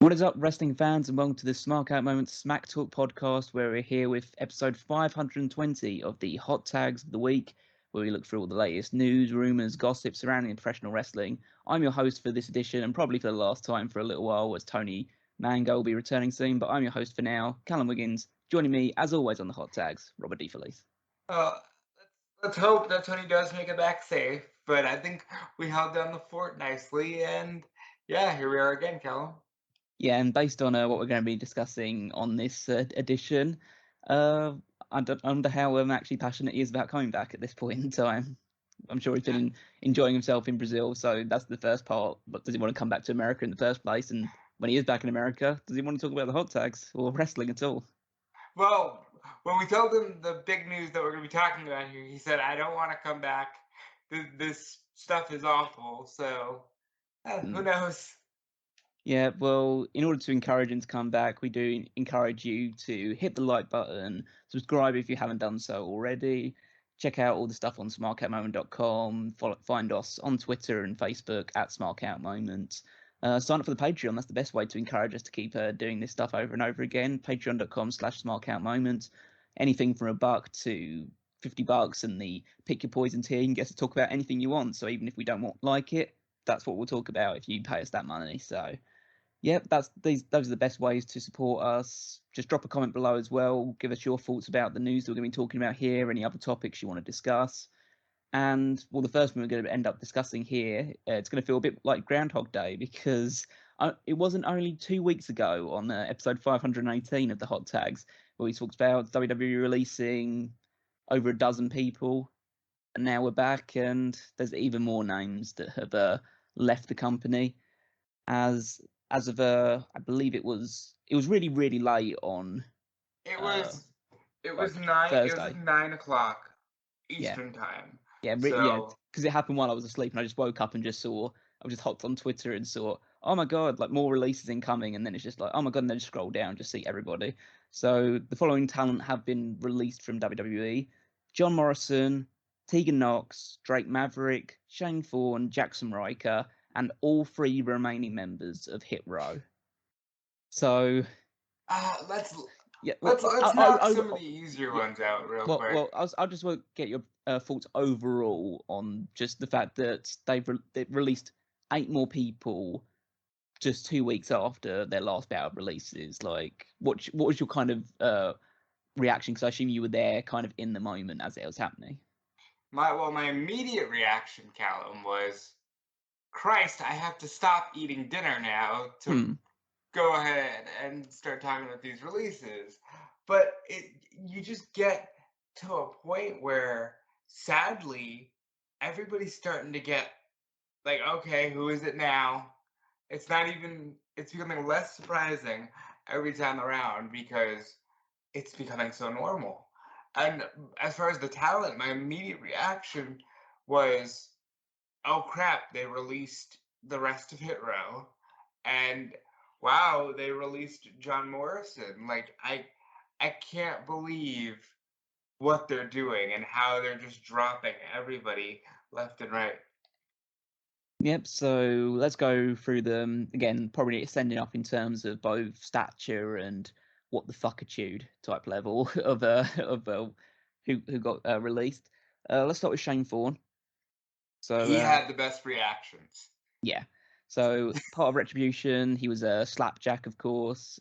What is up, wrestling fans, and welcome to the Smark Moments Smack Talk podcast, where we're here with episode 520 of the Hot Tags of the Week, where we look through all the latest news, rumours, gossip surrounding professional wrestling. I'm your host for this edition, and probably for the last time for a little while, as Tony Mango will be returning soon, but I'm your host for now, Callum Wiggins. Joining me, as always, on the Hot Tags, Robert D. Felice. Let's hope that Tony does make it back safe, but I think we held down the fort nicely, and yeah, here we are again, Callum. Yeah, and based on what we're going to be discussing on this edition, I wonder how actually passionate he is about coming back at this point in time. I'm sure he's been enjoying himself in Brazil, so that's the first part. But does he want to come back to America in the first place? And when he is back in America, does he want to talk about the hot tags or wrestling at all? Well, when we told him the big news that we're going to be talking about here, he said, I don't want to come back. This stuff is awful, so who knows? Yeah, well, in order to encourage him to come back, we do encourage you to hit the like button, subscribe if you haven't done so already, check out all the stuff on smarkoutmoment.com, find us on Twitter and Facebook at smarkoutmoment. Sign up for the Patreon. That's the best way to encourage us to keep doing this stuff over and over again. Patreon.com/smarkoutmoment. Anything from $1 to $50, and the pick your poison tier, you can get to talk about anything you want. So even if we don't like it, that's what we'll talk about if you pay us that money. So yep, those are the best ways to support us. Just drop a comment below as well. Give us your thoughts about the news that we're going to be talking about here, any other topics you want to discuss. And, well, the first one we're going to end up discussing here, it's going to feel a bit like Groundhog Day, because it wasn't only 2 weeks ago on episode 518 of the Hot Tags where we talked about WWE releasing over a dozen people. And now we're back, and there's even more names that have left the company. As of I believe it was really late on. It was like 9. Thursday. It was 9 o'clock Eastern time. Yeah, because it happened while I was asleep, and I just woke up and just saw. I just hopped on Twitter and saw, oh my god, like more releases incoming, and then it's just like, oh my god, and then just scroll down, just see everybody. So the following talent have been released from WWE: John Morrison, Tegan Nox, Drake Maverick, Shane Thorne, Jakson, Ryker, and all 3 remaining members of Hit Row. So let's yeah, knock some of the easier ones out real quick. Well, I just want to get your thoughts overall on just the fact that they've released 8 more people just 2 weeks after their last bout of releases. Like, what was your kind of reaction? Because I assume you were there, kind of in the moment as it was happening. My immediate reaction, Callum, was, Christ, I have to stop eating dinner now to go ahead and start talking about these releases. But you just get to a point where, sadly, everybody's starting to get like, okay, who is it now? It's becoming less surprising every time around because it's becoming so normal. And as far as the talent, my immediate reaction was, oh crap, they released the rest of Hit Row. And wow, they released John Morrison. Like, I can't believe what they're doing and how they're just dropping everybody left and right. Yep, so let's go through them again, probably extending up in terms of both stature and what the fuckitude type level of who got released. Let's start with Shane Thorne. So he had the best reactions. Yeah. So part of Retribution, he was a Slapjack, of course.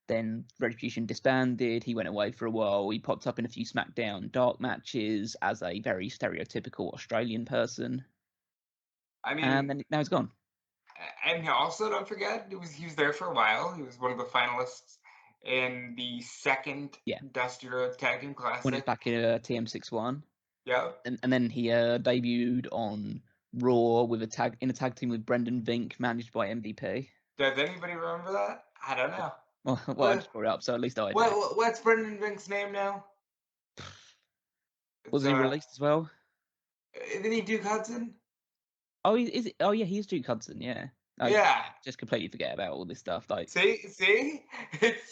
Then Retribution disbanded. He went away for a while. He popped up in a few SmackDown Dark matches as a very stereotypical Australian person. I mean, and then now he's gone. And also, don't forget, he was there for a while. He was one of the finalists in the second Dusty Rhodes Tag Team Classic. When it's back in TM61. Yeah. And then he debuted on Raw with a tag team with Brendan Vink, managed by MVP. Does anybody remember that? I don't know. Well, I just brought it up, so at least I do. What's Brendan Vink's name now? Wasn't he released as well? Isn't he Duke Hudson? Oh, is it? Oh, yeah, he's Duke Hudson. Yeah. Yeah. Just completely forget about all this stuff. Like, see, it's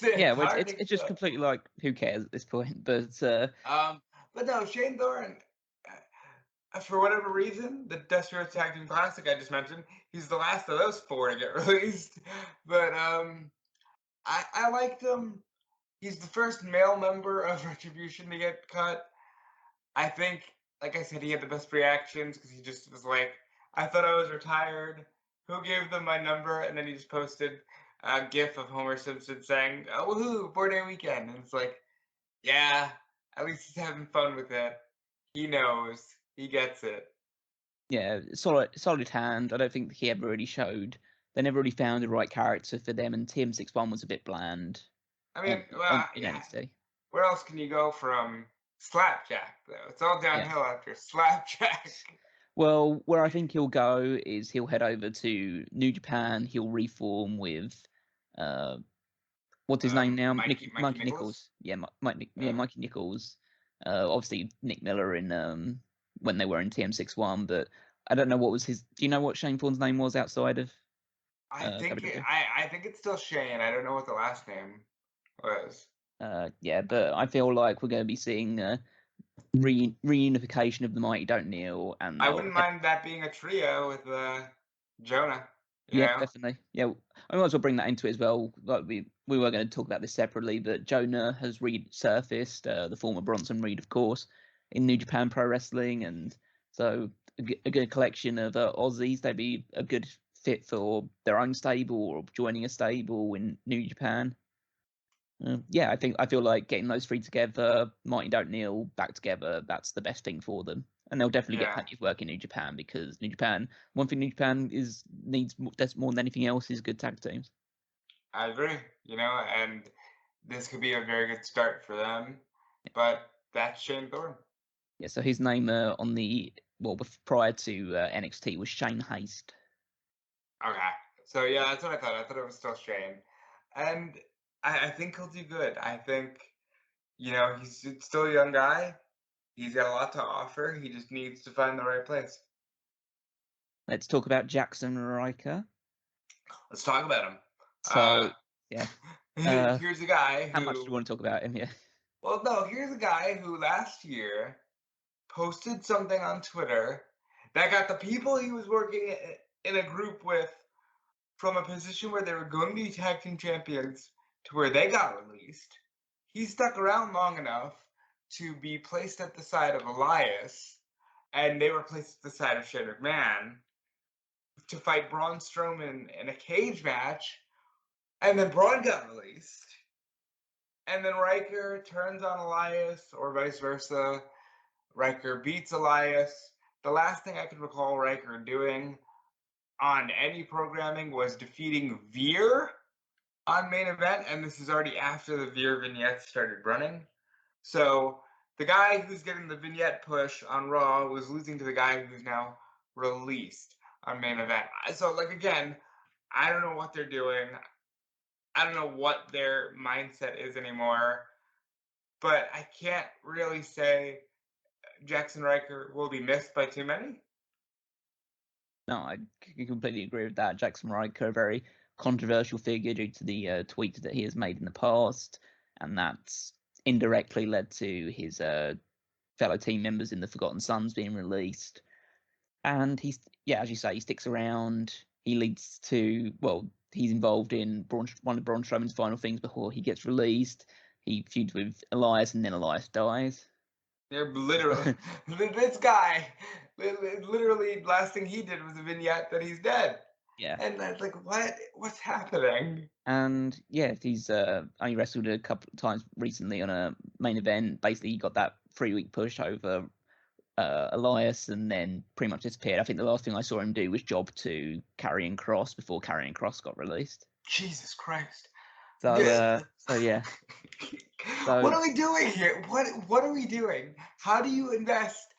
just completely like, who cares at this point? But no, Shane Thorne. for whatever reason, the Desperate Tag Team Classic I just mentioned, he's the last of those 4 to get released. But I liked him. He's the first male member of Retribution to get cut. I think, like I said, he had the best reactions because he just was like, I thought I was retired. Who gave them my number? And then he just posted a gif of Homer Simpson saying, oh, woohoo, 4-day weekend. And it's like, yeah, at least he's having fun with it. He knows. He gets it. Yeah, solid hand. I don't think he ever really showed. They never really found the right character for them, and TM61 was a bit bland. I mean, in NXT. Where else can you go from Slapjack, though? It's all downhill after Slapjack. Well, where I think he'll go is he'll head over to New Japan. He'll reform with, what's his name now? Mikey Nichols? Yeah, Mikey Nichols. Obviously Nick Miller in when they were in TM61, but I don't know what was his. Do you know what Shane Thorne's name was outside of? I think it's still Shane. I don't know what the last name was. Yeah, but I feel like we're going to be seeing reunification of the Mighty Don't Kneel, and I wouldn't mind that being a trio with Jonah. Yeah, definitely. Yeah, I might as well bring that into it as well. Like we were going to talk about this separately, but Jonah has resurfaced, the former Bronson Reed, of course, in New Japan Pro Wrestling, and so a good collection of Aussies. They'd be a good fit for their own stable or joining a stable in New Japan. Yeah, I feel like getting those 3 together, Mighty Don't Kneel back together, that's the best thing for them. And they'll definitely get plenty of work in New Japan, because New Japan, one thing New Japan needs more than anything else is good tag teams. I agree, and this could be a very good start for them. But that's Shane Thorne. Yeah, so his name on the, prior to NXT was Shane Haste. Okay. So yeah, that's what I thought. I thought it was still Shane. And I think he'll do good. I think, he's still a young guy. He's got a lot to offer. He just needs to find the right place. Let's talk about Jakson Ryker. Let's talk about him. So, yeah. Here's a guy who... How much do you want to talk about him? Yeah. Well, no, here's a guy who last year posted something on Twitter that got the people he was working in a group with from a position where they were going to be tag team champions to where they got released. He stuck around long enough to be placed at the side of Elias, and they were placed at the side of Shane McMahon to fight Braun Strowman in a cage match, and then Braun got released. And then Ryker turns on Elias, or vice versa. Ryker beats Elias. The last thing I can recall Ryker doing on any programming was defeating Veer on main event, and this is already after the Veer vignettes started running. So the guy who's getting the vignette push on Raw was losing to the guy who's now released on main event. So, again, I don't know what they're doing. I don't know what their mindset is anymore. But I can't really say Jakson Ryker will be missed by too many. No, I completely agree with that. Jakson Ryker, a very controversial figure due to the tweets that he has made in the past, and that's indirectly led to his fellow team members in the Forgotten Sons being released. And as you say, he sticks around. He leads to, he's involved in one of Braun Strowman's final things before he gets released. He feuds with Elias, and then Elias dies. They're literally, this guy, literally, last thing he did was a vignette that he's dead. Yeah. And that's like, what's happening? And yeah, he's only wrestled a couple of times recently on a main event. Basically, he got that 3-week push over Elias, and then pretty much disappeared. I think the last thing I saw him do was job to Karrion Kross before Karrion Kross got released. Jesus Christ. So yeah. So, what are we doing here? What are we doing? How do you invest?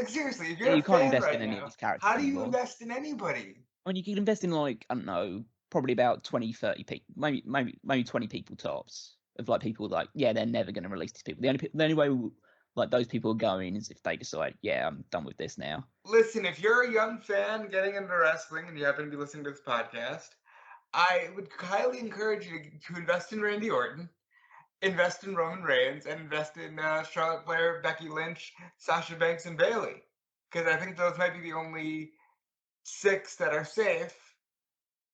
Seriously, if you're you a can't fan invest right in any now, of these characters how do you anymore. invest in anybody? I mean, you can invest in I don't know, probably about 20, 30 people, maybe 20 people tops of people they're never going to release these people. The only way those people are going is if they decide, I'm done with this now. Listen, if you're a young fan getting into wrestling and you happen to be listening to this podcast, I would highly encourage you to invest in Randy Orton, invest in Roman Reigns, and invest in Charlotte Flair, Becky Lynch, Sasha Banks, and Bayley. because I think those might be the only 6 that are safe,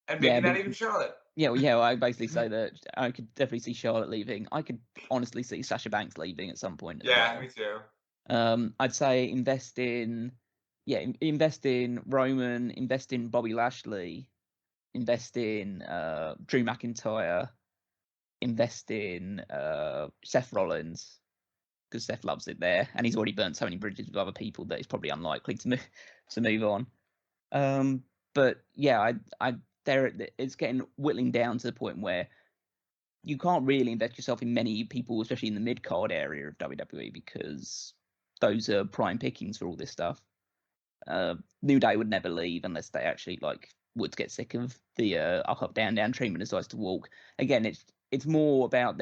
and maybe not even Charlotte. Well, I basically say that I could definitely see Charlotte leaving. I could honestly see Sasha Banks leaving at some point as well. Me too. I'd say invest in Roman, invest in Bobby Lashley, invest in Drew McIntyre, invest in Seth Rollins, because Seth loves it there, and he's already burnt so many bridges with other people that it's probably unlikely to move on. But yeah, it's getting whittling down to the point where you can't really invest yourself in many people, especially in the mid card area of WWE, because those are prime pickings for all this stuff. New Day would never leave unless they actually would get sick of the up down treatment and decides to walk. Again, it's more about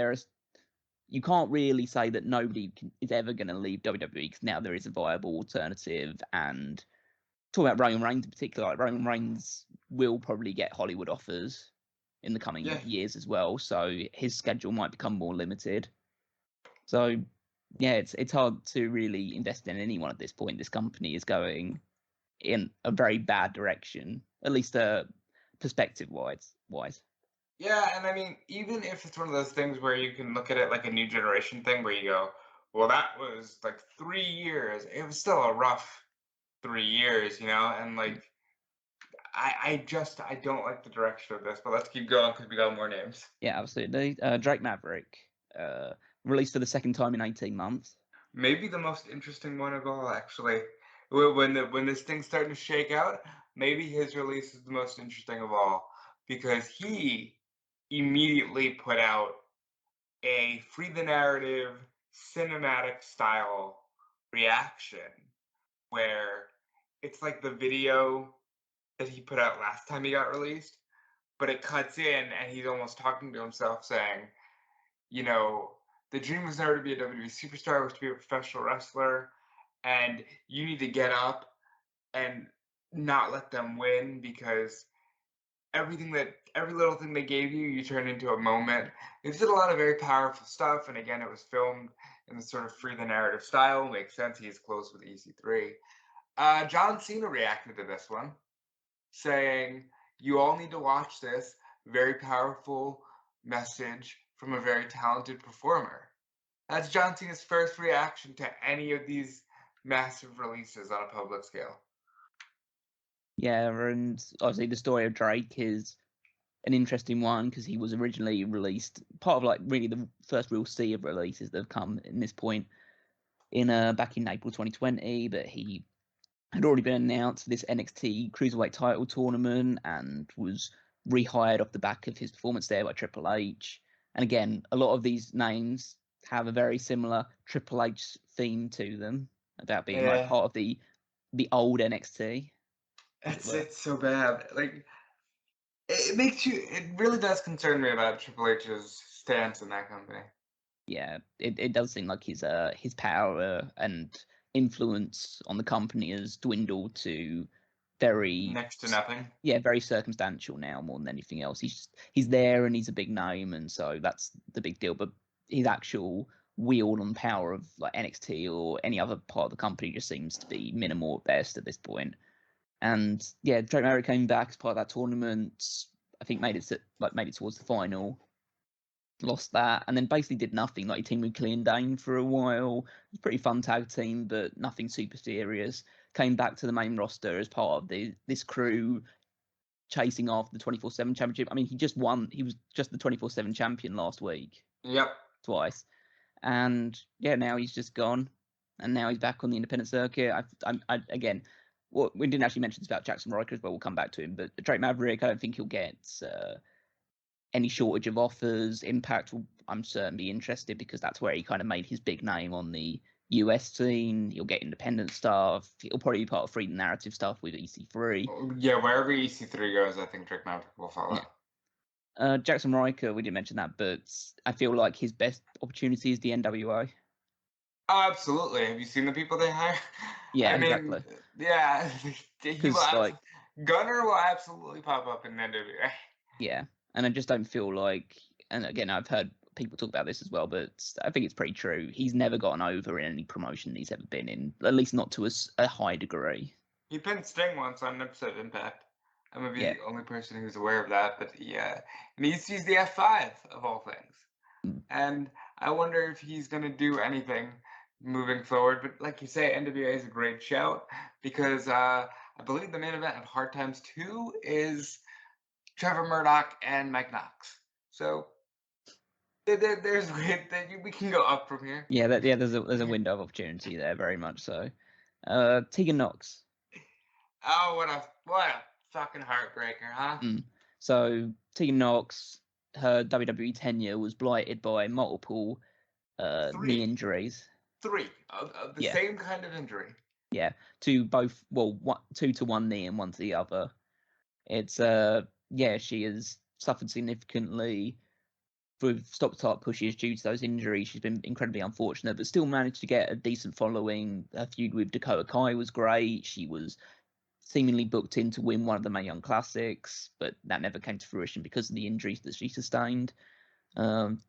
you can't really say that nobody is ever going to leave WWE, because now there is a viable alternative. And talking about Roman Reigns in particular, Roman Reigns will probably get Hollywood offers in the coming years as well, so his schedule might become more limited. So yeah, it's hard to really invest in anyone at this point. This company is going in a very bad direction, at least perspective wise. Yeah, and I mean, even if it's one of those things where you can look at it like a new generation thing, where you go, well, that was 3 years. It was still a rough 3 years, and I don't like the direction of this, but let's keep going because we got more names. Yeah, absolutely. Drake Maverick, released for the second time in 18 months. Maybe the most interesting one of all, actually. When this thing's starting to shake out, maybe his release is the most interesting of all, because he immediately put out a Free the Narrative cinematic style reaction, where it's like the video that he put out last time he got released, but it cuts in and he's almost talking to himself saying, the dream was never to be a WWE superstar, was to be a professional wrestler, and you need to get up and not let them win, because every little thing they gave you, you turn into a moment. They did a lot of very powerful stuff, and again, it was filmed in the sort of Free the Narrative style. Makes sense, he's close with EC3. John Cena reacted to this one, saying, you all need to watch this very powerful message from a very talented performer. That's John Cena's first reaction to any of these massive releases on a public scale. Yeah, and obviously the story of Drake is an interesting one, because he was originally released part of really the first real sea of releases that have come in this point back in April 2020, but he had already been announced for this NXT Cruiserweight title tournament and was rehired off the back of his performance there by Triple H. And again, a lot of these names have a very similar Triple H theme to them, about being part of the old NXT. It's so bad. It really does concern me about Triple H's stance in that company. Yeah, it does seem like his power and influence on the company has dwindled to very next to nothing. Yeah, very circumstantial now, more than anything else. He's there and he's a big name, and so that's the big deal. But his actual wield on power of NXT or any other part of the company just seems to be minimal at best at this point. And yeah, Drake Maverick came back as part of that tournament. I think made it towards the final, lost that, and then basically did nothing. He teamed with Killian Dane for a while. It was a pretty fun tag team, but nothing super serious. Came back to the main roster as part of this crew chasing after the 24/7 championship. I mean, he just won. He was just the 24/7 champion last week. Yep. Twice. And yeah, now he's just gone, and now he's back on the independent circuit. Again, we didn't actually mention this about Jakson Ryker as well. We'll come back to him, but Drake Maverick, I don't think he'll get any shortage of offers. Impact will, I'm certain, be interested, because that's where he kind of made his big name on the US scene. He'll get independent stuff. He'll probably be part of Free Narrative stuff with EC3. Yeah, wherever EC3 goes, I think Drake Maverick will follow. Yeah. Jakson Ryker, we didn't mention that, but I feel like his best opportunity is the NWA. Oh, absolutely. Have you seen the people they hire? Yeah, exactly. Yeah, Gunner will absolutely pop up in NWA. Yeah, and I just don't feel like, and again, I've heard people talk about this as well, but I think it's pretty true. He's never gotten over in any promotion he's ever been in, at least not to a high degree. He pinned Sting once on an episode of Impact. I might be the only person who's aware of that, but yeah, and he's used the F5 of all things. And I wonder if he's going to do anything moving forward. But like you say, NWA is a great shout because I believe the main event of Hard Times 2 is Trevor Murdoch and Mike Knox. So there's we can go up from here. Yeah, there's a window of opportunity there, very much so. Tegan Nox. Oh, what a fucking heartbreaker, huh? So Tegan Nox, her WWE tenure was blighted by multiple knee injuries. Three of the same kind of injury. Yeah, to both. Well, two to one knee and one to the other. It's she has suffered significantly with stop-start pushes due to those injuries. She's been incredibly unfortunate, but still managed to get a decent following. Her feud with Dakota Kai was great. She was seemingly booked in to win one of the Mae Young Classics, but that never came to fruition because of the injuries that she sustained.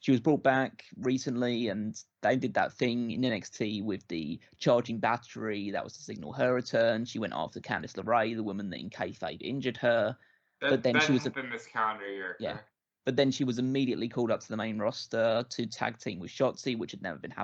She was brought back recently, and they did that thing in NXT with the charging battery. That was to signal her return. She went after Candice LeRae, the woman that in kayfabe injured her. But then she was in this calendar year. Yeah. But then she was immediately called up to the main roster to tag team with Shotzi, which had never been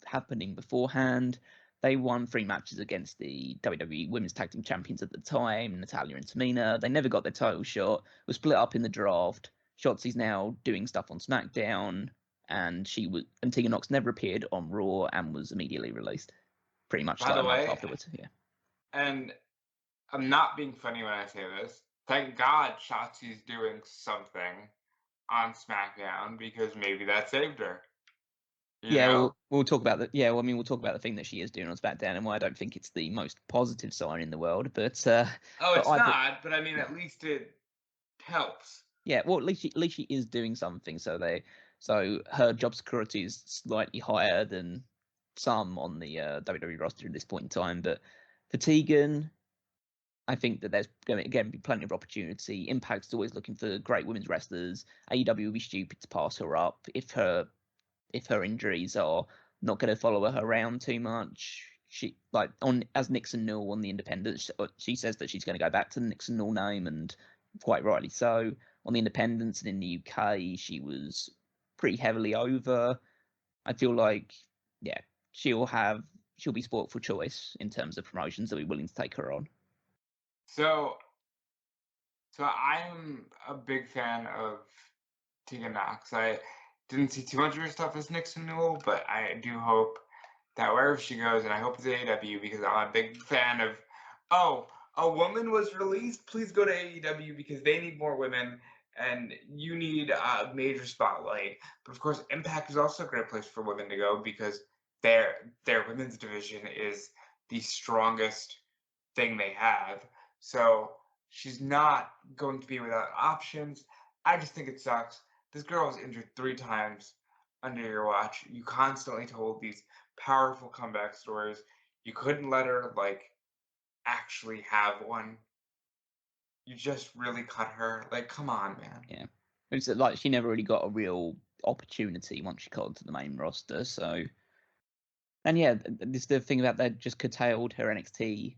happening beforehand. They won 3 matches against the WWE Women's Tag Team Champions at the time, Natalya and Tamina. They never got their title shot. Was split up in the draft. Shotzi's now doing stuff on SmackDown, and Tegan Nox never appeared on Raw and was immediately released, pretty much like a month afterwards. Yeah. And I'm not being funny when I say this. Thank God Shotzi's doing something on SmackDown because maybe that saved her. We'll talk about that. Yeah, well, I mean, we'll talk about the thing that she is doing on SmackDown and why I don't think it's the most positive sign in the world. But it's not. But I mean, at least it helps. Yeah, well, at least she is doing something. So her job security is slightly higher than some on the WWE roster at this point in time. But for Tegan, I think that there's going to again be plenty of opportunity. Impact's always looking for great women's wrestlers. AEW would be stupid to pass her up if her injuries are not going to follow her around too much. She as Nixon Newell on the Independents, she says that she's going to go back to the Nixon Newell name, and quite rightly so. On the Independents and in the UK, she was pretty heavily over. I feel like, she'll be sport for choice in terms of promotions that we're willing to take her on. So I'm a big fan of Tegan Nox. I didn't see too much of her stuff as Nixon Newell, but I do hope that wherever she goes, and I hope it's AEW because I'm a big fan of, a woman was released, please go to AEW because they need more women and you need a major spotlight. But of course, Impact is also a great place for women to go because their women's division is the strongest thing they have. So she's not going to be without options. I just think it sucks. This girl was injured 3 times under your watch. You constantly told these powerful comeback stories. You couldn't let her actually have one. You just really cut her. Come on, man. Yeah. It's she never really got a real opportunity once she got onto the main roster. So, and yeah, this the thing about that just curtailed her NXT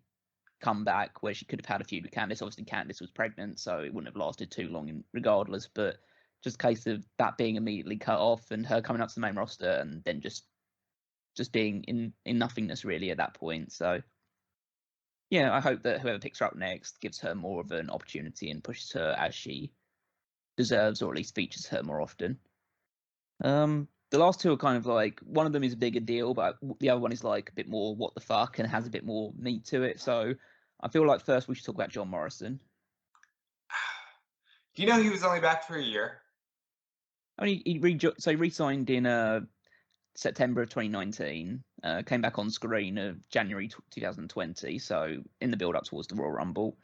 comeback where she could have had a feud with Candice. Obviously, Candice was pregnant, so it wouldn't have lasted too long regardless. But just a case of that being immediately cut off and her coming up to the main roster and then just being in nothingness really at that point. So yeah, I hope that whoever picks her up next gives her more of an opportunity and pushes her as she deserves, or at least features her more often. The last 2 are kind of one of them is a bigger deal, but the other one is a bit more what the fuck and has a bit more meat to it. So I feel like first we should talk about John Morrison. Do you know he was only back for a year? I mean, he re-signed in September of 2019, came back on screen of January 2020, so in the build-up towards the Royal Rumble.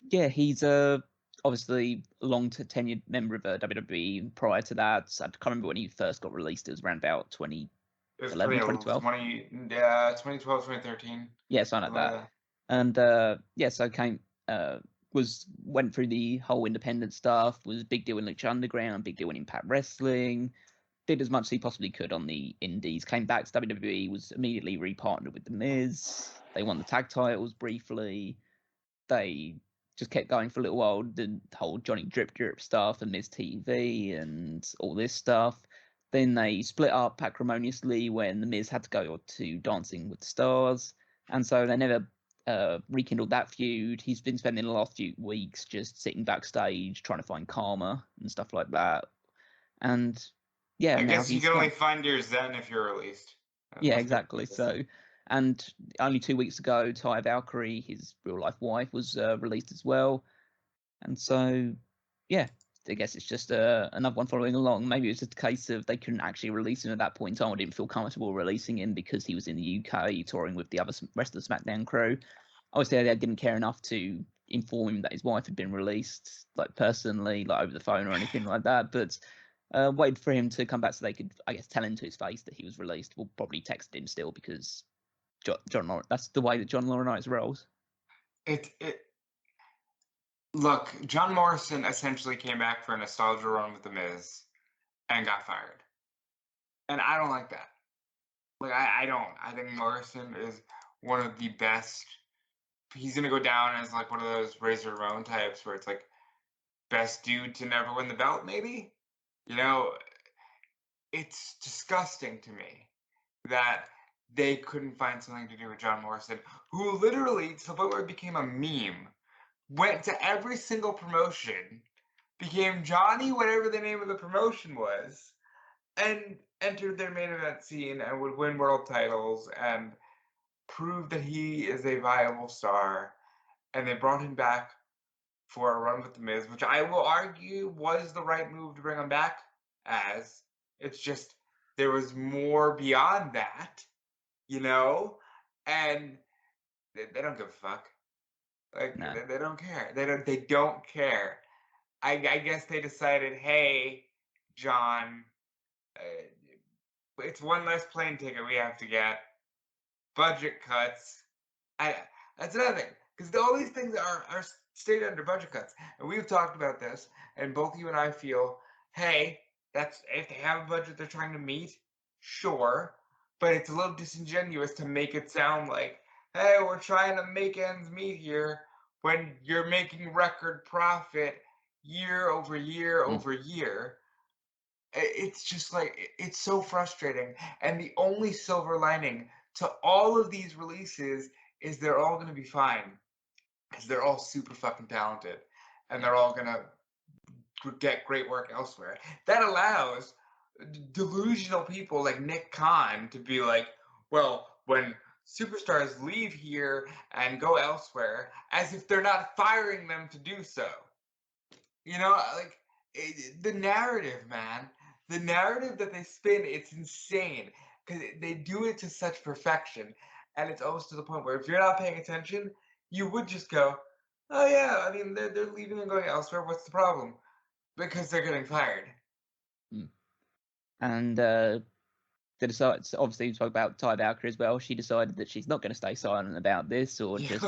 He's obviously a long-tenured member of WWE. Prior to that, I can't remember when he first got released. It was around about 2011, 2012? 2012, 2013. Yeah, something like that. And, so came went through the whole independent stuff, was a big deal in Lucha Underground, big deal in Impact Wrestling, did as much as he possibly could on the indies, came back to WWE, was immediately repartnered with The Miz. They won the tag titles briefly. They just kept going for a little while, the whole Johnny Drip Drip stuff and Miz TV and all this stuff. Then they split up acrimoniously when The Miz had to go to Dancing with the Stars. And so they never rekindled that feud. He's been spending the last few weeks just sitting backstage trying to find karma and stuff like that. And yeah, I now guess you can only find your Zen if you're released. Yeah, exactly. So, and only 2 weeks ago, Ty Valkyrie, his real life wife, was released as well. And so, yeah, I guess it's just another one following along. Maybe it's just a case of they couldn't actually release him at that point in time. I didn't feel comfortable releasing him because he was in the UK touring with the rest of the SmackDown crew. Obviously, they didn't care enough to inform him that his wife had been released, like personally, like over the phone or anything like that. But waited for him to come back so they could, I guess, tell him to his face that he was released. We'll probably text him still because John Laurinaitis, that's the way that John Laurinaitis rolls. Look, John Morrison essentially came back for a nostalgia run with The Miz and got fired. And I don't like that. Like, I don't. I think Morrison is one of the best. He's going to go down as like one of those Razor Ramon types where it's like best dude to never win the belt, maybe? You know, it's disgusting to me that they couldn't find something to do with John Morrison, who literally, to the point where it became a meme, went to every single promotion, became Johnny, whatever the name of the promotion was, and entered their main event scene and would win world titles and prove that he is a viable star. And they brought him back for a run with The Miz, which I will argue was the right move to bring him back as. It's just there was more beyond that, you know? And they don't give a fuck. Like, No. they don't care. They don't care. I guess they decided, hey, John, it's one less plane ticket we have to get. Budget cuts. That's another thing. Because all these things are stated under budget cuts. And we've talked about this, and both you and I feel, hey, that's if they have a budget they're trying to meet, sure. But it's a little disingenuous to make it sound like, hey, we're trying to make ends meet here when you're making record profit year over year over year. It's just like, it's so frustrating. And the only silver lining to all of these releases is they're all going to be fine because they're all super fucking talented and they're all going to get great work elsewhere. That allows delusional people like Nick Khan to be like, well, when superstars leave here and go elsewhere, as if they're not firing them to do so. You know, like, the narrative, man. The narrative that they spin, it's insane. Because they do it to such perfection. And it's almost to the point where if you're not paying attention, you would just go, oh yeah, I mean, they're leaving and going elsewhere. What's the problem? Because they're getting fired. And they decided, obviously we spoke about Ty Valkyrie as well. She decided that she's not going to stay silent about this or just...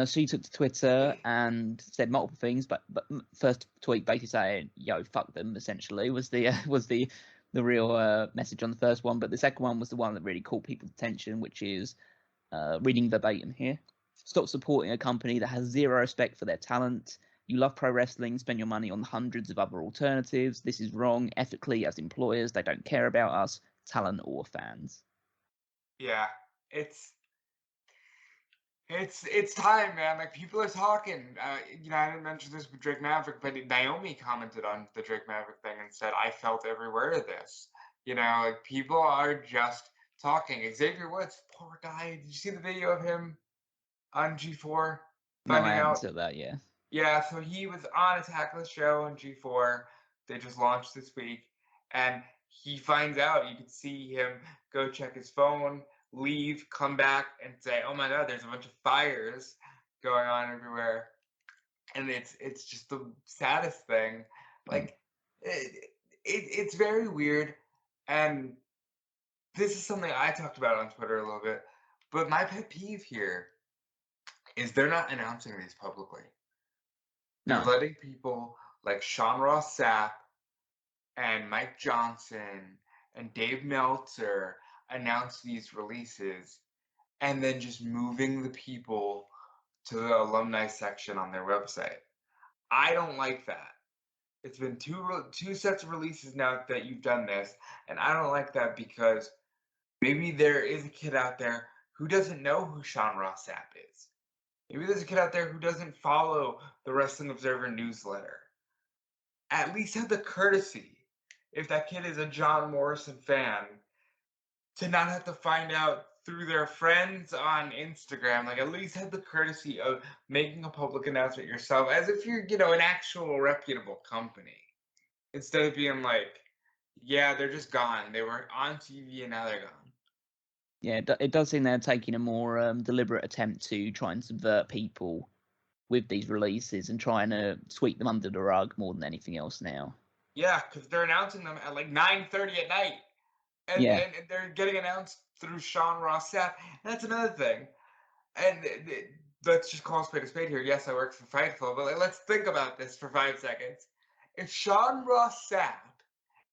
she took to Twitter and said multiple things, but first tweet basically saying, "Yo, fuck them." Essentially, was the real message on the first one. But the second one was the one that really caught people's attention, which is reading verbatim here: "Stop supporting a company that has zero respect for their talent. You love pro wrestling, spend your money on hundreds of other alternatives. This is wrong. Ethically, as employers, they don't care about us, talent or fans." Yeah, it's time, man. Like, people are talking. You know, I didn't mention this with Drake Maverick, but Naomi commented on the Drake Maverick thing and said, "I felt every word of this." You know, like, people are just talking. Xavier Woods, poor guy. Did you see the video of him on G4 finding I haven't out? said that yet. Yeah, so he was on a Tackless show on G4. They just launched this week, and he finds out. You could see him go check his phone, leave, come back, and say, "Oh my God, there's a bunch of fires going on everywhere," and it's just the saddest thing. Like, it's very weird, and this is something I talked about on Twitter a little bit. But my pet peeve here is they're not announcing these publicly. They're No. letting people like Sean Ross Sapp and Mike Johnson and Dave Meltzer announce these releases and then just moving the people to the alumni section on their website. I don't like that. It's been two sets of releases now that you've done this, and I don't like that because maybe there is a kid out there who doesn't know who Sean Ross Sapp is. Maybe there's a kid out there who doesn't follow the Wrestling Observer newsletter. At least have the courtesy, if that kid is a John Morrison fan, to not have to find out through their friends on Instagram. Like, at least have the courtesy of making a public announcement yourself, as if you're, an actual reputable company. Instead of being like, yeah, they're just gone. They were on TV and now they're gone. Yeah, it does seem they're taking a more deliberate attempt to try and subvert people with these releases and trying to sweep them under the rug more than anything else now. Yeah, because they're announcing them at like 9:30 at night. And, yeah. and they're getting announced through Sean Ross Sapp. And that's another thing. And let's just call a spade here. Yes, I work for Fightful, but let's think about this for 5 seconds. If Sean Ross Sapp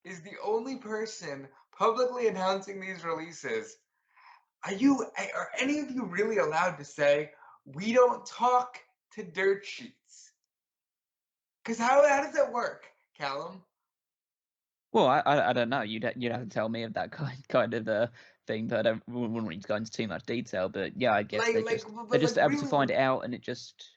is the only person publicly announcing these releases, are any of you really allowed to say, we don't talk to dirt sheets? Because how does that work, Callum? Well, I don't know. You'd have to tell me of that kind of thing, but I wouldn't really go into too much detail. But yeah, I guess they're just able to find it out, and it just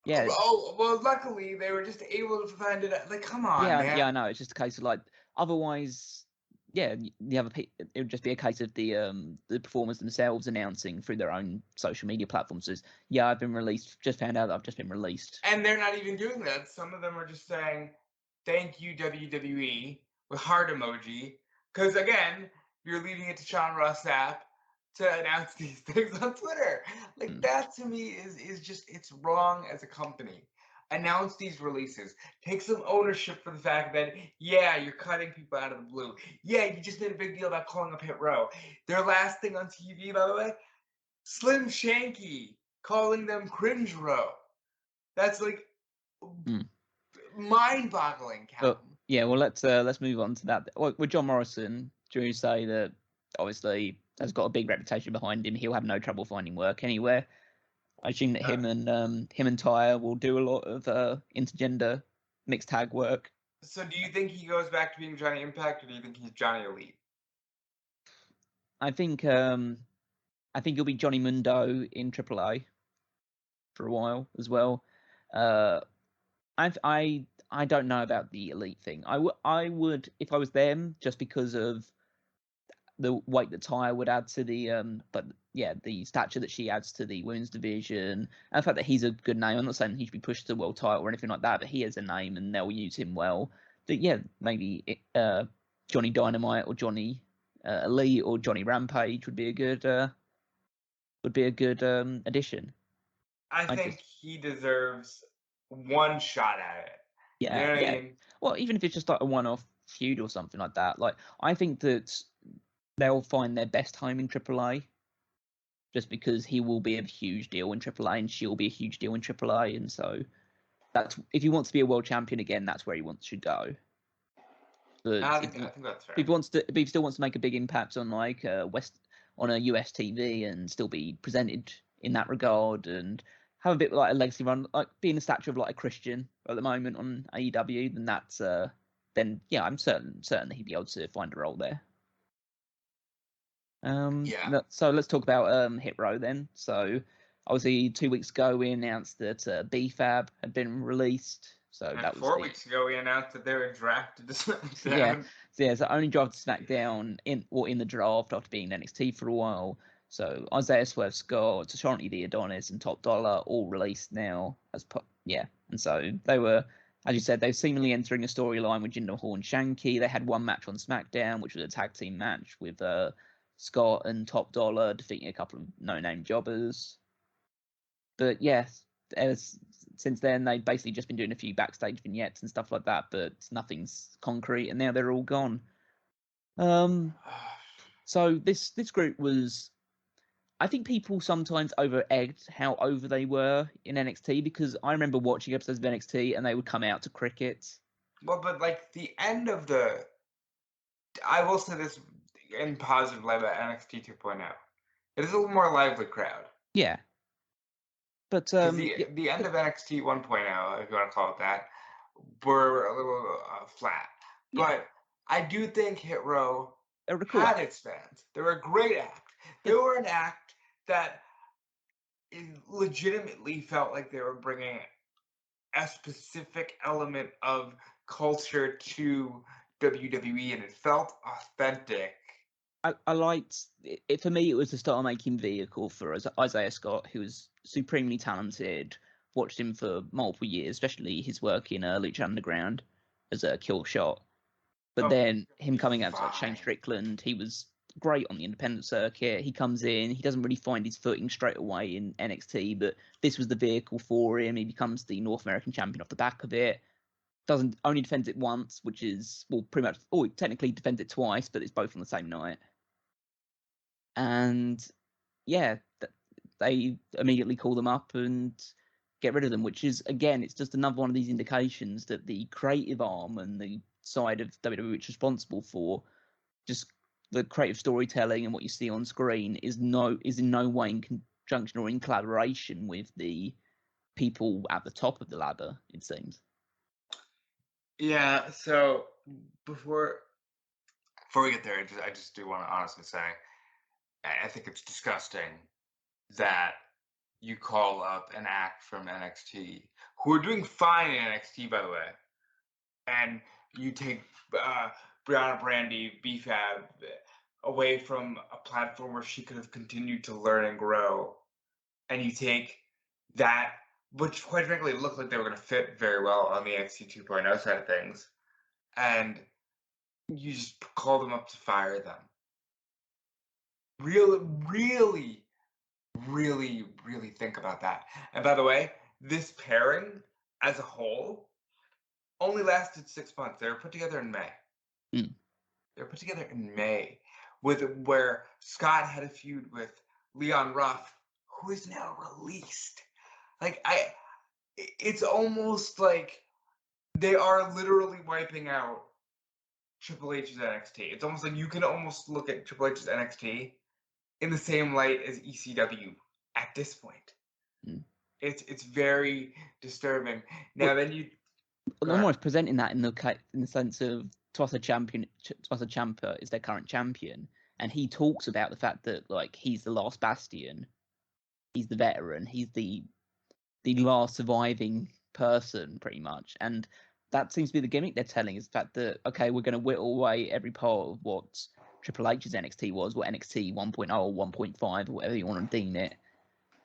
Oh well, luckily they were just able to find it out. Like, come on, man. Yeah, I know. It's just a case of like otherwise. Yeah, it would just be a case of the performers themselves announcing through their own social media platforms as, yeah, I've been released. Just found out that I've just been released. And they're not even doing that. Some of them are just saying, "Thank you WWE" with heart emoji. Because again, you're leaving it to Sean Ross Sapp to announce these things on Twitter. Like that to me is just, it's wrong as a company. Announce these releases. Take some ownership for the fact that, yeah, you're cutting people out of the blue. Yeah, you just made a big deal about calling up Hit Row. Their last thing on TV, by the way, Slim Shanky calling them Cringe Row. That's like mind-boggling, Callum. Yeah, well, let's move on to that. With John Morrison, do you say that obviously has got a big reputation behind him? He'll have no trouble finding work anywhere. I assume that him and Tyre will do a lot of intergender mixed tag work. So do you think he goes back to being Johnny Impact, or do you think he's Johnny Elite? I think he'll be Johnny Mundo in AAA for a while as well. I don't know about the Elite thing. I would if I was them, just because of the weight that Tyre would add to the the stature that she adds to the women's division, and the fact that he's a good name. I'm not saying he should be pushed to the world title or anything like that, but he has a name and they'll use him well. But yeah, maybe Johnny Dynamite or Johnny Elite or Johnny Rampage would be a good addition. I think he deserves one shot at it. Yeah, you know what I mean? Well, even if it's just like a one-off feud or something like that, like I think that they'll find their best home in AAA, just because he will be a huge deal in AAA and she'll be a huge deal in AAA, and so that's if he wants to be a world champion again, that's where he to go. But I think that's fair. If he still wants to make a big impact on like on a US TV and still be presented in that regard and have a bit like a legacy run, like being the stature of like a Christian at the moment on AEW, then that's then yeah, I'm certain that he'd be able to find a role there. So let's talk about Hit Row then. So obviously 2 weeks ago we announced that BFAB had been released. So and that was 4 weeks ago we announced that they were drafted to Yeah, SmackDown. so only drafted to SmackDown in the draft after being NXT for a while. So Isaiah Swerve Scott, Tashanti the Adonis, and Top Dollar all released now and so they were, as you said, they were seemingly entering a storyline with Jinder Mahal and Shanky. They had one match on SmackDown, which was a tag team match with Scott and Top Dollar defeating a couple of no-name jobbers. But yes, since then they've basically just been doing a few backstage vignettes and stuff like that, but nothing's concrete, and now they're all gone. So this group was I think people sometimes over-egged how over they were in NXT, because I remember watching episodes of NXT and they would come out to crickets. Well, but like the end of the, I will say this in positive light about NXT 2.0. It is a little more lively crowd. Yeah. But the end of NXT 1.0, if you want to call it that, were a little flat. Yeah. But I do think Hit Row cool had its fans. They were a great act. They were an act that legitimately felt like they were bringing a specific element of culture to WWE, and it felt authentic. I liked it. For me, it was the star-making vehicle for Isaiah Scott, who was supremely talented. Watched him for multiple years, especially his work in Lucha Underground as a kill shot. But then him coming out to like Shane Strickland, he was great on the independent circuit. He comes in, he doesn't really find his footing straight away in NXT, but this was the vehicle for him. He becomes the North American champion off the back of it. Only defends it once, which is, well, pretty much, he technically defends it twice, but it's both on the same night. And yeah, they immediately call them up and get rid of them, which is, again, it's just another one of these indications that the creative arm and the side of WWE which is responsible for just the creative storytelling and what you see on screen is in no way in conjunction or in collaboration with the people at the top of the ladder, it seems. Yeah, so before we get there, I just do want to honestly say, I think it's disgusting that you call up an act from NXT who are doing fine in NXT, by the way, and you take Brianna Brandy, BFAB, away from a platform where she could have continued to learn and grow, and you take that, which quite frankly looked like they were going to fit very well on the NXT 2.0 side of things, and you just call them up to fire them. Really think about that. And by the way, this pairing as a whole only lasted 6 months. They were put together in May. Mm. They were put together in May, where Scott had a feud with Leon Ruff, who is now released. Like, it's almost like they are literally wiping out Triple H's NXT. It's almost like you can almost look at Triple H's NXT in the same light as ECW at this point. Mm. It's very disturbing. Now then you almost presenting that in the sense of Tommaso Ciampa is their current champion, and he talks about the fact that like he's the last bastion, he's the veteran, he's the last surviving person pretty much, and that seems to be the gimmick they're telling, is the fact that okay, we're going to whittle away every part of what Triple H's NXT was, what NXT 1.0 or 1.5 or whatever you want to deem it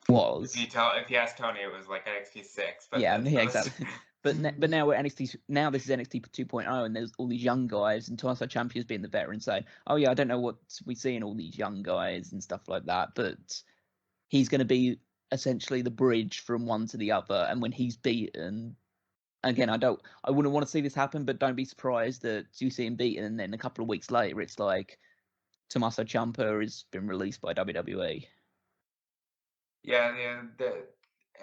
was. If you ask Tony, it was like NXT 6. But yeah, exactly. But now we're NXT. Now this is NXT 2.0, and there's all these young guys, and Tommaso Ciampa's being the veteran, saying, "Oh yeah, I don't know what we see in all these young guys and stuff like that, but he's going to be essentially the bridge from one to the other." And when he's beaten, again, I wouldn't want to see this happen, but don't be surprised that you see him beaten, and then a couple of weeks later, it's like Tommaso Ciampa has been released by WWE. Yeah,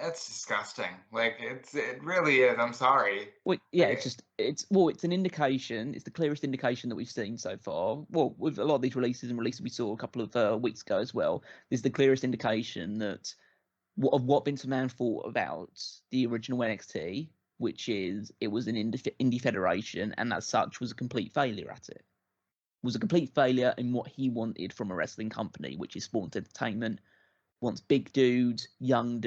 that's disgusting. Like it really is. I'm sorry. Well, yeah, it's an indication. It's the clearest indication that we've seen so far. Well, with a lot of these releases we saw a couple of weeks ago as well. This is the clearest indication that of what Vince McMahon thought about the original NXT, which is it was an indie federation, and as such was a complete failure at it. Was a complete failure in what he wanted from a wrestling company, which is sports entertainment. Wants big dudes, young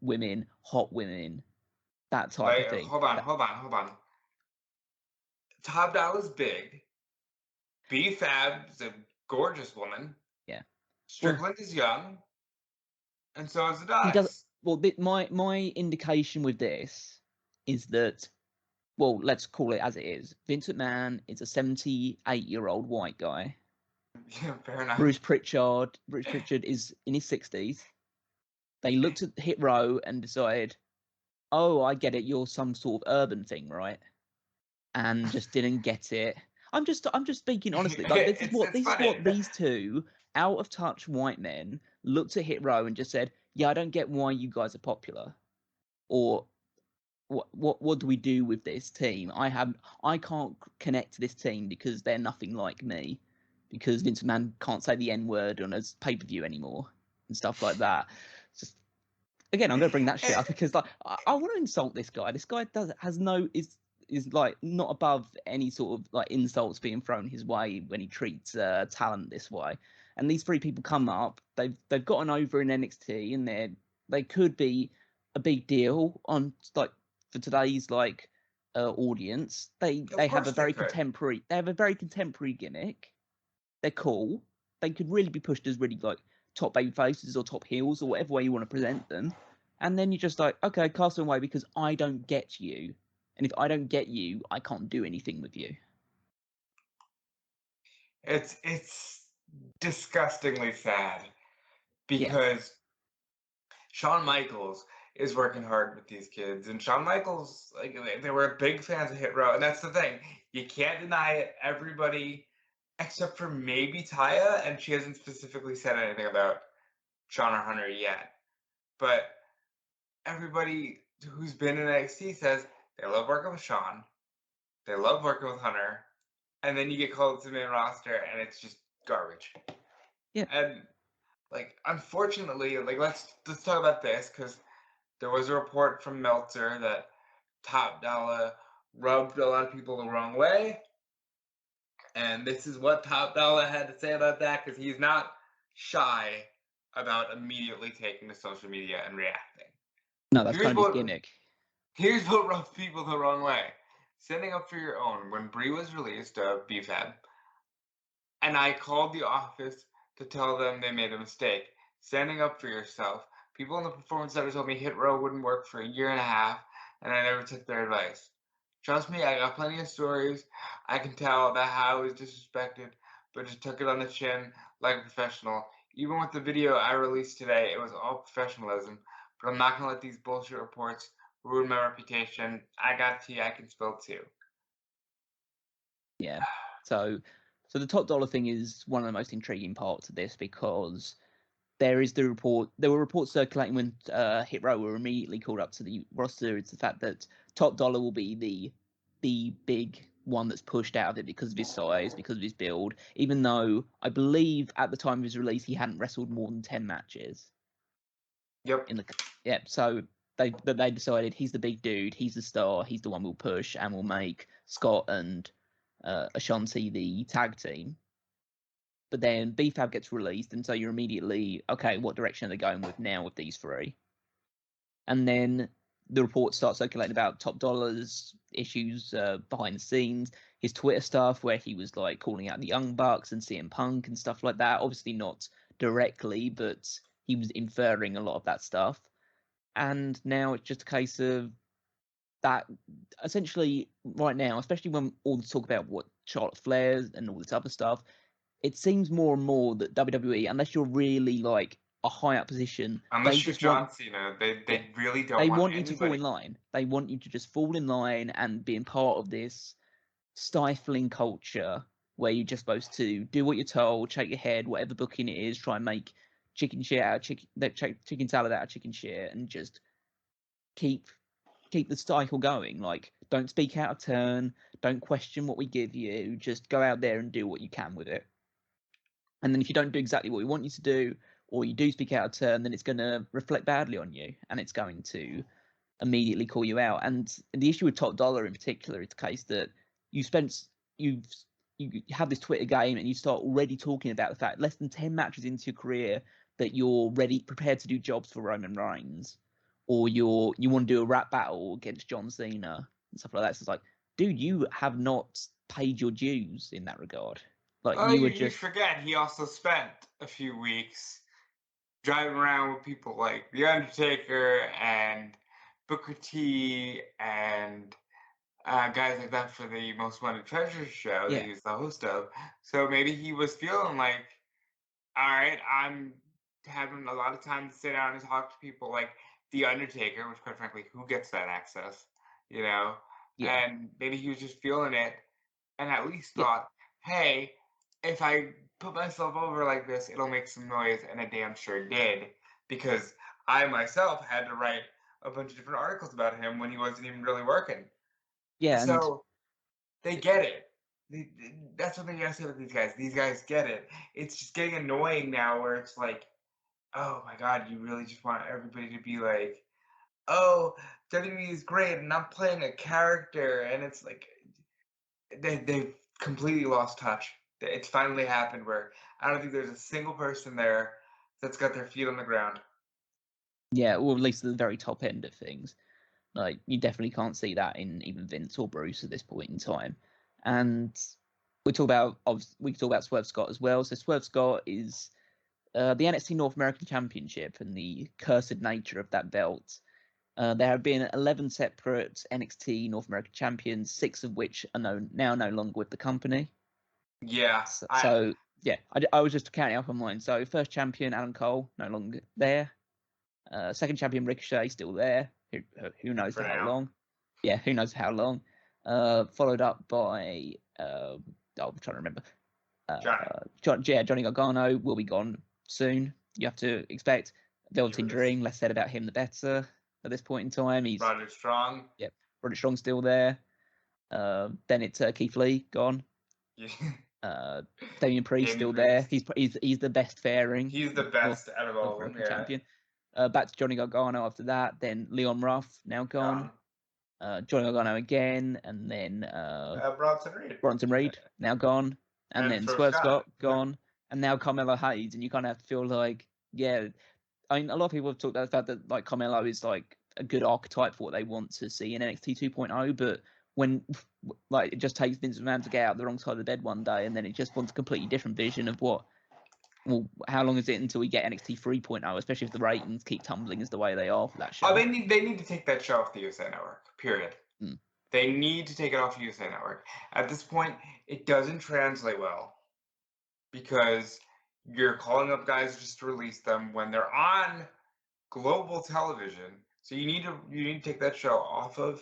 women, hot women, that type of thing. Hold on. Top Dollar's big. B-Fab's a gorgeous woman. Yeah. Strickland is young. And so is the Dots. Well, my indication with this is that, well, let's call it as it is. Vince McMahon is a 78-year-old white guy. Yeah, fair enough. Bruce Pritchard is in his 60s. They looked at Hit Row and decided, oh, I get it, you're some sort of urban thing, right? And just didn't get it. I'm just speaking honestly. Like this is what these two out of touch white men looked at Hit Row and just said, yeah, I don't get why you guys are popular, or what do we do with this team? I can't connect to this team because they're nothing like me, because Vince McMahon can't say the N-word on his pay-per-view anymore and stuff like that. It's just, again, I'm going to bring that shit up because like I want to insult this guy. This guy is like not above any sort of like insults being thrown his way when he treats talent this way. And these three people come up, they've gotten over in NXT, and they could be a big deal on like for today's like audience. They have a very contemporary gimmick. They're cool. They could really be pushed as really like top baby faces or top heels or whatever way you want to present them. And then you're just like, okay, cast them away because I don't get you. And if I don't get you, I can't do anything with you. It's disgustingly sad because Shawn Michaels is working hard with these kids, and Shawn Michaels, like, they were big fans of Hit Row, and that's the thing. You can't deny it. Everybody, except for maybe Taya, and she hasn't specifically said anything about Shawn or Hunter yet, but everybody who's been in NXT says they love working with Shawn, they love working with Hunter, and then you get called to the main roster, and it's just garbage. Yeah. And like, unfortunately, like let's talk about this, because there was a report from Meltzer that Top Dollar rubbed a lot of people the wrong way, and this is what Top Dollar had to say about that, because he's not shy about immediately taking to social media and reacting. No, that's kind of his gimmick. Here's what rubs people the wrong way. Standing up for your own. When Brie was released of BFAB, and I called the office to tell them they made a mistake. Standing up for yourself. People in the performance center told me Hit Row wouldn't work for a year and a half, and I never took their advice. Trust me, I got plenty of stories. I can tell that how I was disrespected, but just took it on the chin like a professional. Even with the video I released today, it was all professionalism, but I'm not going to let these bullshit reports ruin my reputation. I got tea, I can spill too. Yeah. So the Top Dollar thing is one of the most intriguing parts of this, because there were reports circulating when Hit Row were immediately called up to the roster. It's the fact that Top Dollar will be the big one that's pushed out of it because of his size, because of his build, even though I believe at the time of his release he hadn't wrestled more than 10 matches. Yep. So they decided he's the big dude, he's the star, he's the one we'll push, and we'll make Scott and Ashanti the tag team. But then BFAB gets released, and so you're immediately, okay, what direction are they going with now with these three? And then the reports start circulating about Top Dollar's issues behind the scenes, his Twitter stuff where he was like calling out the Young Bucks and CM Punk and stuff like that. Obviously not directly, but he was inferring a lot of that stuff. And now it's just a case of that essentially right now, especially when all the talk about what Charlotte Flair and all this other stuff, it seems more and more that WWE, unless you're really like a high up position, unless you're John Cena, they really don't. They want you to fall in line. They want you to just fall in line and be part of this stifling culture where you're just supposed to do what you're told, shake your head, whatever booking it is, try and make chicken salad out of chicken shit, and just keep the cycle going. Like, don't speak out of turn, don't question what we give you, just go out there and do what you can with it. And then if you don't do exactly what we want you to do, or you do speak out of turn, then it's going to reflect badly on you, and it's going to immediately call you out. And the issue with Top Dollar in particular is the case that you have this Twitter game, and you start already talking about the fact less than 10 matches into your career that you're prepared to do jobs for Roman Reigns, or you want to do a rap battle against John Cena and stuff like that. So it's like, dude, you have not paid your dues in that regard. Like, you forget he also spent a few weeks driving around with people like The Undertaker and Booker T and guys like that for the Most Wanted Treasures show that he was the host of. So maybe he was feeling like, all right, I'm having a lot of time to sit down and talk to people like The Undertaker, which quite frankly, who gets that access, you know? Yeah. And maybe he was just feeling it and at least thought, hey, if I put myself over like this, it'll make some noise, and it damn sure did, because I myself had to write a bunch of different articles about him when he wasn't even really working. Yeah, so they get it. That's what they gotta say with these guys. These guys get it. It's just getting annoying now, where it's like, oh my god, you really just want everybody to be like, oh, WWE is great, and I'm playing a character, and it's like they've completely lost touch. It's finally happened where I don't think there's a single person there that's got their feet on the ground. Yeah, or at least at the very top end of things. Like, you definitely can't see that in even Vince or Bruce at this point in time. And we talk about Swerve Scott as well. So Swerve Scott is the NXT North American Championship, and the cursed nature of that belt. There have been 11 separate NXT North American champions, 6 of which are now no longer with the company. Yeah. I was just counting up on mine. So first champion, Adam Cole, no longer there. Second champion, Ricochet, still there. Who knows for how long? Yeah, who knows how long? Followed up by I'm trying to remember. Johnny Gargano will be gone soon. You have to expect. Velveteen Dream, less said about him, the better. At this point in time, he's Roderick Strong. Yep, Roderick Strong still there. Then it's Keith Lee gone. Yeah. Damian Priest still there. He's the best faring. He's the best out of all of them. Yeah. Champion. Back to Johnny Gargano after that. Then Leon Ruff now gone. Johnny Gargano again, and then Bronson Reed now gone, and then Swerve Scott gone, and now Carmelo Hayes, and you kind of have to feel like, yeah, I mean, a lot of people have talked about the fact that like Carmelo is like a good archetype for what they want to see in NXT 2.0, but when like it just takes Vince McMahon to get out the wrong side of the bed one day, and then it just wants a completely different vision of what. Well, how long is it until we get NXT 3.0, especially if the ratings keep tumbling as the way they are for that show? Oh, they need to take that show off the USA Network, period. They need to take it off the USA Network. At this point, it doesn't translate well, because you're calling up guys just to release them when they're on global television. So you need to take that show off of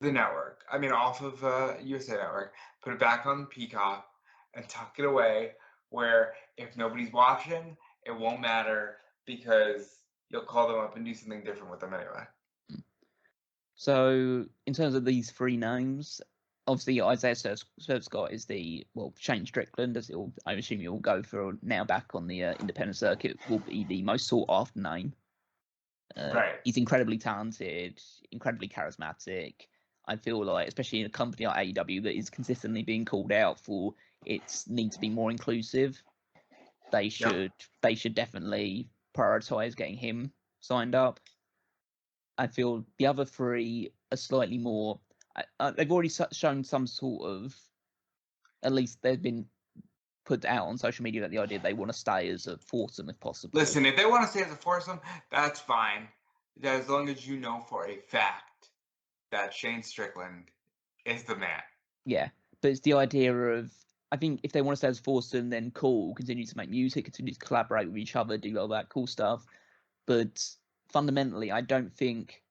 the network. I mean, off of USA Network, put it back on Peacock, and tuck it away, where if nobody's watching, it won't matter, because you'll call them up and do something different with them anyway. So in terms of these 3 names, obviously Isaiah Swerve Scott is Shane Strickland, as I assume you'll go for now back on the independent circuit, will be the most sought after name. Right. He's incredibly talented, incredibly charismatic. I feel like, especially in a company like AEW that is consistently being called out for its need to be more inclusive, they should definitely prioritize getting him signed up. I feel the other 3 are slightly more. They've already shown some sort of. At least they've been put out on social media that the idea they want to stay as a foursome if possible. Listen, if they want to stay as a foursome, that's fine. As long as you know for a fact that Shane Strickland is the man. Yeah, but it's the idea of, I think if they want to stay as a foursome, then cool, continue to make music, continue to collaborate with each other, do all that cool stuff. But fundamentally, I don't think,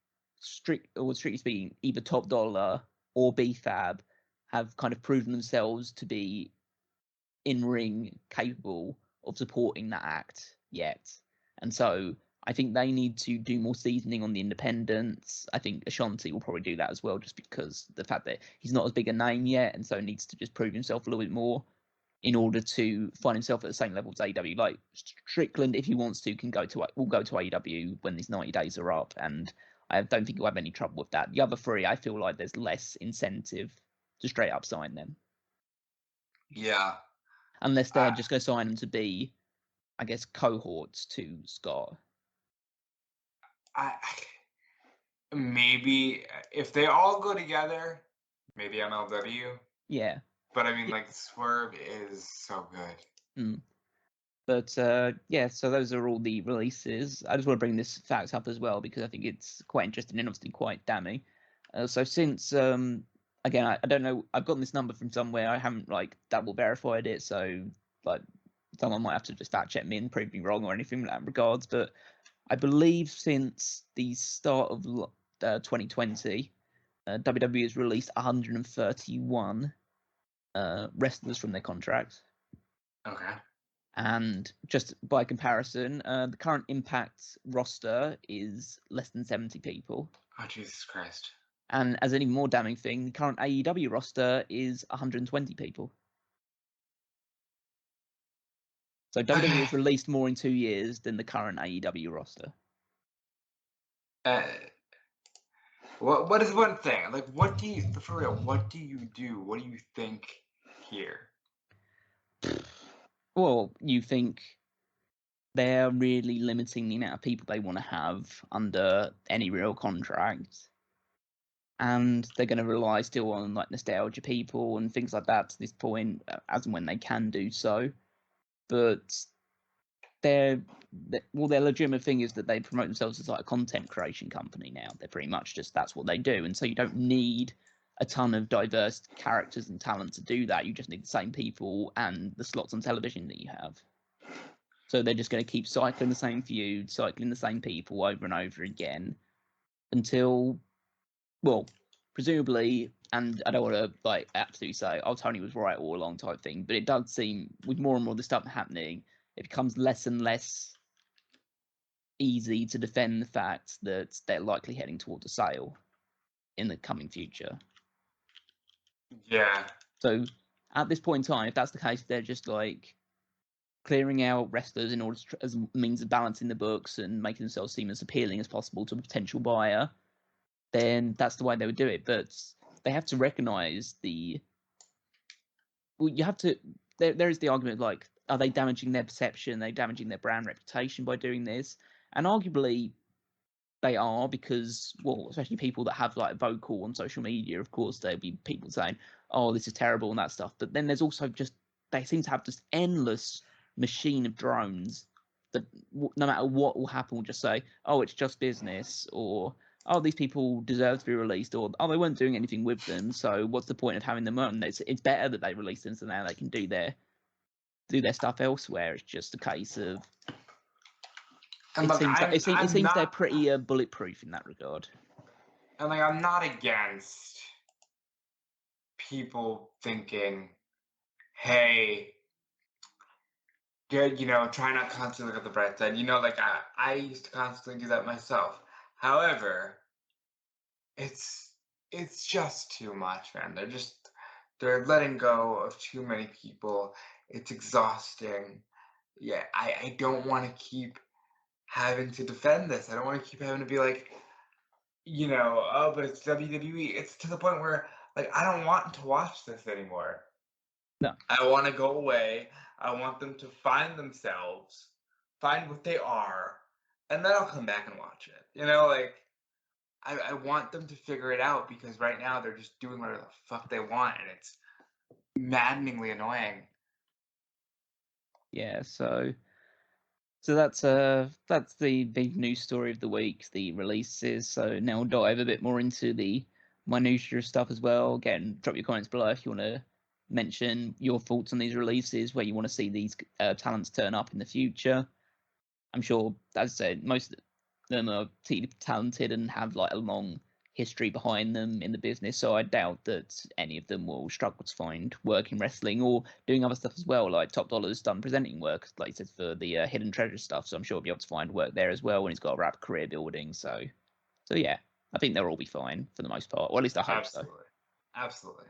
strictly speaking, either Top Dollar or B-Fab have kind of proven themselves to be in-ring capable of supporting that act yet. And so I think they need to do more seasoning on the independents. I think Ashanti will probably do that as well, just because the fact that he's not as big a name yet, and so needs to just prove himself a little bit more in order to find himself at the same level as AEW. Like Strickland, if he wants to, will go to AEW when these 90 days are up, and I don't think he'll have any trouble with that. The other 3, I feel like there's less incentive to straight up sign them. Yeah. Unless they're just going to sign them to be, I guess, cohorts to Scott. Maybe if they all go together, maybe MLW. Yeah. But I mean, like, Swerve is so good. But so those are all the releases. I just want to bring this fact up as well, because I think it's quite interesting and obviously quite damning. So since again, I don't know, I've gotten this number from somewhere. I haven't like double verified it, so like someone might have to just fact check me and prove me wrong or anything in that regards. But I believe since the start of 2020, WWE has released 131 wrestlers from their contracts. Okay. And just by comparison, the current Impact roster is less than 70 people. Oh, Jesus Christ. And as an even more damning thing, the current AEW roster is 120 people. So WWE has released more in 2 years than the current AEW roster. What is one thing? Like, what do you, for real, what do you do? What do you think here? Well, you think they're really limiting the amount of people they want to have under any real contract. And they're going to rely still on like nostalgia people and things like that to this point, as and when they can do so. But their legitimate thing is that they promote themselves as like a content creation company now. They're pretty much just that's what they do, and so you don't need a ton of diverse characters and talent to do that. You just need the same people and the slots on television that you have. So they're just going to keep cycling the same feud, cycling the same people over and over again until, well, presumably, and I don't want to like absolutely say, oh, Tony was right all along type thing, but it does seem with more and more of this stuff happening, it becomes less and less easy to defend the fact that they're likely heading towards a sale in the coming future. Yeah. So at this point in time, if that's the case, they're just like clearing out wrestlers in order to, as a means of balancing the books and making themselves seem as appealing as possible to a potential buyer, then that's the way they would do it. But they have to recognize you have to, there is the argument like, are they damaging their perception? Are they damaging their brand reputation by doing this? And arguably they are, because, well, especially people that have like vocal on social media, of course, there'll be people saying, oh, this is terrible and that stuff. But then there's also just, they seem to have this endless machine of drones that no matter what will happen will just say, oh, it's just business, or oh, these people deserve to be released, or oh, they weren't doing anything with them, so what's the point of having them on? It's better that they release them so now they can do their stuff elsewhere. It's just a case of it seems they're pretty bulletproof in that regard. And like, I'm not against people thinking, hey, good, try not constantly look at the bright side. Like I used to constantly do that myself. However, it's just too much, man. They're letting go of too many people. It's exhausting. Yeah, I don't want to keep having to defend this. I don't want to keep having to be like, oh, but it's WWE. It's to the point where like I don't want to watch this anymore. No. I want to go away. I want them to find themselves, find what they are, and then I'll come back and watch it. Like I want them to figure it out, because right now they're just doing whatever the fuck they want, and it's maddeningly annoying. Yeah, so that's the big news story of the week, the releases. So now we'll dive a bit more into the minutiae stuff as well. Again, drop your comments below if you want to mention your thoughts on these releases, where you want to see these talents turn up in the future. I'm sure, as I said, most of them are talented and have like a long history behind them in the business, so I doubt that any of them will struggle to find work in wrestling or doing other stuff as well. Like Top Dollar's done presenting work, like he said, for the Hidden Treasure stuff, so I'm sure he'll be able to find work there as well when he's got a rap career building. So yeah, I think they'll all be fine for the most part, or at least I hope so. Absolutely.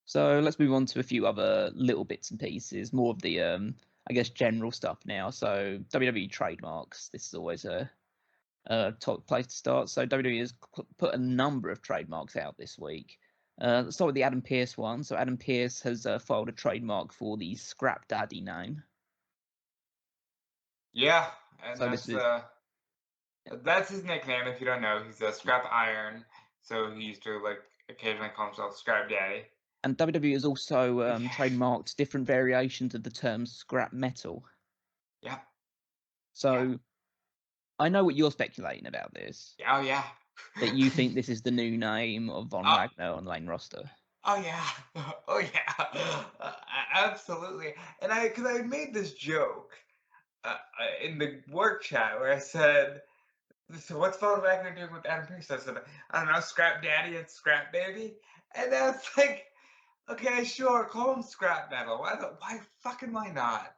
So let's move on to a few other little bits and pieces, more of the I guess general stuff now. So WWE Trademarks, this is always a top place to start. So WWE has put a number of trademarks out this week. Let's start with the Adam Pearce one. So Adam Pearce has filed a trademark for the Scrap Daddy name. Yeah, and so that's his nickname. If you don't know, he's a Scrap Iron, so he used to like occasionally call himself Scrap Daddy. And WWE has also trademarked different variations of the term scrap metal. Yeah. So I know what you're speculating about this. Oh yeah. That you think this is the new name of Von Wagner on the main roster. Oh yeah. Oh yeah. Absolutely. And because I made this joke in the work chat where I said, so what's Von Wagner doing with Adam Pearce? I said, I don't know, Scrap Daddy and Scrap Baby. And that's like Okay, sure, call them scrap metal. Why fucking why not?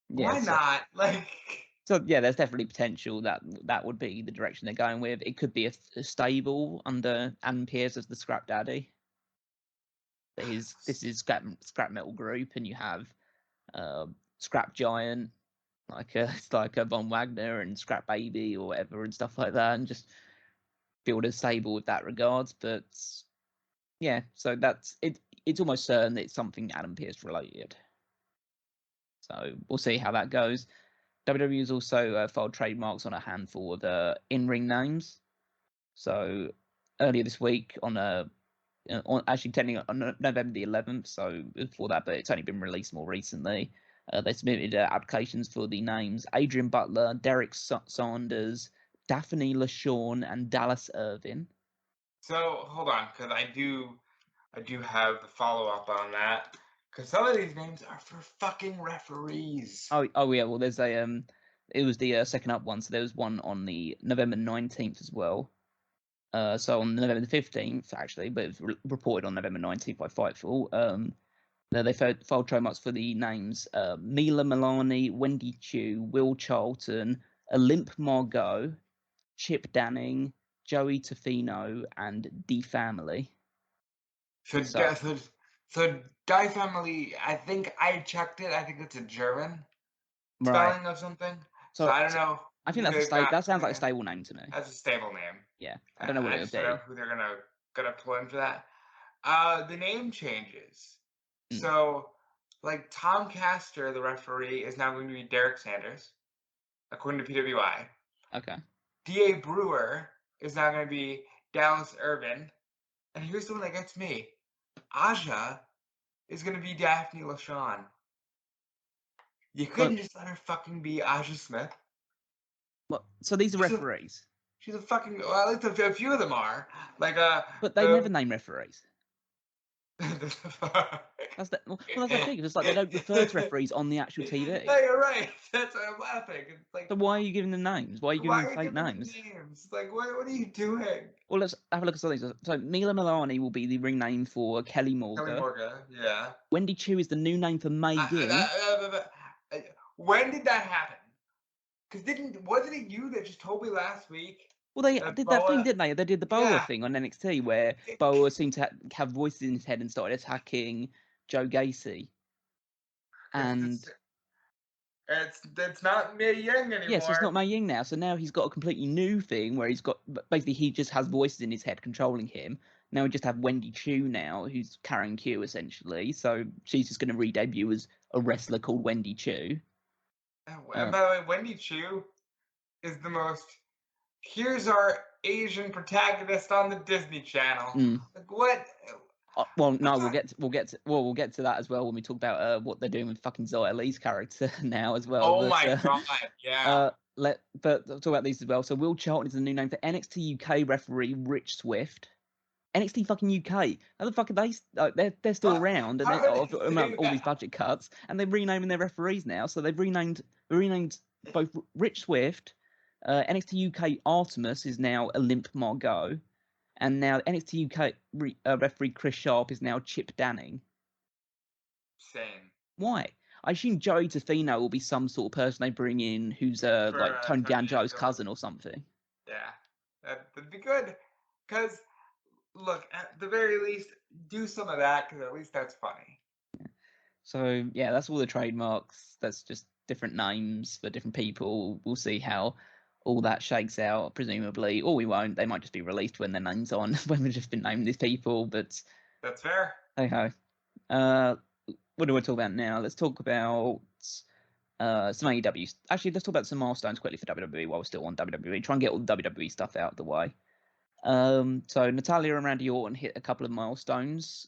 Yeah, why not? Like, so yeah, there's definitely potential that would be the direction they're going with. It could be a stable under Adam Pearce as the Scrap Daddy. This is scrap metal group, and you have Scrap Giant, like a Von Wagner and Scrap Baby or whatever and stuff like that, and just build a stable with that regards. But yeah, so that's it. It's almost certain that it's something Adam Pearce related. So we'll see how that goes. WWE has also filed trademarks on a handful of in-ring names. So earlier this week, actually technically on November the 11th, so before that, but it's only been released more recently. They submitted applications for the names Adrian Butler, Derek Sanders, Daphne LaShawn, and Dallas Irvin. So hold on, because I do have the follow up on that. Because some of these names are for fucking referees. Oh yeah. Well, there's it was the second up one, so there was one on the November 19th as well. So on November the 15th, actually, but it was reported on November 19th by Fightful. They filed trademarks for the names Mila Milani, Wendy Chu, Will Charlton, Olymp Margot, Chip Danning, Joey Tofino, and D Family. So Die Family, I think I checked it. I think it's a German spelling of something. So I don't know. I think that's that sounds like a stable name to me. That's a stable name. Yeah, I don't know what it would be. I don't know who they're gonna pull in for that. The name changes. So, like Tom Castor, the referee, is now going to be Derek Sanders, according to PWI. Okay. D.A. Brewer is now going to be Dallas Irvin. And here's the one that gets me. Aja is going to be Daphne LaShawn. You couldn't just let her fucking be Aja Smith. What? So these are referees? She's a fucking... Well, at least a few of them are. Like, but they never name referees. That's the thing. It's like they don't refer to referees on the actual TV. No, you're right. That's why I'm laughing. It's like, so why are you giving them names? Why are you giving them fake names? Like, what are you doing? Well, let's have a look at some of these. So Mila Milani will be the ring name for Kelly Morga. Kelly Morga, yeah. Wendy Chu is the new name for May Ging. When did that happen? Because wasn't it you that just told me last week? Well, they did that thing, didn't they? They did the Boa thing on NXT where Boa seemed to have voices in his head and started attacking Joe Gacy. And it's not Mei Ying anymore. Yeah, so it's not Mei Ying now. So now he's got a completely new thing where he just has voices in his head controlling him. Now we just have Wendy Chu now, who's carrying Q essentially. So she's just going to re-debut as a wrestler called Wendy Chu. And by the way, Wendy Chu is the most. Here's our Asian protagonist on the Disney Channel. Like what? Well, no, we'll get to that as well when we talk about what they're doing with fucking Xia Li's character now as well. Oh my god, yeah. But talk about these as well. So Will Charlton is the new name for NXT UK referee Rich Swift. NXT fucking UK. How the fuck are they? They're still around, and all these budget cuts, and they're renaming their referees now. So they've renamed both Rich Swift, NXT UK Artemis is now Olymp Margot, and now NXT UK referee Chris Sharp is now Chip Danning. Same. Why? I assume Joey Tofino will be some sort of person they bring in who's like Tony D'Angelo's cousin or something. Yeah, that'd be good. Because, look, at the very least, do some of that, because at least that's funny. Yeah. So, yeah, that's all the trademarks. That's just different names for different people. We'll see how all that shakes out, presumably. Or we won't. They might just be released when their name's on, when we've just been naming these people. But that's fair. Okay. What do we talk about now? Let's talk about some AEW. Actually, let's talk about some milestones quickly for WWE while we're still on WWE. Try and get all the WWE stuff out of the way. So Natalya and Randy Orton hit a couple of milestones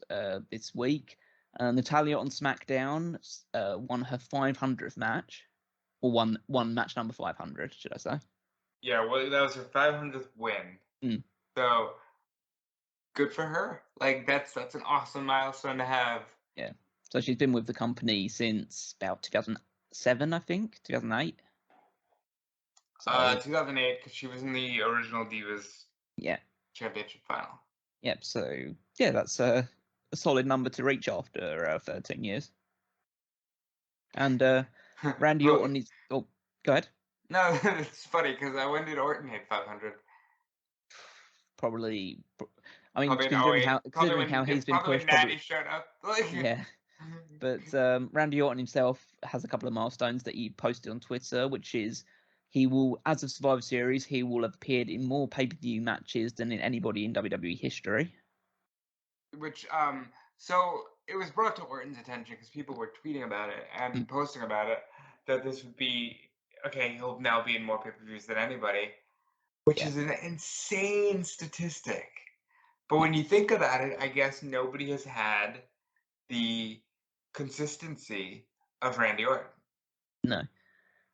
this week. Natalya on SmackDown won her 500th match, or won match number 500, should I say? Yeah, well, that was her 500th win. So good for her. Like that's an awesome milestone to have. Yeah. So she's been with the company since about 2007, I think, 2008. 2008, because she was in the original Divas championship final. Yep. So yeah, that's solid number to reach after 13 years. And Randy Well, Orton is. Oh, go ahead. No, it's funny because when did Orton hit 500? Probably. I mean, Probably in considering how he's been pushed, when Natty showed up. Like, yeah. But Randy Orton himself has a couple of milestones that he posted on Twitter, which is he will, as of Survivor Series, he will have appeared in more pay-per-view matches than in anybody in WWE history. Which so it was brought to Orton's attention because people were tweeting about it and posting about it that this would be okay. He'll now be in more pay-per-views than anybody, which is an insane statistic. But when you think about it, I guess nobody has had the consistency of Randy Orton. No.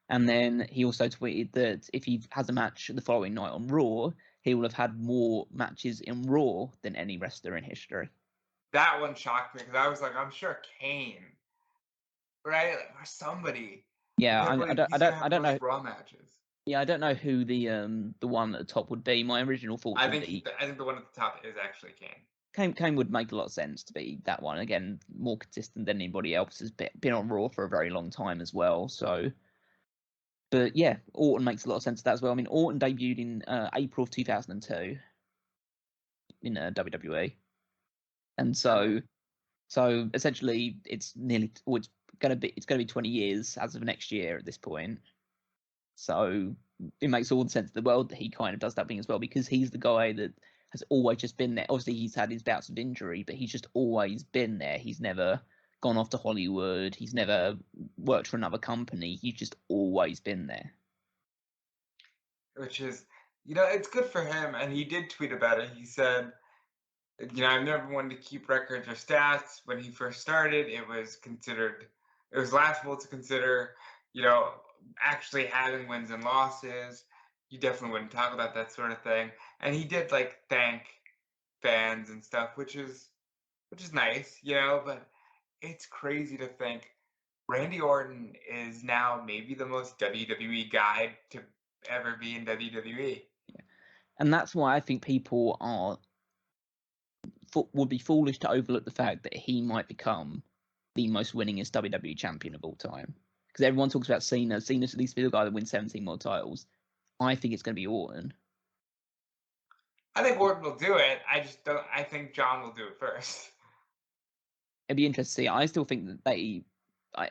And then he also tweeted that if he has a match the following night on Raw, he will have had more matches in Raw than any wrestler in history. That one shocked me because I was like, I'm sure Kane, right, or somebody. Yeah, I don't know. Raw matches. Yeah, I don't know who the one at the top would be. My original thoughts would be. I think the one at the top is actually Kane. Kane would make a lot of sense to be that one. Again, more consistent than anybody else. Has been on Raw for a very long time as well. So, but yeah, Orton makes a lot of sense to that as well. I mean, Orton debuted in April of 2002 in WWE, and so essentially it's nearly it's gonna be 20 years as of next year at this point. So it makes all the sense in the world that he kind of does that thing as well, because he's the guy that has always just been there. Obviously, he's had his bouts of injury, but he's just always been there. He's never gone off to Hollywood. He's never worked for another company. He's just always been there. Which is, it's good for him. And he did tweet about it. He said, I've never wanted to keep records or stats. When he first started, it was laughable to consider, actually having wins and losses. You definitely wouldn't talk about that sort of thing. And he did thank fans and stuff, which is nice, but it's crazy to think Randy Orton is now maybe the most WWE guy to ever be in WWE. Yeah. And that's why I think people would be foolish to overlook the fact that he might become the most winningest WWE champion of all time. Because everyone talks about Cena. Cena's at least be the guy that wins 17 more titles. I think it's going to be Orton. I think Orton will do it. I think John will do it first. It'd be interesting to see. I still think that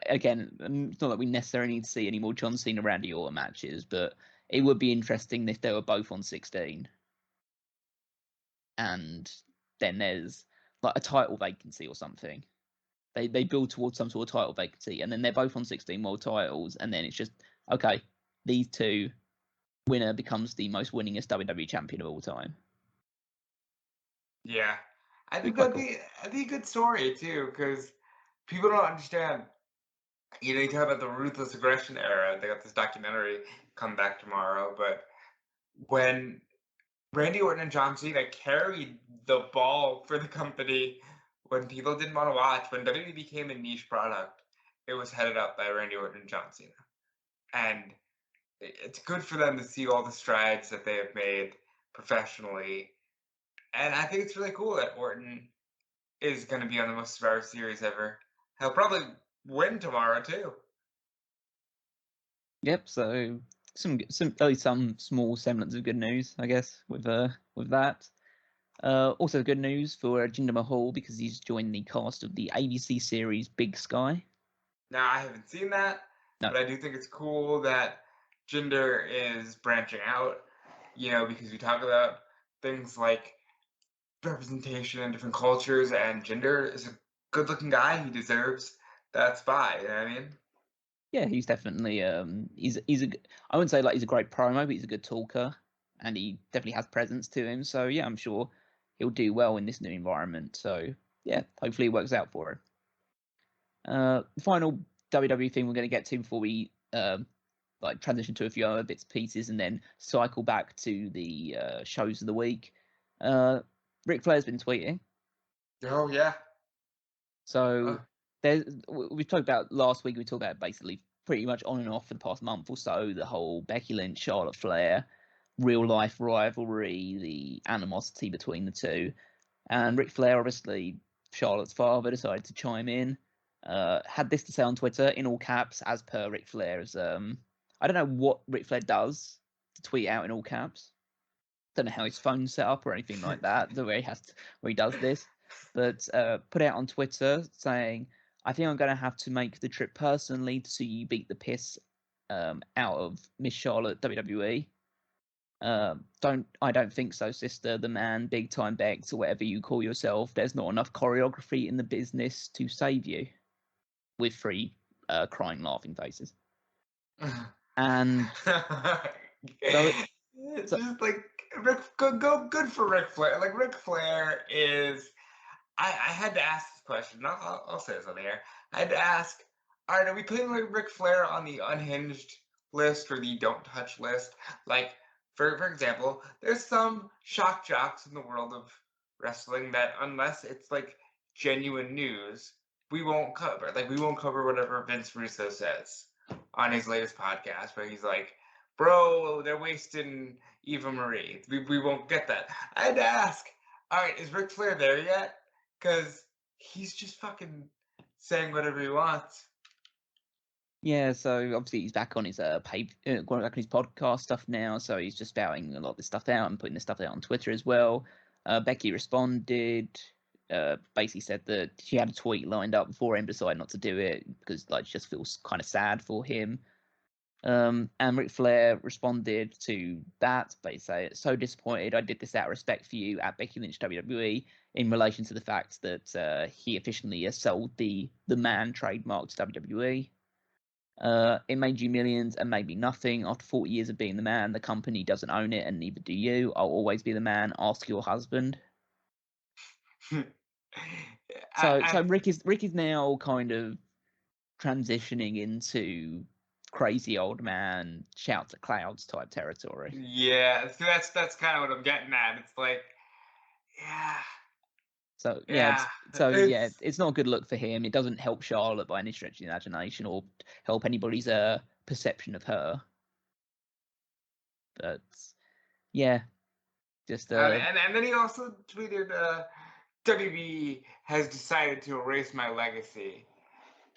again, it's not that we necessarily need to see any more John Cena Randy Orton matches, but it would be interesting if they were both on 16. And then there's a title vacancy or something. They build towards some sort of title vacancy, and then they're both on 16 more titles, and then it's just, okay, these two, winner becomes the most winningest WWE champion of all time. Yeah. I think that'd be a good story, too, because people don't understand. You talk about the Ruthless Aggression era. They got this documentary come back tomorrow, but when Randy Orton and John Cena carried the ball for the company when people didn't want to watch, when WWE became a niche product, it was headed up by Randy Orton and John Cena. And it's good for them to see all the strides that they have made professionally. And I think it's really cool that Orton is going to be on the most Survivor Series ever. He'll probably win tomorrow, too. Yep, so some small semblance of good news, I guess, with that. Also good news for Jinder Mahal, because he's joined the cast of the ABC series Big Sky. Now, I haven't seen that, but I do think it's cool that Jinder is branching out, because we talk about things like representation in different cultures, and Jinder is a good-looking guy. He deserves that spot, you know what I mean? Yeah, he's definitely he's I wouldn't say he's a great promo, but he's a good talker, and he definitely has presence to him. So yeah, I'm sure he'll do well in this new environment. So yeah, hopefully it works out for him. The final WWE thing we're going to get to before we transition to a few other bits and pieces, and then cycle back to the shows of the week. Ric Flair's been tweeting. Oh yeah. So we talked about last week. We talked about basically pretty much on and off for the past month or so, the whole Becky Lynch, Charlotte Flair, real life rivalry, the animosity between the two, and Ric Flair obviously Charlotte's father decided to chime in. Had this to say on Twitter in all caps, as per Ric Flair's. I don't know what Ric Flair does to tweet out in all caps. Don't know how his phone's set up or anything like that. The way where he does this, but put out on Twitter saying, "I think I'm going to have to make the trip personally to see you beat the piss out of Miss Charlotte WWE. I don't think so, sister. The man, big time Bex, or whatever you call yourself. There's not enough choreography in the business to save you." With 3 crying, laughing faces. And it's just like good for Ric Flair. Like Ric Flair is. I had to ask this question. I'll say this on the air. I had to ask. All right, are we putting Ric Flair on the unhinged list or the don't touch list? Like, for example, there's some shock jocks in the world of wrestling that unless it's like genuine news, we won't cover. Like, we won't cover whatever Vince Russo says on his latest podcast, where he's like, "Bro, they're wasting Eva Marie." We won't get that. I had to ask. All right, is Ric Flair there yet? Because he's just fucking saying whatever he wants. Yeah, so obviously he's back on his going back on his podcast stuff now, so he's just spouting a lot of this stuff out and putting this stuff out on Twitter as well. Becky responded, basically said that she had a tweet lined up before him, decided not to do it because like she just feels kind of sad for him. And Ric Flair responded to that by saying, "So disappointed. I did this out of respect for you at Becky Lynch WWE in relation to the fact that he officially sold the man trademark to WWE. It made you millions and made me nothing. After 40 years of being the man, the company doesn't own it, and neither do you. I'll always be the man. Ask your husband." So Rick is now kind of transitioning into crazy old man shouts at clouds type territory. Yeah, so that's kind of what I'm getting at. It's like, yeah. So it's not a good look for him. It doesn't help Charlotte by any stretch of the imagination or help anybody's perception of her. But yeah, just and then he also tweeted, "WB has decided to erase my legacy."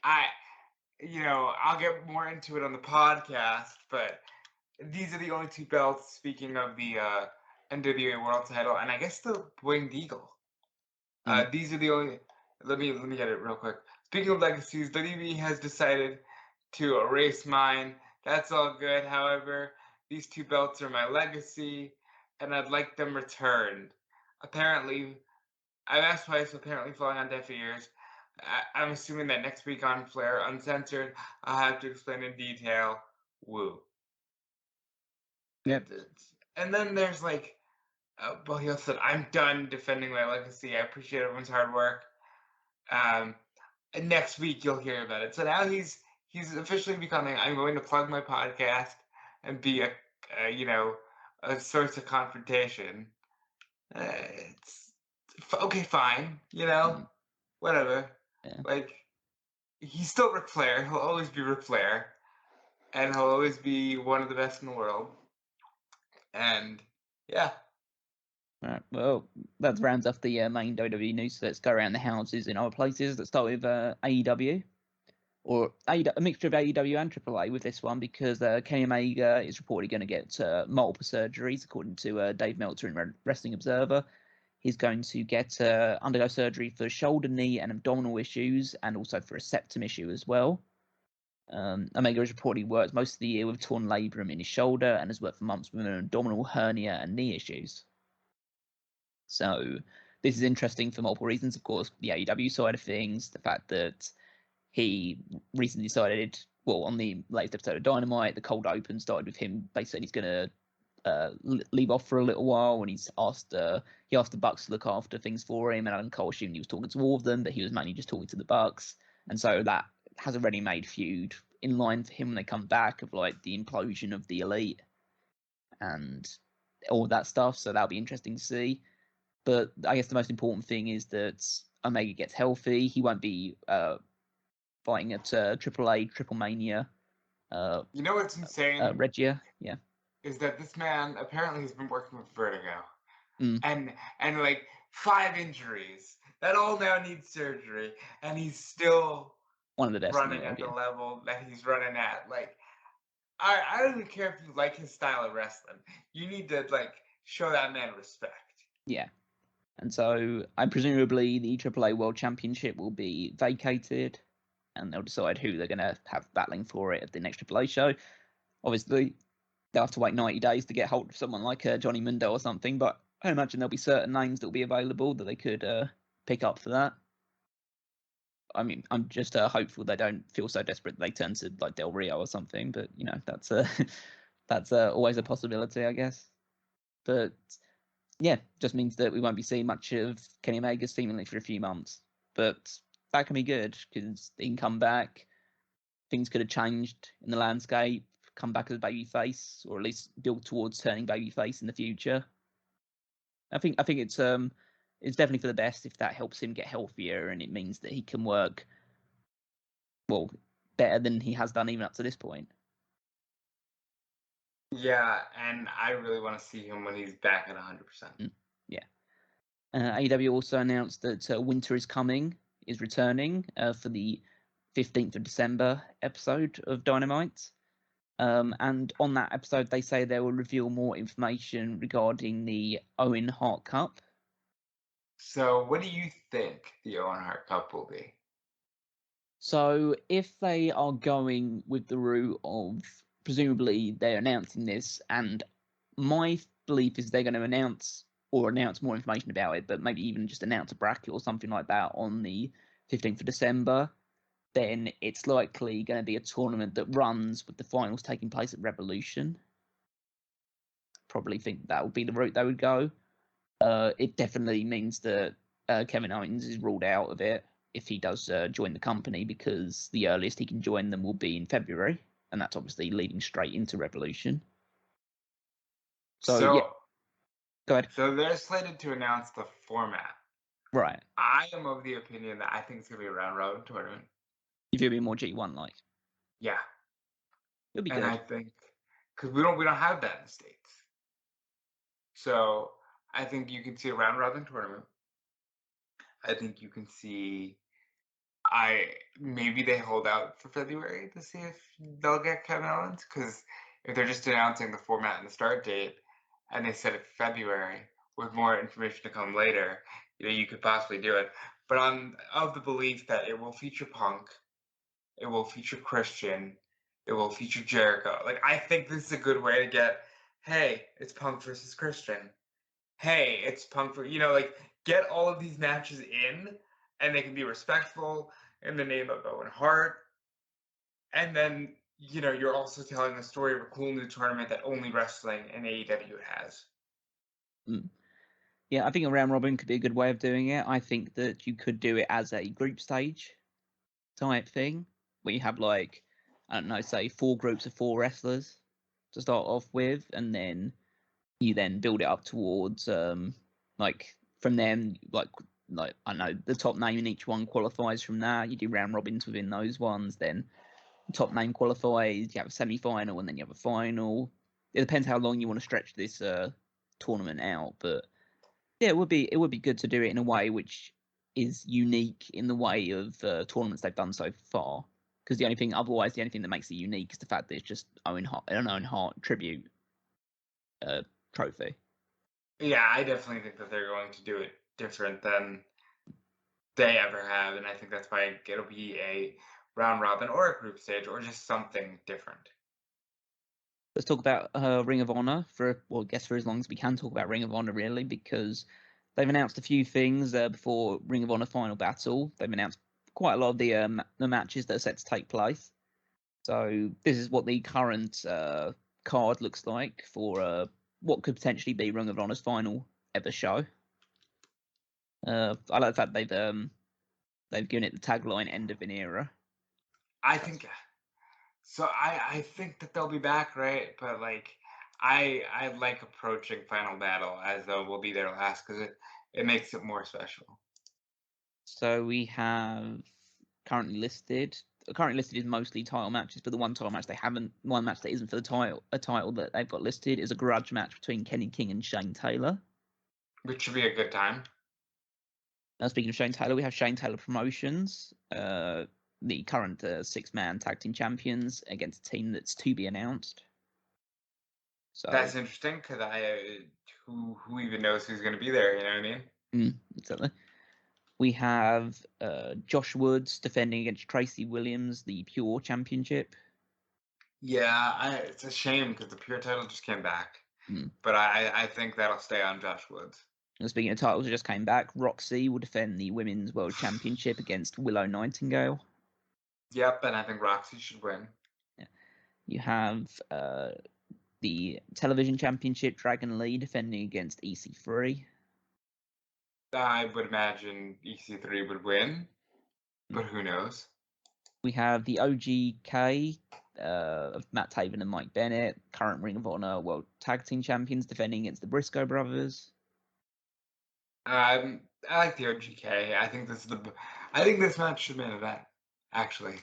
I'll get more into it on the podcast, but these are the only 2 belts. Speaking of the NWA World Title, and I guess the Winged Eagle. These are the only. Let me get it real quick. Speaking of legacies, WWE has decided to erase mine. That's all good. However, these 2 belts are my legacy, and I'd like them returned. Apparently, I've asked twice. Apparently, falling on deaf ears. I'm assuming that next week on Flair Uncensored, I'll have to explain in detail. Woo. Yep. And then there's like, well, he also said, "I'm done defending my legacy. I appreciate everyone's hard work. And next week you'll hear about it." So now he's officially becoming. I'm going to plug my podcast and be a source of confrontation. It's okay, fine. Whatever. Yeah. Like, he's still Ric Flair. He'll always be Ric Flair, and he'll always be one of the best in the world. And yeah. All right. Well, that rounds off the main WWE news. So let's go around the houses in other places. Let's start with AEW, or a mixture of AEW and AAA with this one, because Kenny Omega is reportedly going to get multiple surgeries, according to Dave Meltzer in Wrestling Observer. He's going to get undergo surgery for shoulder, knee, and abdominal issues, and also for a septum issue as well. Omega has reportedly worked most of the year with torn labrum in his shoulder and has worked for months with an abdominal hernia and knee issues. So this is interesting for multiple reasons. Of course, the AEW side of things, the fact that he recently decided, well, on the latest episode of Dynamite, the cold open started with him basically he's going to leave off for a little while, and he asked the Bucks to look after things for him, and Adam Cole assumed he was talking to all of them, but he was mainly just talking to the Bucks, and so that has a ready-made feud in line for him when they come back of like the implosion of the Elite and all that stuff. So that'll be interesting to see. But I guess the most important thing is that Omega gets healthy. He won't be fighting at AAA Triple Mania. You know what's insane? Regia, yeah. Is that this man apparently has been working with vertigo, and like 5 injuries. that all now needs surgery, and he's still one of the best running at the level that he's running at. Like, I don't even care if you like his style of wrestling. You need to like show that man respect. Yeah. And so, presumably, the AAA World Championship will be vacated, and they'll decide who they're going to have battling for it at the next AAA show. Obviously, they'll have to wait 90 days to get hold of someone like Johnny Mundo or something, but I imagine there'll be certain names that will be available that they could pick up for that. I mean, I'm just hopeful they don't feel so desperate that they turn to like Del Rio or something, but you know, that's that's always a possibility, I guess. But yeah, just means that we won't be seeing much of Kenny Omega seemingly for a few months. But that can be good because he can come back. Things could have changed in the landscape, come back as a babyface, or at least build towards turning babyface in the future. I think it's definitely for the best if that helps him get healthier and it means that he can work well better than he has done even up to this point. Yeah, and I really want to see him when he's back at 100%. Yeah. AEW also announced that Winter is Coming is returning for the 15th of December episode of Dynamite. And on that episode, they say they will reveal more information regarding the Owen Hart Cup. So, what do you think the Owen Hart Cup will be? So, if they are going with the route of presumably they're announcing this, and my belief is they're going to announce more information about it, but maybe even just announce a bracket or something like that on the 15th of December, then it's likely going to be a tournament that runs with the finals taking place at Revolution. Probably think that would be the route they would go. It definitely means that Kevin Owens is ruled out of it if he does join the company, because the earliest he can join them will be in February, and that's obviously leading straight into Revolution. So yeah, go ahead. So they're slated to announce the format. Right. I am of the opinion that I think it's going to be a round robin tournament. If you'll be more G1 like. Yeah. It'll be and good. I think because we don't have that in the States. So I think you can see a round robin tournament. I think you can see maybe they hold out for February to see if they'll get Kevin Owens, because if they're just announcing the format and the start date and they set it for February with more information to come later, you could possibly do it. But I'm of the belief that it will feature Punk, it will feature Christian, it will feature Jericho. Like, I think this is a good way to get, hey, it's Punk versus Christian. Hey, it's Punk for, like, get all of these matches in, and they can be respectful in the name of Owen Hart. And then, you're also telling the story of a cool new tournament that only wrestling and AEW has. Yeah, I think a round robin could be a good way of doing it. I think that you could do it as a group stage type thing, where you have like, I don't know, say 4 groups of 4 wrestlers to start off with, and then you then build it up towards like from them, like I don't know, the top name in each one qualifies from that. You do round robins within those ones, then top name qualifies, you have a semi-final, and then you have a final. It depends how long you want to stretch this tournament out, but yeah, it would be good to do it in a way which is unique in the way of tournaments they've done so far. Because the only thing that makes it unique is the fact that it's just an Owen Hart tribute trophy. Yeah, I definitely think that they're going to do it different than they ever have, and I think that's why it'll be a round robin or a group stage or just something different. Let's talk about Ring of Honor for as long as we can talk about Ring of Honor, really, because they've announced a few things before Ring of Honor Final Battle. They've announced quite a lot of the matches that are set to take place. So this is what the current card looks like for what could potentially be Ring of Honor's final ever show. I like the fact they've given it the tagline "End of an Era." I think so. I think that they'll be back, right? But like, I like approaching Final Battle as though we'll be there last, because it makes it more special. So we have currently listed is mostly title matches, but the one match that isn't for a title that they've got listed is a grudge match between Kenny King and Shane Taylor, Which should be a good time. Now, speaking of Shane Taylor, we have Shane Taylor Promotions, the current 6-man tag team champions, against a team that's to be announced. So that's interesting because who even knows who's going to be there? You know what I mean? Exactly. We have Josh Woods defending against Tracy Williams, the Pure Championship. Yeah, it's a shame because the Pure title just came back, but I think that'll stay on Josh Woods. And speaking of titles that just came back, Roxy will defend the Women's World Championship against Willow Nightingale. Yep, and I think Roxy should win. Yeah. You have the Television Championship, Dragon Lee defending against EC3. I would imagine EC3 would win, but who knows? We have the OGK of Matt Taven and Mike Bennett, current Ring of Honor World Tag Team Champions, defending against the Briscoe Brothers. I like the OGK. I think this match should be an event. Actually,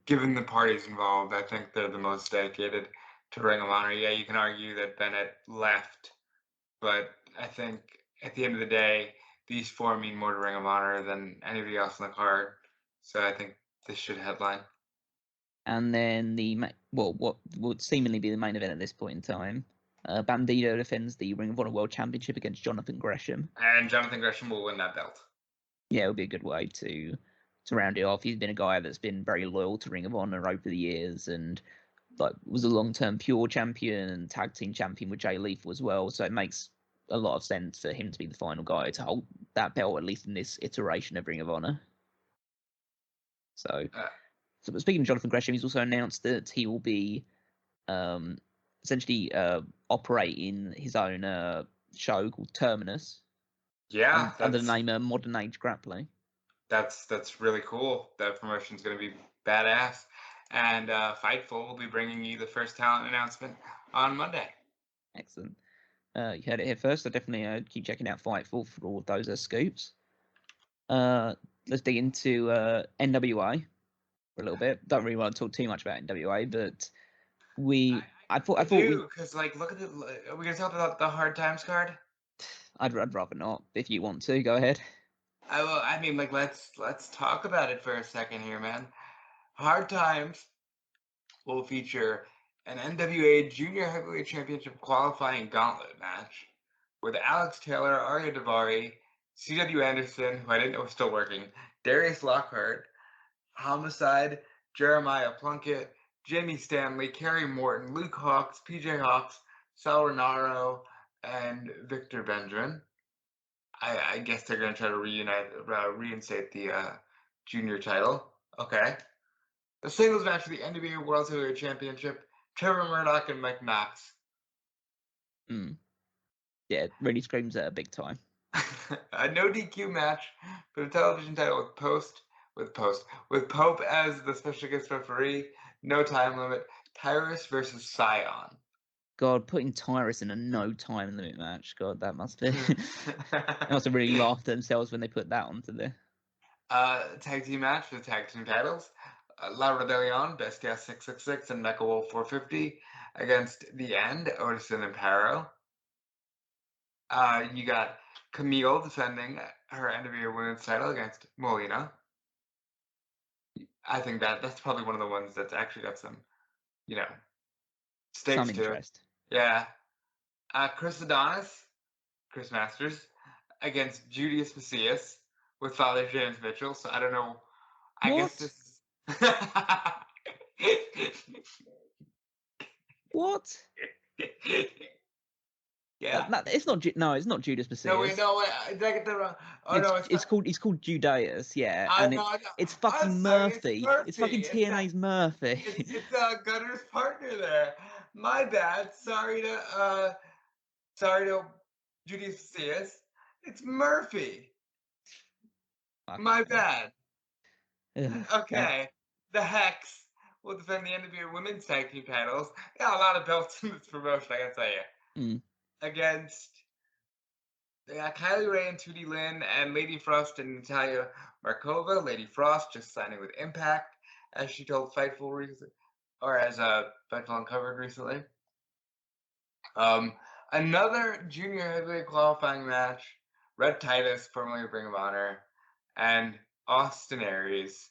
given the parties involved, I think they're the most dedicated to Ring of Honor. Yeah, you can argue that Bennett left, but I think at the end of the day, these four mean more to Ring of Honor than anybody else on the card. So I think this should headline. And then what would seemingly be the main event at this point in time. Bandito defends the Ring of Honor World Championship against Jonathan Gresham. And Jonathan Gresham will win that belt. Yeah, it would be a good way to round it off. He's been a guy that's been very loyal to Ring of Honor over the years, and was a long-term Pure champion and tag team champion with Jay Lethal as well. So it makes a lot of sense for him to be the final guy to hold that belt, at least in this iteration of Ring of Honor. So speaking of Jonathan Gresham, he's also announced that he will be essentially operating his own show called Terminus. Yeah, under the name Modern Age Grappling. That's really cool. That promotion's going to be badass. And Fightful will be bringing you the first talent announcement on Monday. Excellent. You heard it here first, so definitely keep checking out Fightful for all of those scoops. Let's dig into NWA for a little bit. Don't really want to talk too much about NWA, but I thought because look at are we gonna talk about the Hard Times card? I'd rather not. If you want to, go ahead. I mean, let's talk about it for a second here, man. Hard Times will feature an NWA Junior Heavyweight Championship qualifying gauntlet match with Alex Taylor, Arya Daivari, C.W. Anderson, who I didn't know was still working, Darius Lockhart, Homicide, Jeremiah Plunkett, Jamie Stanley, Kerry Morton, Luke Hawks, PJ Hawks, Sal Renaro, and Victor Benjamin. I guess they're going to try to reinstate the junior title. Okay. The singles match for the NWA World Heavyweight Championship, Trevor Murdoch and Mike Knox. Yeah, it really screams at a big time. A no DQ match for the television title with Pope as the special guest referee. No time limit. Tyrus versus Scion. God, putting Tyrus in a no time limit match. God, that must be. They must have really laughed at themselves when they put that onto there. Tag team match for the tag team titles. La Rebellion, Bestia 666 and Mecha Wolf 450 against The End, Odison and Paro. You got Camille defending her NWA Women's title against Molina. I think that's probably one of the ones that's actually got some, stakes some to interest. It. Yeah. Chris Masters, against Julius Macias with Father James Mitchell. So I don't know. I guess this is... What? Yeah. It's not Judas Macias. No, wait, did I get that wrong? Oh, it's called Judas, yeah. It's fucking Murphy. It's fucking TNA's Murphy. It's Gunner's partner there. My bad. Sorry to Judas Macias. It's Murphy. My bad. Okay. The Hex will defend the NWA Women's Tag Team titles. Got a lot of belts in this promotion, I gotta tell you. Against Kylie Ray and 2D Lynn and Lady Frost and Natalya Markova. Lady Frost just signing with Impact, as she told Fightful Fightful Uncovered recently. Another junior heavyweight qualifying match Red Titus, formerly of Ring of Honor, and Austin Aries.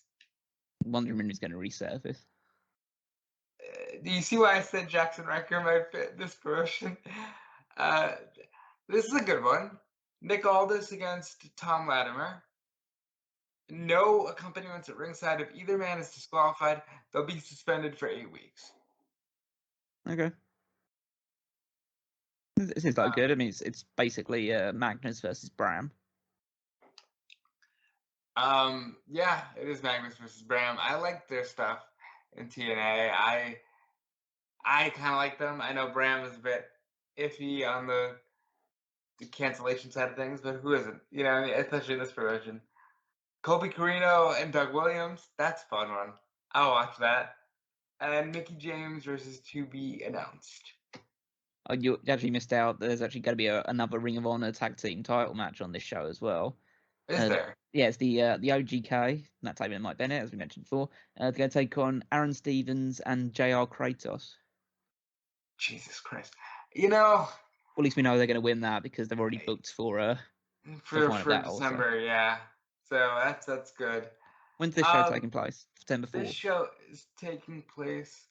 Wondering when he's going to resurface. Do you see why I said Jakson Ryker might fit this promotion? This is a good one. Nick Aldis against Tom Latimer. No accompaniments at ringside. If either man is disqualified, they'll be suspended for 8 weeks. Okay. It seems like good. I mean, it's basically Magnus versus Bram. Yeah, it is Magnus versus Bram. I like their stuff in TNA. I kind of like them. I know Bram is a bit iffy on the cancellation side of things, but who isn't? You know, especially in this promotion. Colby Carino and Doug Williams. That's a fun one. I'll watch that. And Mickey James versus To Be Announced. Oh, you actually missed out. There's actually going to be another Ring of Honor tag team title match on this show as well. Is there? Yeah, it's the OGK, Natalya and Mike Bennett, as we mentioned before. They're going to take on Aaron Stevens and JR Kratos. Jesus Christ. You know... Well, at least we know they're going to win that because they've already booked for December, yeah. So that's good. When's this show taking place? September 4th? This show is taking place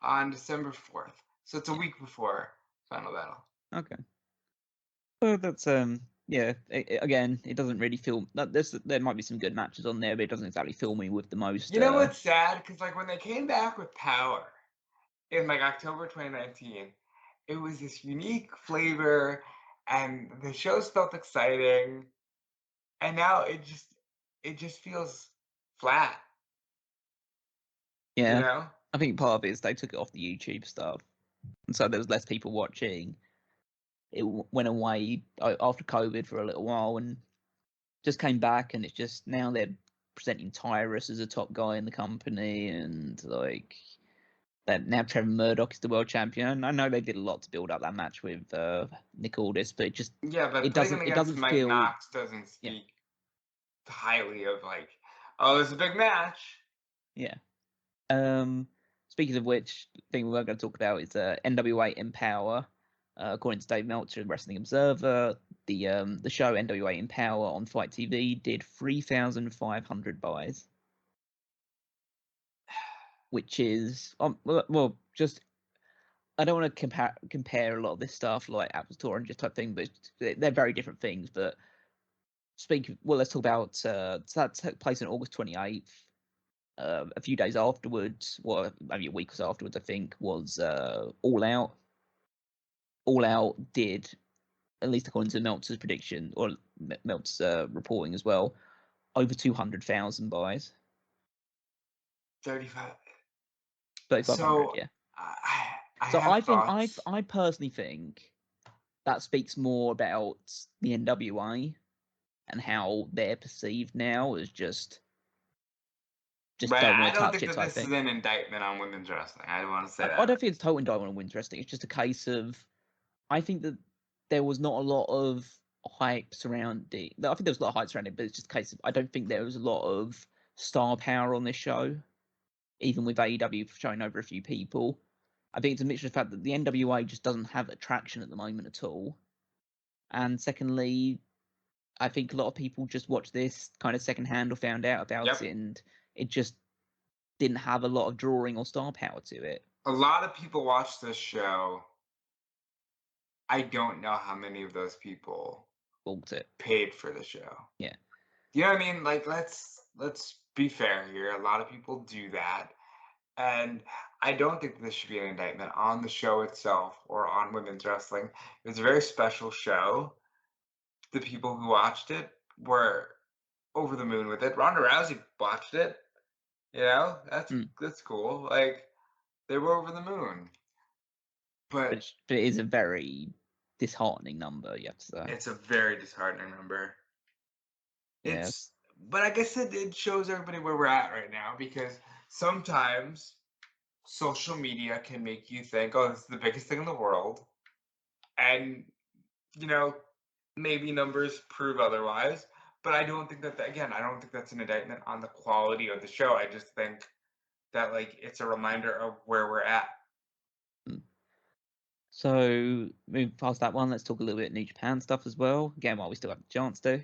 on December 4th. So it's a week before Final Battle. Okay. Well, that's yeah. Again, it doesn't really feel that there might be some good matches on there, but it doesn't exactly fill me with the most. You know what's sad? Because like when they came back with Power in like October 2019, it was this unique flavor, and the shows felt exciting. And now it just feels flat. Yeah, you know? I think part of it is they took it off the YouTube stuff, and so there was less people watching. It went away after COVID for a little while, and just came back, and it's just now they're presenting Tyrus as a top guy in the company, and like that now Trevor Murdoch is the world champion. I know they did a lot to build up that match with Nick Aldis, but it doesn't Mike feel. Knox doesn't speak highly of like, oh, there's a big match. Yeah. Speaking of which, the thing we're going to talk about is NWA Empower. According to Dave Meltzer of Wrestling Observer, the show NWA Empower on Fight TV did 3,500 buys, which is well, just I don't want to compare a lot of this stuff like Apples to Oranges type thing, but they're very different things. But let's talk about so that took place on August 28th. A few days afterwards, well, maybe a week or so afterwards, I think, was All Out. All Out did, at least according to Meltzer's prediction, or Meltzer's reporting as well, over 200,000 buys. 3,500, so, yeah. I personally think that speaks more about the NWA and how they're perceived now as just but don't I want to don't touch think it that type this thing. is an indictment on women's wrestling. I don't want to say that. I don't think it's a total indictment on women's wrestling. It's just a case of, I think that there was not a lot of hype surrounding. I think there was a lot of hype surrounding, but it's just a case of I don't think there was a lot of star power on this show, even with AEW showing over a few people. I think it's a mixture of the fact that the NWA just doesn't have attraction at the moment at all, and secondly, I think a lot of people just watched this kind of secondhand or found out about it, and it just didn't have a lot of drawing or star power to it. A lot of people watch this show. I don't know how many of those people bought it, paid for the show. Yeah, you know what I mean. Like let's be fair here. A lot of people do that, and I don't think this should be an indictment on the show itself or on women's wrestling. It was a very special show. The people who watched it were over the moon with it. Ronda Rousey watched it. You know, that's cool. Like they were over the moon. But it is a very disheartening number, you have to say. It's a very disheartening number. Yes. But I guess it shows everybody where we're at right now, because sometimes social media can make you think, oh, this is the biggest thing in the world. And, you know, maybe numbers prove otherwise. But I don't think that, again, I don't think that's an indictment on the quality of the show. I just think that, like, it's a reminder of where we're at. So moving past that one, let's talk a little bit New Japan stuff as well. Again, while we still have the chance to.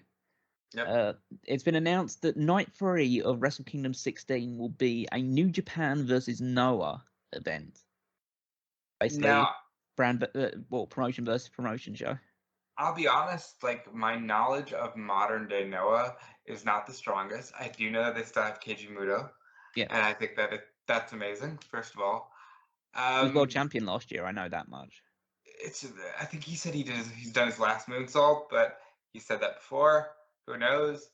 Yep. It's been announced that Night 3 of Wrestle Kingdom 16 will be a New Japan versus Noah event. Basically, Now, promotion versus promotion show. I'll be honest, like, my knowledge of modern day Noah is not the strongest. I do know that they still have Keiji Muto. Yeah. And I think that that's amazing, first of all. He was world champion last year, I know that much. I think he said he's done his last moonsault, but he said that before. Who knows?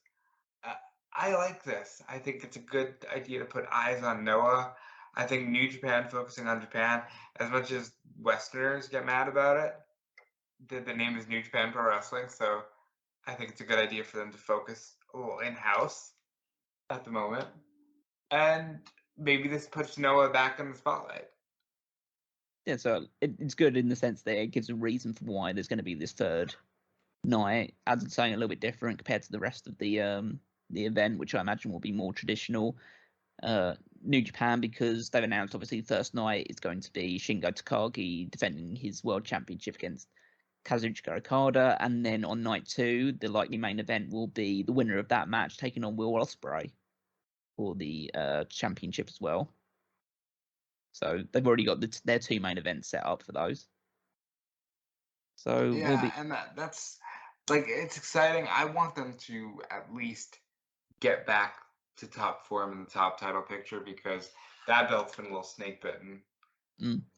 I like this. I think it's a good idea to put eyes on Noah. I think New Japan focusing on Japan, as much as Westerners get mad about it, the name is New Japan Pro Wrestling, so I think it's a good idea for them to focus a little in-house at the moment. And maybe this puts Noah back in the spotlight. Yeah, so it's good in the sense that it gives a reason for why there's going to be this third night, adds something a little bit different compared to the rest of the event, which I imagine will be more traditional. New Japan, because they've announced obviously the first night is going to be Shingo Takagi defending his world championship against Kazuchika Okada, and then on night 2, the likely main event will be the winner of that match taking on Will Ospreay for the championship as well. So they've already got their 2 main events set up for those. So yeah, and that's like, it's exciting. I want them to at least get back to top form in the top title picture, because that belt's been a little snake bitten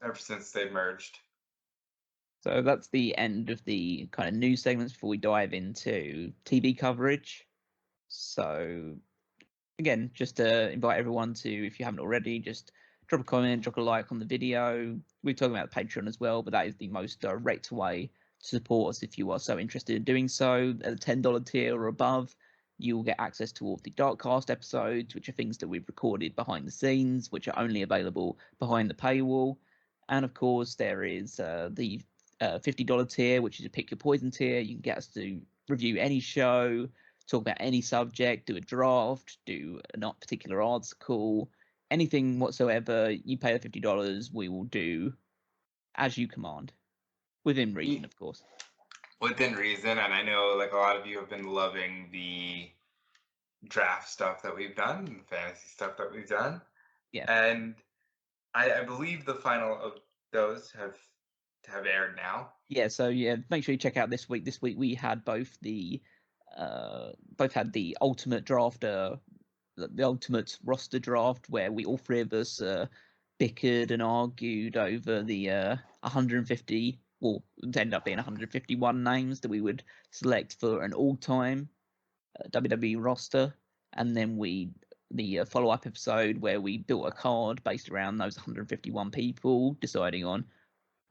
ever since they merged. So that's the end of the kind of news segments before we dive into TV coverage. So again, just to invite everyone to, if you haven't already, just drop a comment, drop a like on the video. We're talking about Patreon as well, but that is the most direct way to support us if you are so interested in doing so. At a $10 tier or above, you will get access to all of the Darkcast episodes, which are things that we've recorded behind the scenes, which are only available behind the paywall. And of course, there is the $50 tier, which is a pick your poison tier. You can get us to review any show, talk about any subject, do a draft, do a not particular article, anything whatsoever. You pay the $50, we will do as you command, within reason, of course. Within reason, and I know like a lot of you have been loving the draft stuff that we've done, the fantasy stuff that we've done. Yeah. And I believe the final of those have aired now. Yeah, so yeah, make sure you check out this week. This week we had both had the ultimate draft, the ultimate roster draft, where we all 3 of us bickered and argued over the 150, well, it ended up being 151 names that we would select for an all-time WWE roster, and then the follow-up episode where we built a card based around those 151 people, deciding on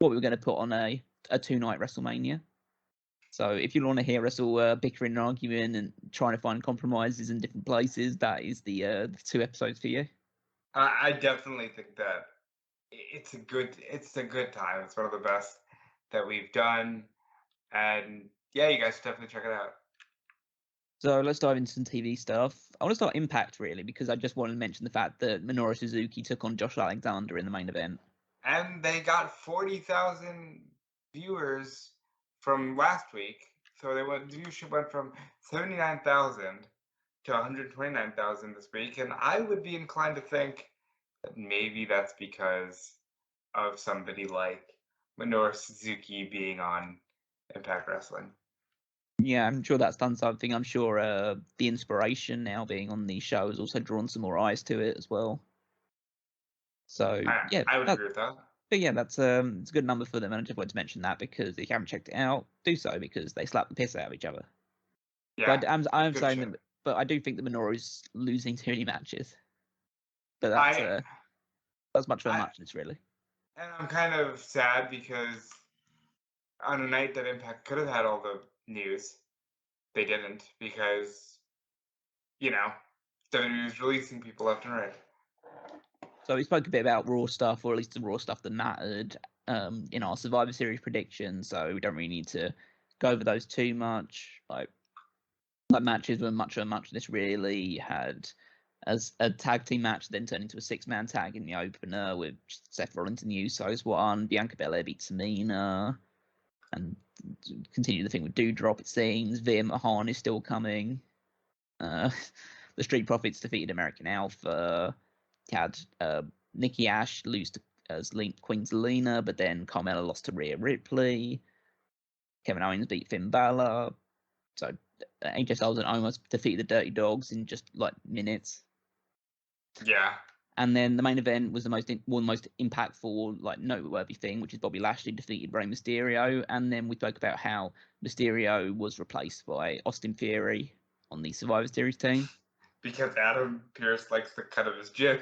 what we were going to put on a 2-night WrestleMania. So if you want to hear us all bickering and arguing and trying to find compromises in different places, that is the 2 episodes for you. I definitely think that it's a good time. It's one of the best that we've done, and yeah, you guys should definitely check it out. So let's dive into some TV stuff. I want to start Impact, really, because I just wanted to mention the fact that Minoru Suzuki took on Josh Alexander in the main event. And they got 40,000 viewers from last week. So the viewership went from 79,000 to 129,000 this week. And I would be inclined to think that maybe that's because of somebody like Minoru Suzuki being on Impact Wrestling. Yeah, I'm sure that's done something. I'm sure the inspiration now being on the show has also drawn some more eyes to it as well. So yeah, I would agree with that. But yeah, that's it's a good number for them, and I just wanted to mention that because if you haven't checked it out, do so, because they slap the piss out of each other. Yeah, but I'm saying that, but I do think that Minoru's losing too many matches. But that's much of a muchness, really. And I'm kind of sad because on a night that Impact could have had all the news, they didn't, because, you know, WWE was releasing people left and right. So we spoke a bit about Raw stuff, or at least the Raw stuff that mattered in our Survivor Series predictions, so we don't really need to go over those too much. Like matches were much of a muchness, really. You had as a tag team match, then turned into a 6-man tag in the opener with Seth Rollins and the Usos won. Bianca Belair beat Tamina, and continue the thing with Doudrop, it seems. Veer Mahan is still coming. The Street Profits defeated American Alpha. Had Nikki Ash lose to Queen Zelina, but then Carmella lost to Rhea Ripley. Kevin Owens beat Finn Balor. So AJ Styles and almost defeated the Dirty Dogs in just like minutes. Yeah. And then the main event was one of the most impactful, like noteworthy thing, which is Bobby Lashley defeated Rey Mysterio. And then we spoke about how Mysterio was replaced by Austin Theory on the Survivor Series team. Because Adam Pearce likes the cut of his jib.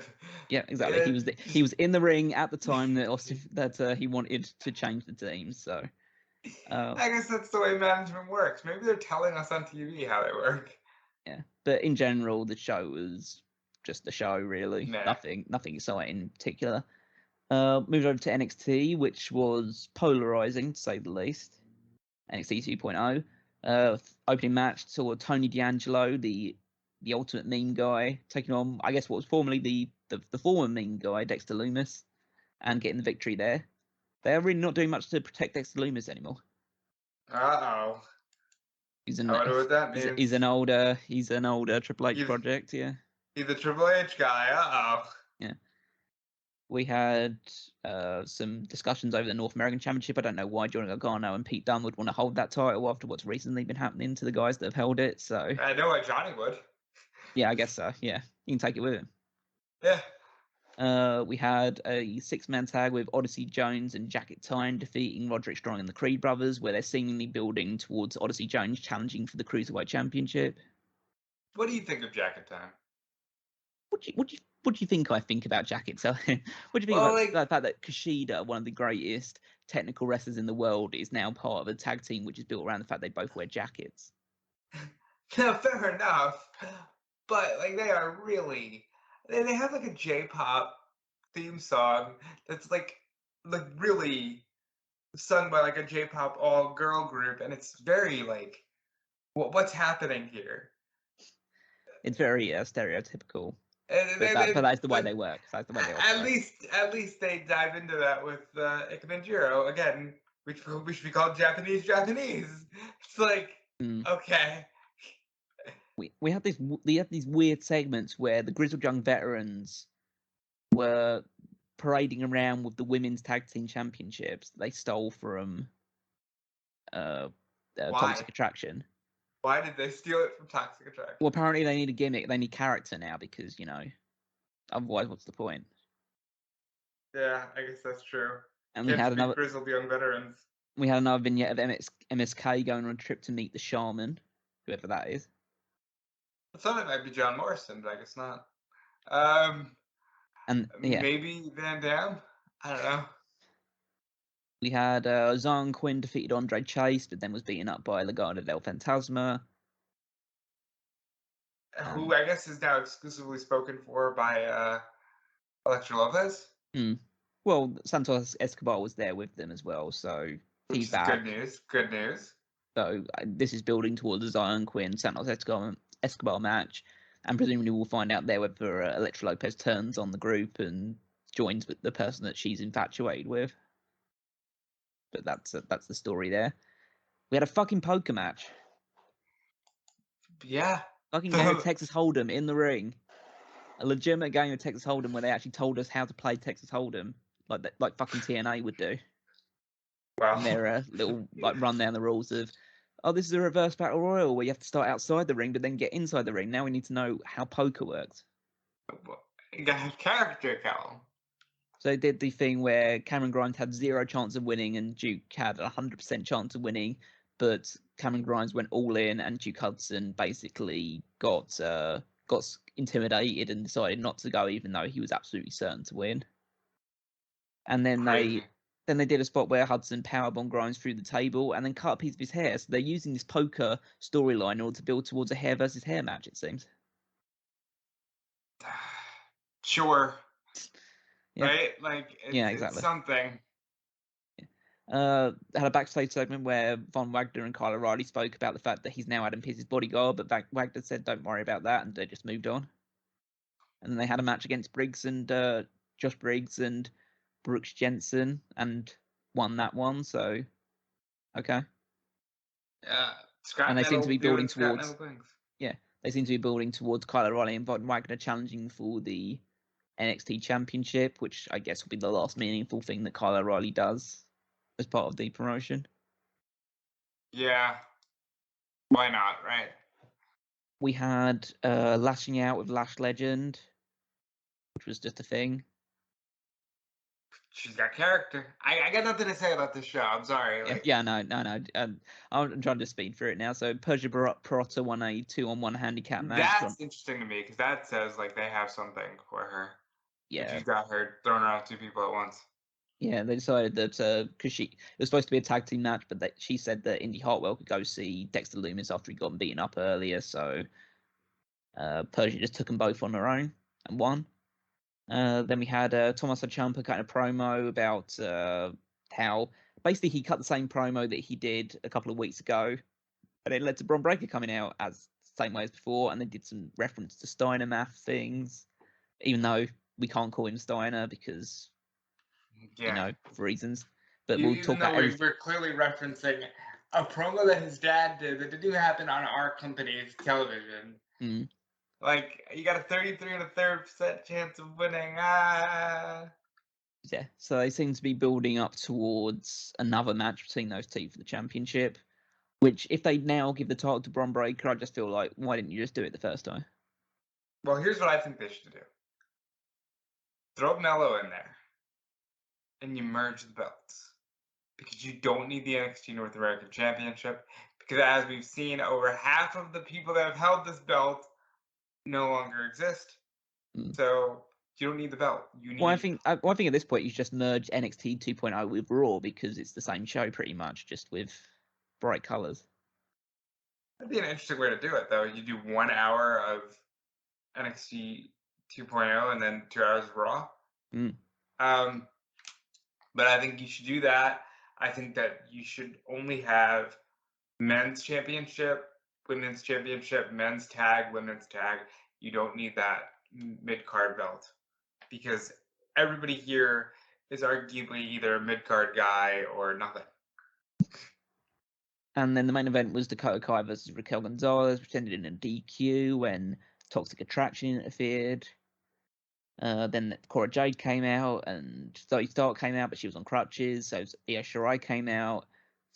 Yeah, exactly. He was in the ring at the time that he wanted to change the team. So I guess that's the way management works. Maybe they're telling us on TV how they work. Yeah, but in general, the show was just a show, really. Nah. Nothing exciting in particular. Moved over to NXT, which was polarizing to say the least. NXT 2.0. Opening match saw Tony D'Angelo, the ultimate meme guy, taking on, I guess, what was formerly the former meme guy, Dexter Lumis, and getting the victory there. They're really not doing much to protect Dexter Lumis anymore. Uh-oh. I wonder what that means. He's an older Triple H project, yeah. He's a Triple H guy, uh-oh. Yeah. We had some discussions over the North American Championship. I don't know why Johnny Gargano and Pete Dunne would want to hold that title after what's recently been happening to the guys that have held it. So I know why Johnny would. Yeah, I guess so. Yeah, you can take it with him. Yeah. We had a 6-man tag with Odyssey Jones and Jacket Time defeating Roderick Strong and the Creed Brothers, where they're seemingly building towards Odyssey Jones challenging for the Cruiserweight Championship. What do you think of Jacket Time? What do you think I think about Jacket Time? What do you think about the fact that Kushida, one of the greatest technical wrestlers in the world, is now part of a tag team which is built around the fact they both wear jackets? No, fair enough. But like they are really, they have like a J-pop theme song that's like really sung by like a J-pop all-girl group, and it's very like, what's happening here? It's very stereotypical. But that's the way they work. That's the way they operate. At least they dive into that with Ikemen Jiro again, which should be called Japanese. It's like okay. We had these weird segments where the Grizzled Young Veterans were parading around with the women's tag team championships they stole from Toxic Attraction. Why did they steal it from Toxic Attraction? Well, apparently they need a gimmick. They need character now because, otherwise what's the point? Yeah, I guess that's true. And we had another Grizzled Young Veterans. We had another vignette of MSK going on a trip to meet the shaman, whoever that is. I thought it might be John Morrison, but I guess not. And yeah, maybe Van Dam. I don't know. We had Zion Quinn defeated Andre Chase, but then was beaten up by Legado del Fantasma. Who I guess is now exclusively spoken for by Elektra Lopez. Well, Santos Escobar was there with them as well, so he's back. Good news. So this is building towards the Zion Quinn Santos Escobar match, and presumably we'll find out there whether Elektra Lopez turns on the group and joins with the person that she's infatuated with. But that's the story there. We had a fucking poker match. Yeah. Fucking game of Texas Hold'em in the ring. A legitimate game of Texas Hold'em where they actually told us how to play Texas Hold'em, like fucking TNA would do. Wow. And their little run down the rules of, this is a reverse battle royal where you have to start outside the ring but then get inside the ring. Now we need to know how poker works. You gotta have character, Callum. So they did the thing where Cameron Grimes had 0 chance of winning and Duke had a 100% chance of winning, but Cameron Grimes went all in and Duke Hudson basically got intimidated and decided not to go, even though he was absolutely certain to win. And then they did a spot where Hudson powerbombed Grimes through the table and then cut a piece of his hair. So they're using this poker storyline in order to build towards a hair versus hair match, it seems. Sure. Yeah. Right? Like, exactly. It's something. Had a backstage segment where Von Wagner and Kyle O'Reilly spoke about the fact that he's now Adam Pearce's bodyguard, but Wagner said, don't worry about that, and they just moved on. And then they had a match against Briggs and Josh Briggs and Brooks Jensen and won that one. So, okay. Yeah, And they seem to be building towards. Yeah, they seem to be building towards Kyle O'Reilly and Von Wagner challenging for the NXT Championship, which I guess will be the last meaningful thing that Kyle O'Reilly does as part of the promotion. Yeah, why not, right? We had Lashing Out with Lash Legend, which was just a thing. She's got character. I got nothing to say about this show. I'm sorry. No. I'm trying to speed through it now. So Persia Perotta won a 2-on-1 handicap match. That's interesting to me because that says like they have something for her. Yeah. She's got her throwing around two people at once. Yeah, they decided that because it was supposed to be a tag team match, but she said that Indy Hartwell could go see Dexter Lumis after he'd gotten beaten up earlier. So Persia just took them both on their own and won. Then we had Tommaso Ciampa kind of promo about how basically he cut the same promo that he did a couple of weeks ago, but it led to Bron Breakker coming out as the same way as before, and they did some reference to Steiner math things, even though we can't call him Steiner because, for reasons. But we'll talk about everything. We're clearly referencing a promo that his dad did that didn't happen on our company's television. Mm. Like, you got a 33.3% chance of winning. Yeah, so they seem to be building up towards another match between those two for the championship. Which, if they now give the title to Bron Breakker, I just feel like, why didn't you just do it the first time? Well, here's what I think they should do. Throw Mello in there, and you merge the belts. Because you don't need the NXT North American Championship. Because as we've seen, over half of the people that have held this belt no longer exist. So you don't need the belt. You need. Well, I think at this point you just merge NXT 2.0 with Raw because it's the same show pretty much, just with bright colors. That'd be an interesting way to do it, though. You do 1 hour of NXT 2.0 and then 2 hours of Raw. But I think you should do that. I think that you should only have men's championship, women's championship, men's tag, women's tag. You don't need that mid-card belt because everybody here is arguably either a mid-card guy or nothing. And then the main event was Dakota Kai versus Raquel Gonzalez, which ended in a DQ when Toxic Attraction interfered. Then Cora Jade came out and Zoe Stark came out, but she was on crutches. So Io Shirai came out.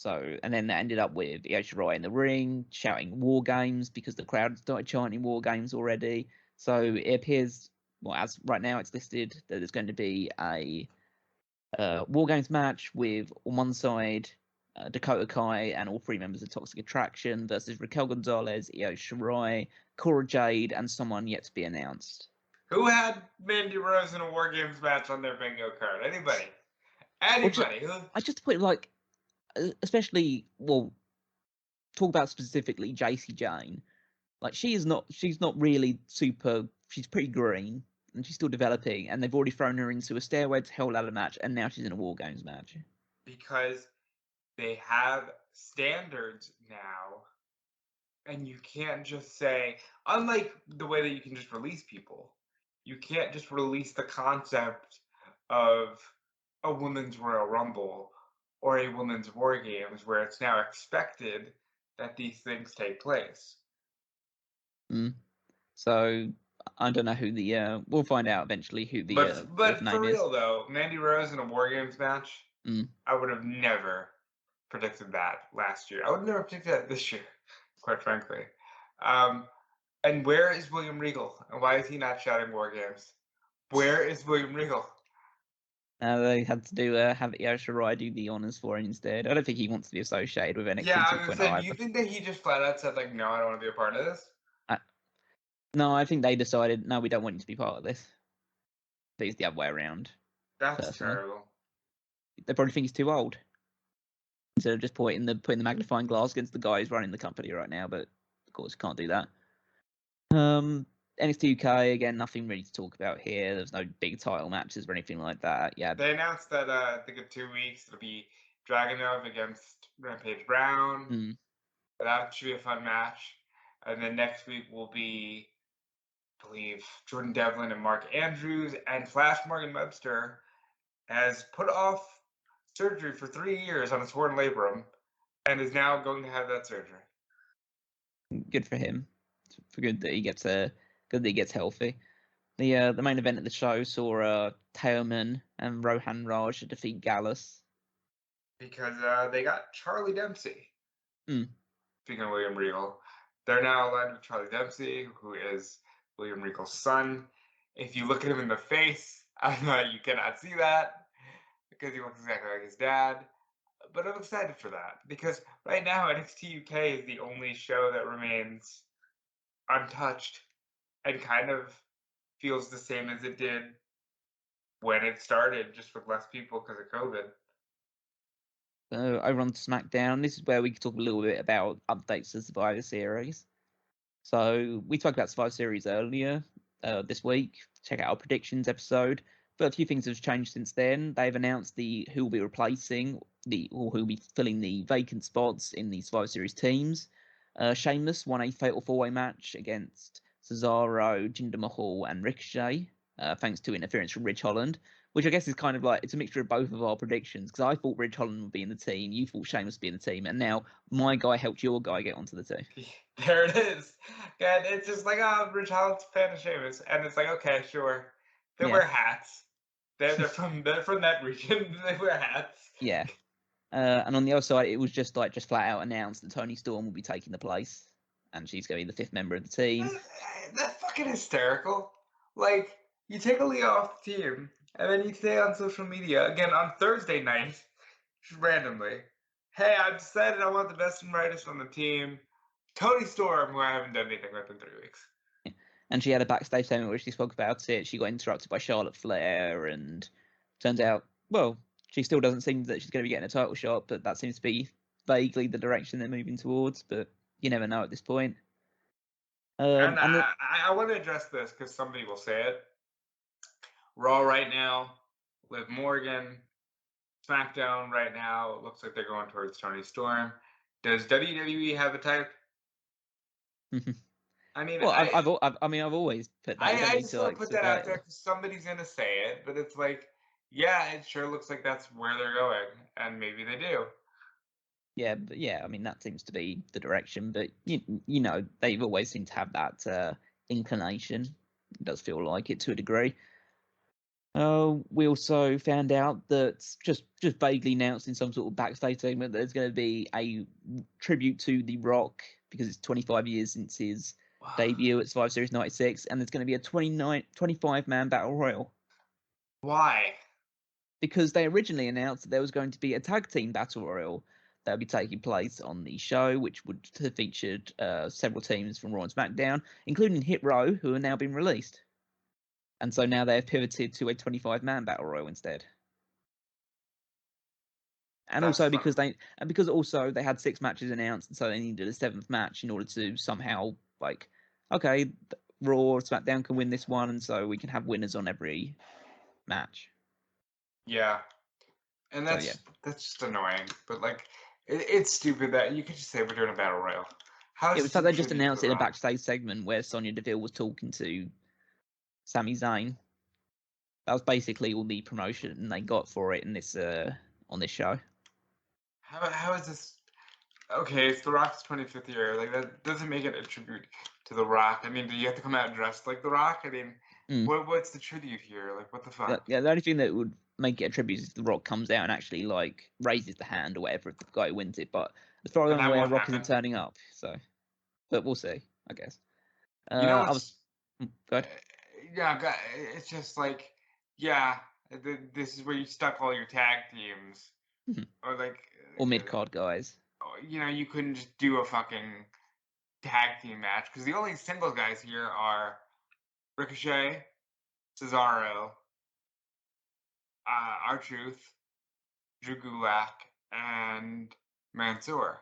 And then that ended up with Io Shirai in the ring shouting War Games because the crowd started chanting War Games already. So it appears, well, as right now it's listed that there's going to be a War Games match with, on one side, Dakota Kai and all three members of Toxic Attraction versus Raquel Gonzalez, Io Shirai, Cora Jade, and someone yet to be announced. Who had Mandy Rose in a War Games match on their bingo card? Anybody? I just put it like, especially, well, talk about specifically JC Jane. Like she's not really super. She's pretty green and she's still developing. And they've already thrown her into a Stairway to Hell ladder match, and now she's in a War Games match. Because they have standards now, and you can't just say, unlike the way that you can just release people, you can't just release the concept of a women's Royal Rumble or a women's War Games where it's now expected that these things take place. So I don't know who the we'll find out eventually who the but name for real is. though, Mandy Rose in a War Games match, I would have never predicted that last year. I would have never predicted that this year, quite frankly. And where is William Regal? And why is he not shouting War Games? Where is William Regal? They had to do have Io Shirai do the honors for him instead. I don't think he wants to be associated with NXT 2.0. Yeah, I was gonna say, do you think that he just flat out said like, no, I don't want to be a part of this? No, I think they decided, no, we don't want you to be part of this. I think it's the other way around. That's terrible. They probably think he's too old. Instead of just putting the magnifying glass against the guy who's running the company right now, but of course you can't do that. NXT UK, again, nothing really to talk about here. There's no big title matches or anything like that. Yeah. They announced that I think in 2 weeks it'll be Dragunov against Rampage Brown. That should be a fun match. And then next week will be believe Jordan Devlin and Mark Andrews and Flash Morgan Webster has put off surgery for 3 years on his torn labrum and is now going to have that surgery. Good for him. For good that he gets healthy. The main event of the show saw Teoman and Rohan Raj defeat Gallus. Because they got Charlie Dempsey. Mm. Speaking of William Regal, they're now aligned with Charlie Dempsey, who is William Regal's son. If you look at him in the face, I know you cannot see that because he looks exactly like his dad. But I'm excited for that because right now NXT UK is the only show that remains untouched and kind of feels the same as it did when it started, just with less people because of COVID. Over on SmackDown, this is where we can talk a little bit about updates to Survivor Series. So we talked about Survivor Series earlier this week. Check out our predictions episode. But a few things have changed since then. They've announced who will be replacing or who will be filling the vacant spots in the Survivor Series teams. Sheamus won a fatal 4-way match against Cesaro, Jinder Mahal, and Ricochet, thanks to interference from Ridge Holland, which I guess is kind of like it's a mixture of both of our predictions. Because I thought Ridge Holland would be in the team, you thought Sheamus would be in the team, and now my guy helped your guy get onto the team. There it is. And it's just like, oh, Ridge Holland's a fan of Sheamus, and it's like, okay, sure. They wear hats. They're from that region. They wear hats. Yeah. And on the other side, it was just flat out announced that Toni Storm will be taking the place, and she's going to be the 5th member of the team. That's fucking hysterical. Like, you take a Leah off the team, and then you say on social media, again on Thursday night, just randomly, hey, I've decided I want the best and brightest on the team. Toni Storm, who I haven't done anything with in 3 weeks. And she had a backstage statement where she spoke about it. She got interrupted by Charlotte Flair, and turns out, well, she still doesn't seem that she's going to be getting a title shot, but that seems to be vaguely the direction they're moving towards. But you never know at this point. And I want to address this because somebody will say it. Raw right now, Liv Morgan. SmackDown right now, it looks like they're going towards Toni Storm. Does WWE have a type? I mean, well, I've always put that. I just want to put that out there because somebody's gonna say it, but it's like, yeah, it sure looks like that's where they're going, and maybe they do. Yeah, but I mean that seems to be the direction, but you know they've always seemed to have that inclination. It does feel like it to a degree. We also found out that just vaguely announced in some sort of backstage segment that there's going to be a tribute to The Rock because it's 25 years since his debut at Survivor Series 96, and there's going to be a 25-man battle royal. Why? Because they originally announced that there was going to be a tag team battle royal that would be taking place on the show, which would have featured several teams from Raw and SmackDown, including Hit Row, who are now being released. And so now they've pivoted to a 25-man battle royal instead. And that's also because they had 6 matches announced, and so they needed a 7th match in order to somehow okay, Raw, SmackDown can win this one, and so we can have winners on every match. Yeah, and that's just annoying. But it's stupid that you could just say we're doing a battle royal. In fact, they just announced it in a backstage segment where Sonya Deville was talking to Sami Zayn. That was basically all the promotion they got for it in this on this show. How is this? Okay, it's The Rock's 25th year. That doesn't make it a tribute to The Rock. I mean, do you have to come out dressed like The Rock? I mean, what's the tribute here? What the fuck? Yeah, the only thing that would make it a tribute is if The Rock comes out and actually raises the hand or whatever if the guy wins it. But as far as I'm aware, Rock isn't turning up. So, but we'll see, I guess. You know what's... Go ahead. Yeah, it's just this is where you stuck all your tag teams. Or mid-card guys. You couldn't just do a fucking tag team match because the only single guys here are Ricochet, Cesaro, R-Truth, Drew Gulak, and Mansoor.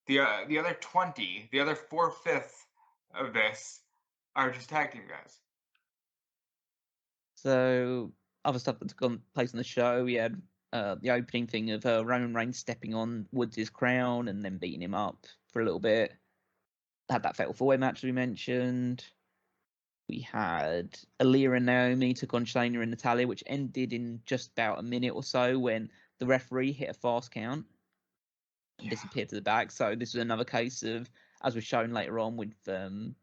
The other 20, the other 4/5 of this are just tag team guys. So other stuff that's gone place on the show, we had the opening thing of Roman Reigns stepping on Woods' crown and then beating him up for a little bit. Had that fatal 4-way match we mentioned. We had Aaliyah and Naomi took on Shayna and Natalya, which ended in just about a minute or so when the referee hit a fast count and disappeared to the back. So this was another case of, as was shown later on, with the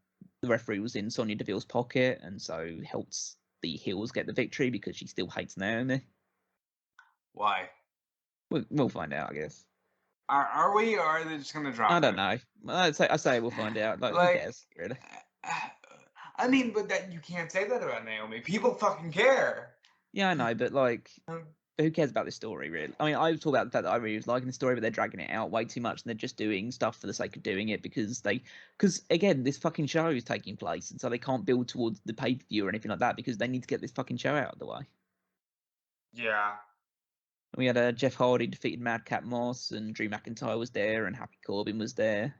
referee was in Sonya Deville's pocket, and so helped the heels get the victory because she still hates Naomi. Why? We'll find out, I guess. Are we, or are they just gonna drop it? I don't know. I say we'll find out. Like who cares, really? I mean, but that you can't say that about Naomi. People fucking care. Yeah, I know, but like, who cares about this story, really? I mean, I talk about the fact that I really was liking the story, but they're dragging it out way too much, and they're just doing stuff for the sake of doing it because again, this fucking show is taking place, and so they can't build towards the pay-per-view or anything like that because they need to get this fucking show out of the way. Yeah. We had Jeff Hardy defeated Madcap Moss, and Drew McIntyre was there, and Happy Corbin was there.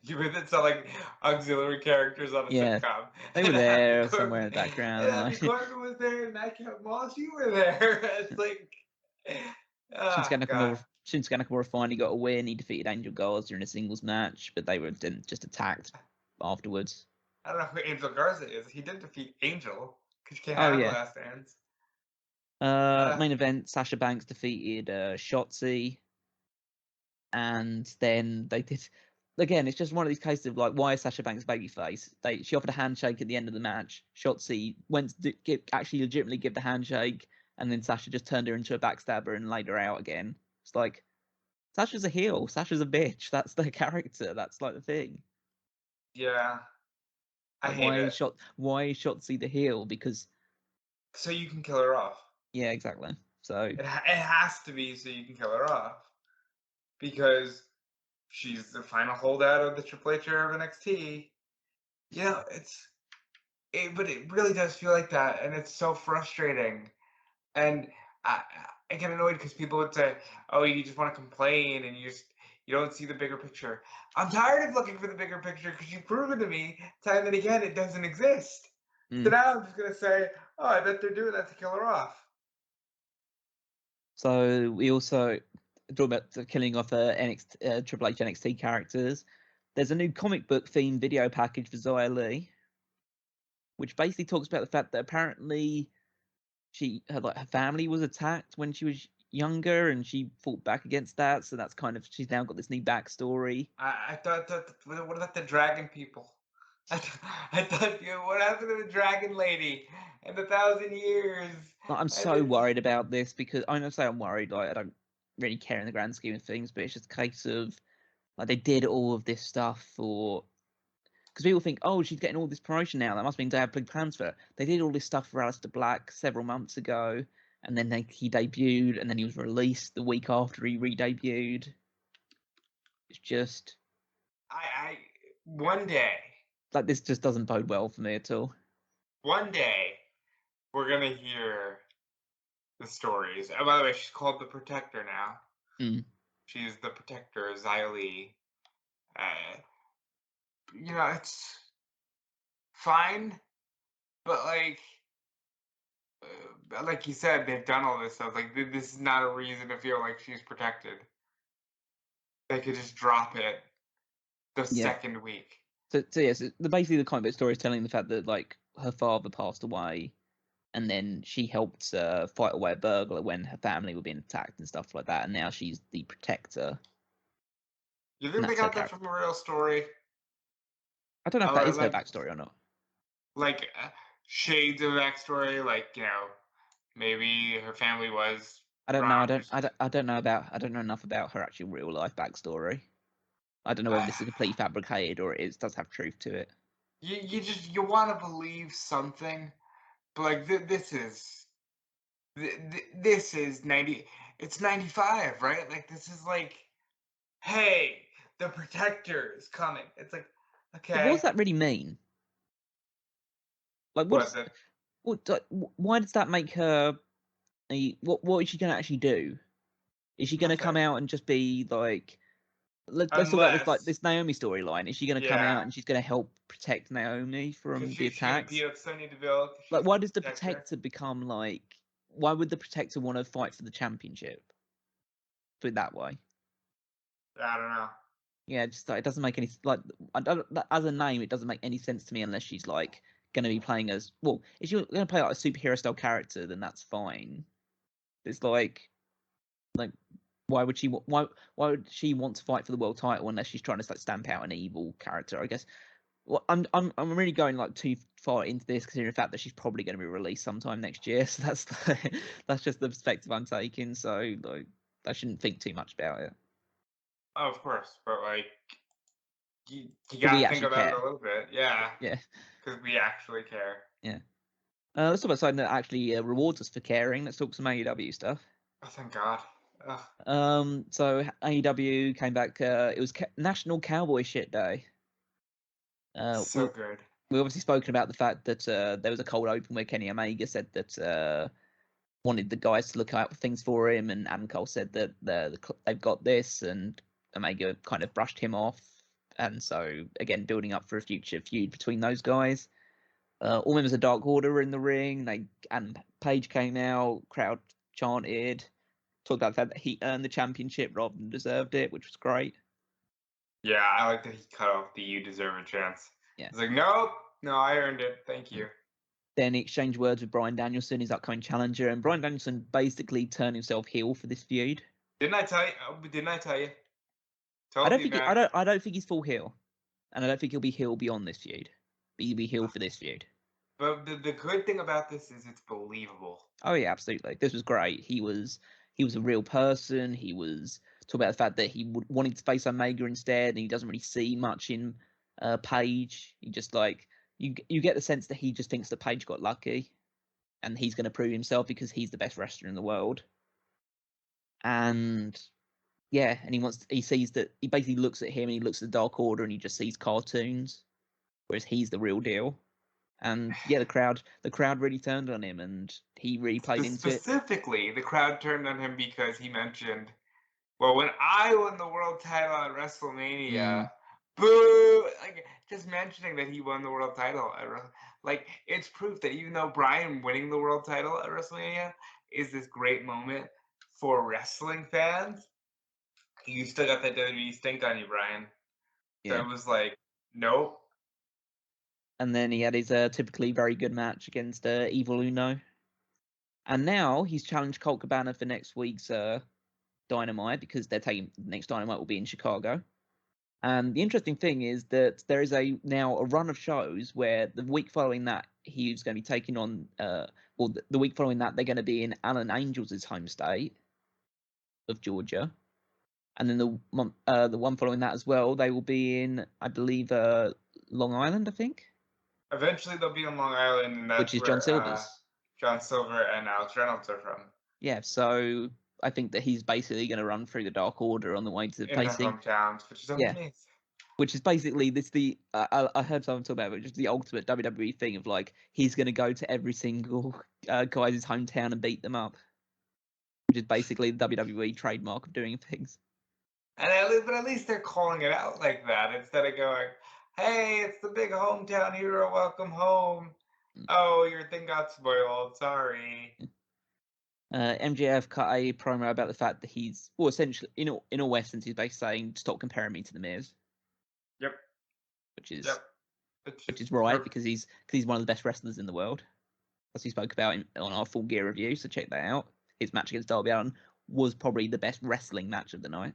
You made it sound like auxiliary characters on a sitcom. They were there somewhere in the background. Happy Corbin was there, and Madcap Moss, you were there. It's like, Shinsuke Nakamura finally got a win. He defeated Angel Garza in a singles match, but they were just attacked afterwards. I don't know who Angel Garza is. He did defeat Angel because she can't have last dance. Main event: Sasha Banks defeated Shotzi, and then they did. Again, it's just one of these cases of like, why is Sasha Banks babyface? She offered a handshake at the end of the match. Shotzi went to actually legitimately give the handshake, and then Sasha just turned her into a backstabber and laid her out again. It's like, Sasha's a heel. Sasha's a bitch. That's their character. That's like the thing. Yeah. I hate it. Why is Shotzi the heel? Because so you can kill her off. Yeah, exactly. So it has to be so you can kill her off because she's the final holdout of the Triple H era of NXT. You know, but it really does feel like that, and it's so frustrating. And I get annoyed because people would say, "Oh, you just want to complain, and you don't see the bigger picture." I'm tired of looking for the bigger picture because you've proven to me time and again it doesn't exist. So now I'm just gonna say, "Oh, I bet they're doing that to kill her off." So we also talk about the killing off Triple H NXT characters. There's a new comic book themed video package for Xia Li, which basically talks about the fact that apparently her family was attacked when she was younger, and she fought back against that. So that's kind of, she's now got this new backstory. I thought that. What about the dragon people? I thought, what happened to the dragon lady in 1,000 years? I'm so worried about this because I'm gonna say I'm worried. Like, I don't really care in the grand scheme of things, but it's just a case of like, they did all of this stuff for, because people think, oh, she's getting all this promotion now. That must mean they have big plans for her. They did all this stuff for Aleister Black several months ago, and then he debuted, and then he was released the week after he re-debuted. It's just, one day, like, this just doesn't bode well for me at all. One day, we're gonna hear the stories. Oh, by the way, she's called the Protector now. She's the Protector, Xia Li. It's fine, but like you said, they've done all this stuff. Like, this is not a reason to feel like she's protected. They could just drop it the second week. So yes, basically the comic book story is telling the fact that like her father passed away, and then she helped fight away a burglar when her family were being attacked and stuff like that, and now she's the Protector. You think they got that from a real story? I don't know if that is her backstory or not. Like shades of backstory, like, maybe her family was. I don't know. I don't know enough about her actual real life backstory. I don't know whether this is completely fabricated or it does have truth to it. You want to believe something, but like this is 90. It's 95, right? Like, this is like, hey, the Protector is coming. It's like, okay. So what does that really mean? Like, why does that make her? What is she going to actually do? Is she going to come out and just be like? Let's talk about this Naomi storyline. Is she going to come out and she's going to help protect Naomi from the attacks? Like, why does the Protector become like? Why would the Protector want to fight for the championship? Put it that way. I don't know. Yeah, just like, it doesn't make any like I don't as a name. It doesn't make any sense to me unless she's like going to be playing as well. If you're going to play like a superhero style character, then that's fine. It's like why would she would she want to fight for the world title unless she's trying to like stamp out an evil character? I guess. Well, I'm really going like too far into this, considering the fact that she's probably going to be released sometime next year. So that's just the perspective I'm taking. So like I shouldn't think too much about it. Oh, of course, but like you got to think about it a little bit, yeah. Yeah, because we actually care. Yeah. Let's talk about something that actually rewards us for caring. Let's talk some AEW stuff. Oh, thank God. So AEW came back. It was National Cowboy Shit Day. So good. We obviously spoken about the fact that there was a cold open where Kenny Omega said that wanted the guys to look out for things for him, and Adam Cole said that they've got this, and Omega kind of brushed him off, and so again building up for a future feud between those guys. All members of Dark Order were in the ring. And Page came out, crowd chanted, talked about the fact that he earned the championship rather than deserved it, which was great. Yeah, I like that he cut off the "you deserve a chance." Yeah. He's like, nope, no, I earned it. Thank you. Then he exchanged words with Bryan Danielson, his upcoming challenger, and Bryan Danielson basically turned himself heel for this feud. Didn't I tell you? Didn't I tell you? I don't think he's full heel, and I don't think he'll be heel beyond this feud. But he'll be heel for this feud. But the good thing about this is it's believable. Oh yeah, absolutely. This was great. He was a real person. He was talking about the fact that he wanted to face Omega instead, and he doesn't really see much in Page. He just like you get the sense that he just thinks that Page got lucky, and he's going to prove himself because he's the best wrestler in the world. And yeah, and he sees that he basically looks at him and he looks at the Dark Order and he just sees cartoons, whereas he's the real deal. And yeah, the crowd really turned on him, and he really played into it. Specifically, the crowd turned on him because he mentioned, well, when I won the world title at WrestleMania, boo! Like, just mentioning that he won the world title like, it's proof that even though Bryan winning the world title at WrestleMania is this great moment for wrestling fans, you still got that WWE stink on you, Bryan. So it was like, nope. And then he had his typically very good match against Evil Uno. And now he's challenged Colt Cabana for next week's Dynamite, because they're taking next Dynamite will be in Chicago. And the interesting thing is that there is now a run of shows where the week following that he's going to be taking on, the week following that they're going to be in Alan Angels' home state of Georgia. And then the one following that as well, they will be in, I believe, Long Island, I think. Eventually they'll be on Long Island, and that's which is where John Silver's. John Silver and Alex Reynolds are from. Yeah, so I think that he's basically going to run through the Dark Order on the way to facing their hometowns, which is amazing. Which is basically I heard someone talk about it, just the ultimate WWE thing of like he's going to go to every single guy's hometown and beat them up, which is basically the WWE trademark of doing things. But at least they're calling it out like that instead of going, "Hey, it's the big hometown hero, welcome home." Oh, your thing got spoiled. Sorry. MJF cut a promo about the fact that he's essentially in all essence he's basically saying, "Stop comparing me to the Miz." Yep. Which is right, because he's one of the best wrestlers in the world, as we spoke about on our Full Gear review. So check that out. His match against Darby Allin was probably the best wrestling match of the night.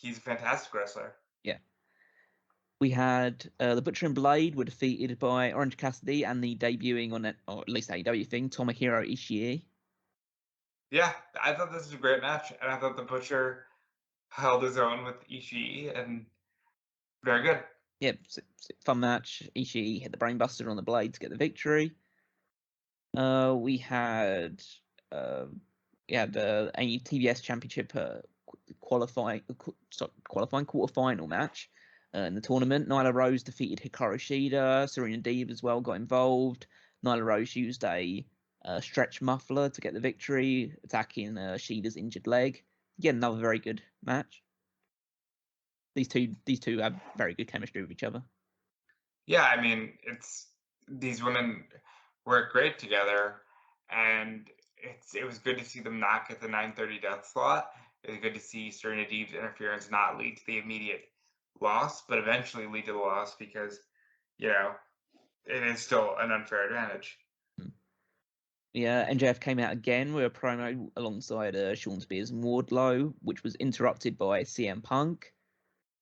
He's a fantastic wrestler. Yeah. We had the Butcher and Blade were defeated by Orange Cassidy and the debuting on it, or at least AEW thing, Tomohiro Ishii. Yeah, I thought this was a great match, and I thought the Butcher held his own with Ishii, and very good. Yeah, fun match. Ishii hit the brainbuster on the Blade to get the victory. We had the TBS Championship qualifying quarterfinal match in the tournament. Nyla Rose defeated Hikaru Shida. Serena Deeb as well got involved. Nyla Rose used a stretch muffler to get the victory, attacking Shida's injured leg. Again, another very good match. These two have very good chemistry with each other. Yeah, I mean, these women work great together, and it was good to see them not get the 9:30 death slot. It's good to see Serena Deeb's interference not lead to the immediate loss, but eventually lead to the loss because, you know, it is still an unfair advantage. Yeah, MJF came out again with a promo alongside Sean Spears and Wardlow, which was interrupted by CM Punk.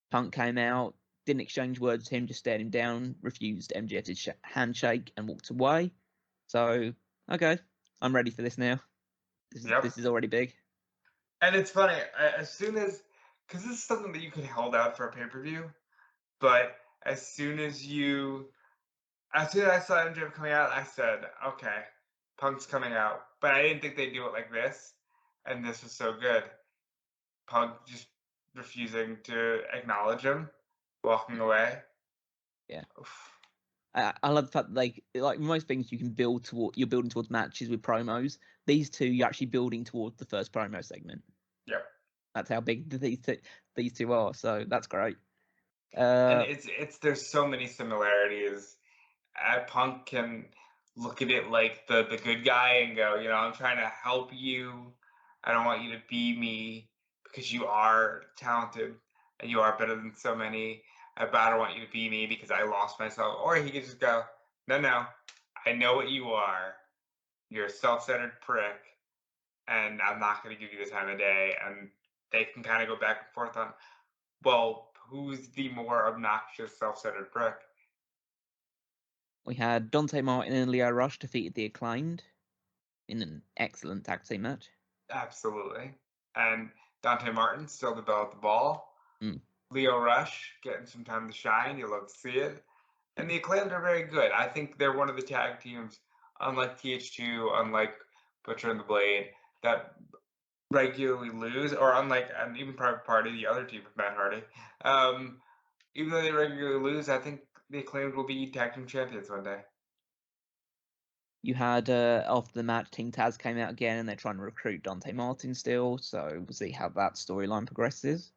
Punk came out, didn't exchange words with him, just stared him down, refused MJF's handshake, and walked away. So, okay, I'm ready for this now. This is already big. And it's funny, as soon as, because this is something that you could hold out for a pay-per-view, but as soon as I saw MJF coming out, I said, okay, Punk's coming out. But I didn't think they'd do it like this, and this was so good. Punk just refusing to acknowledge him, walking away. Yeah. I love the fact that, like most things you can build you're building towards matches with promos. These two, you're actually building towards the first promo segment. Yep. That's how big these two are. So that's great. And there's so many similarities. Punk can look at it like the good guy and go, I'm trying to help you. I don't want you to be me because you are talented and you are better than so many. But I don't want you to be me because I lost myself. Or he could just go, no, I know what you are. You're a self-centered prick, and I'm not going to give you the time of day. And they can kind of go back and forth on, well, who's the more obnoxious, self-centered prick? We had Dante Martin and Lio Rush defeated the Acclaimed in an excellent tag team match. Absolutely. And Dante Martin still developed the ball. Lio Rush getting some time to shine. You love to see it. And the Acclaimed are very good. I think they're one of the tag teams, unlike TH2, unlike Butcher and the Blade, that regularly lose, or unlike and even Private Party, the other team with Matt Hardy. Even though they regularly lose, I think the Acclaimed will be tag team champions one day. You had after the match, Team Taz came out again, and they're trying to recruit Dante Martin still. So we'll see how that storyline progresses.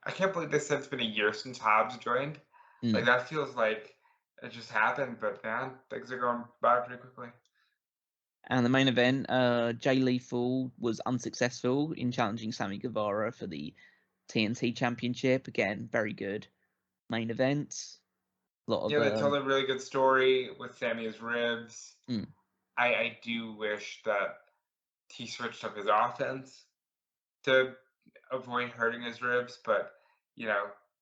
I can't believe they said it's been a year since Hobbs joined. Like, that feels like it just happened, but man, things are going by pretty quickly. And the main event, Jay Lethal was unsuccessful in challenging Sammy Guevara for the TNT Championship. Again, very good main event. They told a really good story with Sammy's ribs. I do wish that he switched up his offense to avoid hurting his ribs, but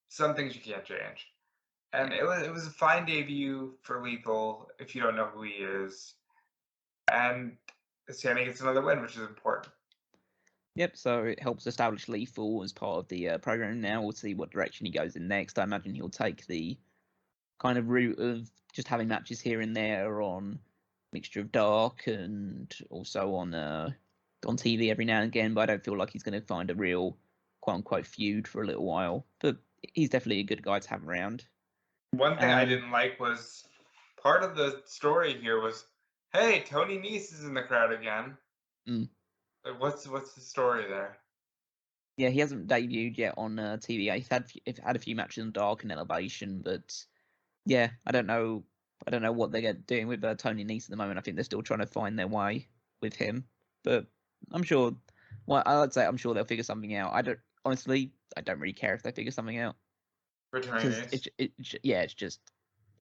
some things you can't change. And it was a fine debut for Lethal if you don't know who he is. And Sammy gets another win, which is important. Yep, so it helps establish Lethal as part of the program now. We'll see what direction he goes in next. I imagine he'll take the kind of route of just having matches here and there on mixture of dark and also on TV every now and again, but I don't feel like he's going to find a real quote-unquote feud for a little while. But he's definitely a good guy to have around. One thing I didn't like was part of the story here was, hey, Tony Nese is in the crowd again. Like, what's the story there? Yeah, he hasn't debuted yet on TV. He's had a few matches on Dark and Elevation, but yeah, I don't know what they're doing with Tony Nese at the moment. I think they're still trying to find their way with him, but I'm sure. Well, I'd say I'm sure they'll figure something out. I don't really care if they figure something out. For Tony Nese? It's just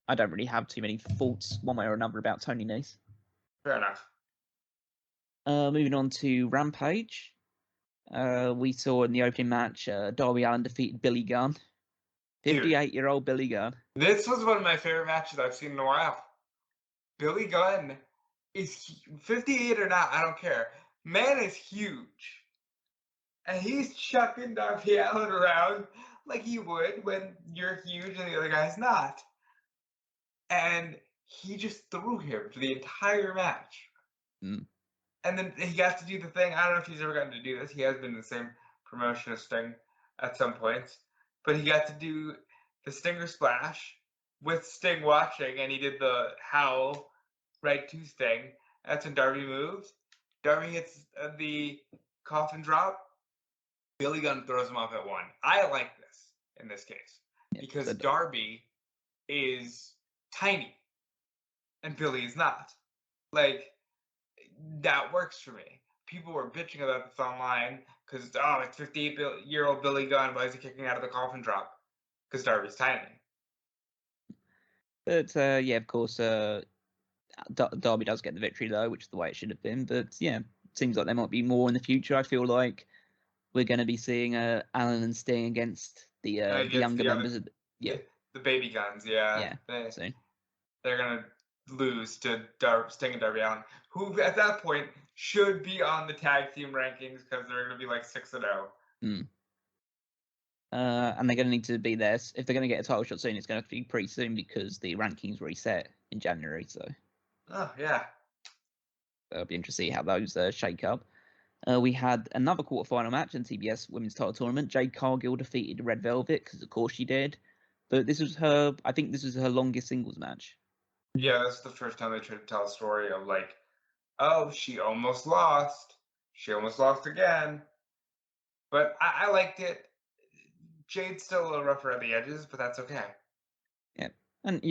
I don't really have too many thoughts one way or another about Tony Nese. Fair enough. Moving on to Rampage. We saw in the opening match, Darby Allin defeated Billy Gunn. 58-year-old Billy Gunn. This was one of my favorite matches I've seen in a while. Billy Gunn is 58 or not, I don't care. Man is huge. And he's chucking Darby Allin around like he would when you're huge and the other guy's not. And he just threw him for the entire match. And then he got to do the thing. I don't know if he's ever gotten to do this. He has been in the same promotion as Sting at some points. But he got to do the Stinger Splash with Sting watching, and he did the howl right to Sting. That's when Darby moves. Darby hits the coffin drop. Billy Gunn throws him off at one. I like this in this case because Darby is tiny and Billy is not. Like, that works for me. people were bitching about this online because it's 58-year-old Billy Gunn. Why is he kicking out of the coffin drop? Because Darby's tiny. But yeah, of course, Darby does get the victory though, which is the way it should have been. But yeah, it seems like there might be more in the future. I feel like we're going to be seeing Alan and Sting against the younger members of the baby Guns. Yeah, soon. They're gonna lose to Sting and Darby Allin, who at that point should be on the tag team rankings because they're gonna be like 6-0. And they're going to need to be there. If they're going to get a title shot soon, it's going to have to be pretty soon because the rankings reset in January. So. Oh yeah. It'll be interesting to see how those shake up. We had another quarterfinal match in TBS Women's Title Tournament. Jade Cargill defeated Red Velvet because, of course, she did. But this was I think this was her longest singles match. Yeah, that's the first time they tried to tell a story of like, oh, she almost lost. She almost lost again. But I liked it. Jade's still a little rough around the edges, but that's okay. Yeah,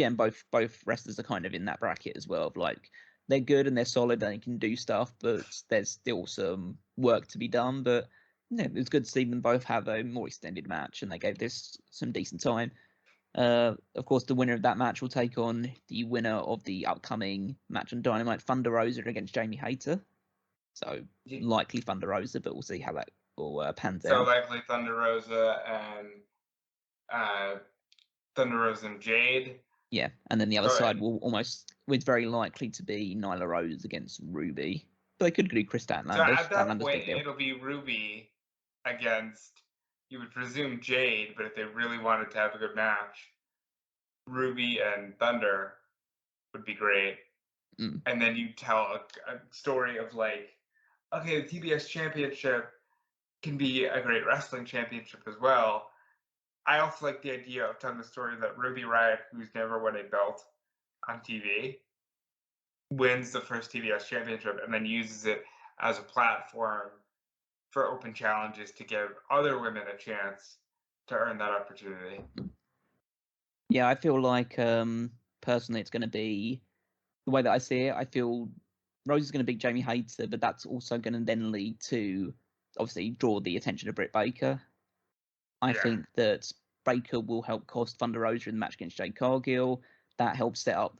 and both wrestlers are kind of in that bracket as well. Of like, they're good and they're solid and they can do stuff, but there's still some work to be done. But yeah, it was good to see them both have a more extended match, and they gave this some decent time. Of course, the winner of that match will take on the winner of the upcoming match on Dynamite, Thunder Rosa against Jamie Hayter. So likely Thunder Rosa, but we'll see how that all pans out. So likely Thunder Rosa and Jade. Yeah, and then the other side it's very likely to be Nyla Rose against Ruby. But they could do Chris Statlander. So at that point, it'll be Ruby against, you would presume, Jade, but if they really wanted to have a good match, Ruby and Thunder would be great. And then you tell a story of like, okay, the TBS Championship can be a great wrestling championship as well. I also like the idea of telling the story that Ruby Riott, who's never won a belt on TV, wins the first TBS Championship and then uses it as a platform for open challenges to give other women a chance to earn that opportunity. Yeah, I feel like personally it's going to be the way that I see it. I feel Rose is going to beat Jamie Hayter, but that's also going to then lead to obviously draw the attention of Britt Baker. I think that Baker will help cost Thunder Rosa in the match against Jade Cargill. That helps set up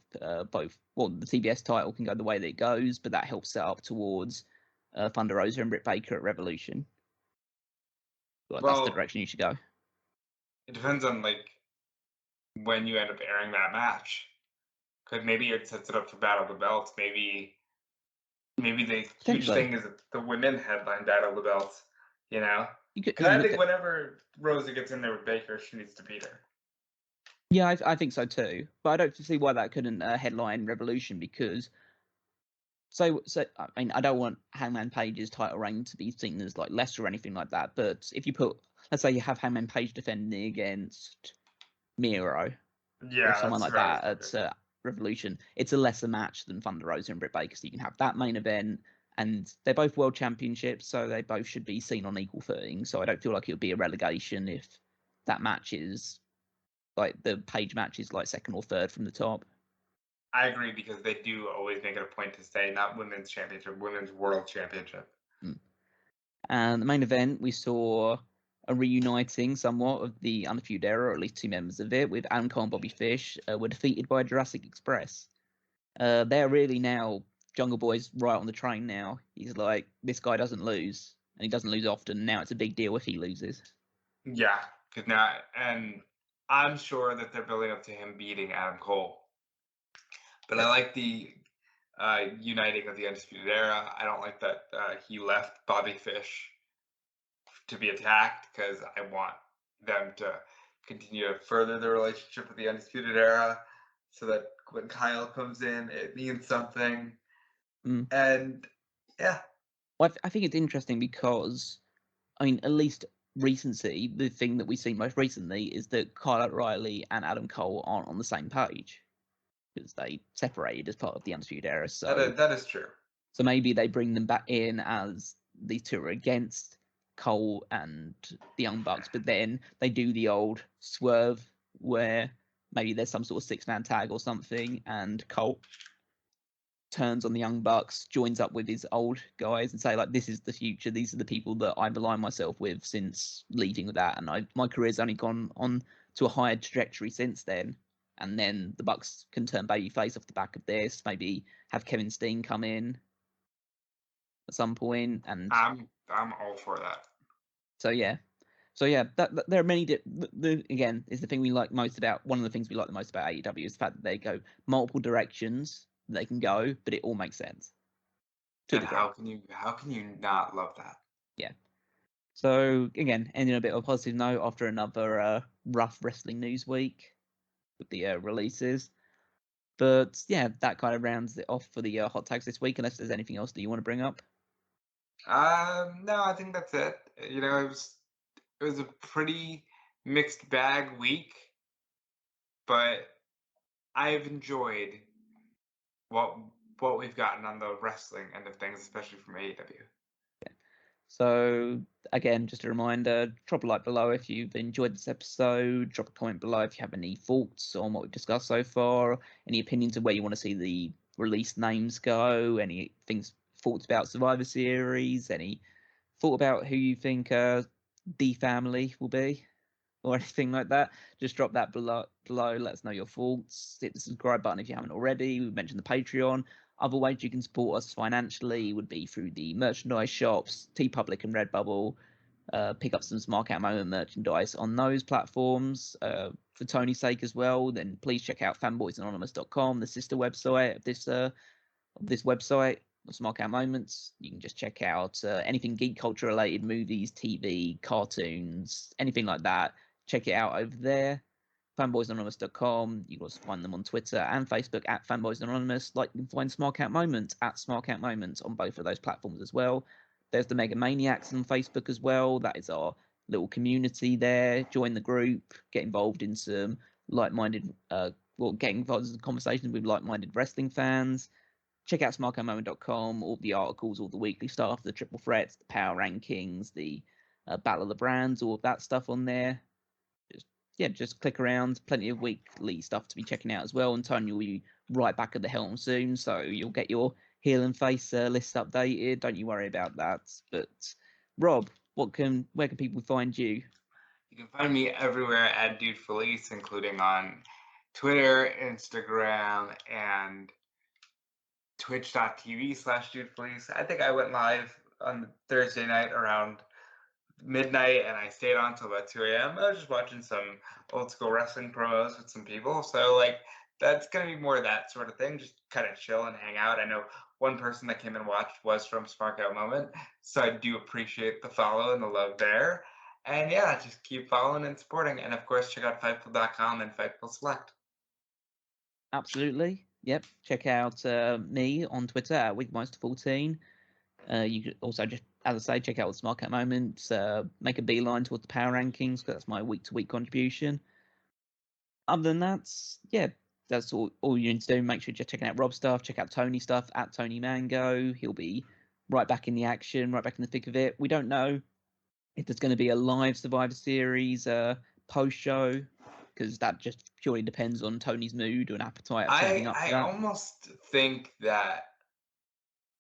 both. Well, the TBS title can go the way that it goes, but that helps set up towards Thunder Rosa and Britt Baker at Revolution. Well, that's the direction you should go. It depends on like when you end up airing that match. Because maybe it sets it up for Battle of the Belts. Maybe the huge thing is that the women headline Battle of the Belts. You know, because I think whenever Rosa gets in there with Baker, she needs to beat her. Yeah, I think so too. But I don't see why that couldn't headline Revolution because. So I mean, I don't want Hangman Page's title reign to be seen as like less or anything like that. But if you let's say you have Hangman Page defending against Miro, or someone like that at Revolution, it's a lesser match than Thunder Rosa and Britt Baker. So you can have that main event, and they're both world championships, so they both should be seen on equal footing. So I don't feel like it would be a relegation if that match is like the Page match is like second or third from the top. I agree because they do always make it a point to say not women's championship, women's world championship. And the main event, we saw a reuniting somewhat of the Undisputed Era, or at least two members of it, with Adam Cole and Bobby Fish were defeated by Jurassic Express. They're really now, Jungle Boy's right on the train now. He's like, this guy doesn't lose, and he doesn't lose often. Now it's a big deal if he loses. Yeah, because now, and I'm sure that they're building up to him beating Adam Cole. But I like the uniting of the Undisputed Era. I don't like that he left Bobby Fish to be attacked because I want them to continue to further the relationship with the Undisputed Era so that when Kyle comes in, it means something. And yeah. Well, I think it's interesting because, I mean, at least recency, the thing that we've seen most recently is that Kyle O'Reilly and Adam Cole aren't on the same page. Because they separated as part of the Undisputed Era. So that is true. So maybe they bring them back in as these two are against Cole and the Young Bucks, but then they do the old swerve where maybe there's some sort of 6-man tag or something, and Cole turns on the Young Bucks, joins up with his old guys and say, like, this is the future. These are the people that I've aligned myself with since leading with that. And my career's only gone on to a higher trajectory since then. And then the Bucks can turn babyface off the back of this, maybe have Kevin Steen come in at some point. And I'm all for that. So yeah, that there are many. Again, is the thing we like most about one of the things we like the most about AEW is the fact that they go multiple directions they can go, but it all makes sense. And how can you not love that? Yeah. So again, ending a bit of a positive note after another rough wrestling news week with the releases. But yeah, that kind of rounds it off for the hot tags this week. Unless there's anything else that you want to bring up. No, I think that's it. You know, it was a pretty mixed bag week, but I've enjoyed what we've gotten on the wrestling end of things, especially from AEW. Yeah. So again, just a reminder, drop a like below if you've enjoyed this episode, drop a comment below if you have any thoughts on what we've discussed so far, any opinions of where you want to see the release names go, any thoughts about Survivor Series, any thought about who you think the family will be, or anything like that. Just drop that below. Let us know your thoughts. Hit the subscribe button if you haven't already. We mentioned the Patreon. Other ways you can support us financially would be through the merchandise shops, TeePublic and Redbubble. Pick up some Smark Out Moment merchandise on those platforms. For Tony's sake as well, then please check out fanboysanonymous.com, the sister website of this website, Smark Out Moments. You can just check out anything geek culture related, movies, TV, cartoons, anything like that. Check it out over there. fanboysanonymous.com. You can also find them on Twitter and Facebook at fanboysanonymous. Like you can find Smark Out Moments at Smark Out Moments on both of those platforms as well. There's the Mega Maniacs on Facebook as well. That is our little community there. Join the group, get involved in some like-minded, get involved in conversations with like-minded wrestling fans. Check out smarkoutmoment.com, all the articles, all the weekly stuff, the triple threats, the power rankings, the Battle of the Brands, all of that stuff on there. Just click around. Plenty of weekly stuff to be checking out as well. And Tony will be right back at the helm soon, so you'll get your heel and face list updated. Don't you worry about that. But Rob, where can people find you? You can find me everywhere at Dude Felice, including on Twitter, Instagram, and twitch.tv/Dude Felice. I think I went live on Thursday night around midnight and I stayed on till about 2 a.m. I was just watching some old school wrestling promos with some people. So like that's gonna be more of that sort of thing, just kind of chill and hang out. I know one person that came and watched was from Spark Out Moment, so I do appreciate the follow and the love there. And yeah, just keep following and supporting. And of course, check out Fightful.com and Fightful Select. Absolutely. Yep. Check out me on Twitter at Wigmeister14. You could also just, as I say, check out the Smart Cat Moments, make a beeline towards the power rankings, because that's my week-to-week contribution. Other than that, yeah, that's all you need to do. Make sure you're just checking out Rob's stuff, check out Tony's stuff at Tony Mango. He'll be right back in the action, right back in the thick of it. We don't know if there's going to be a live Survivor Series post-show, because that just purely depends on Tony's mood and appetite of turning up for that. I almost think that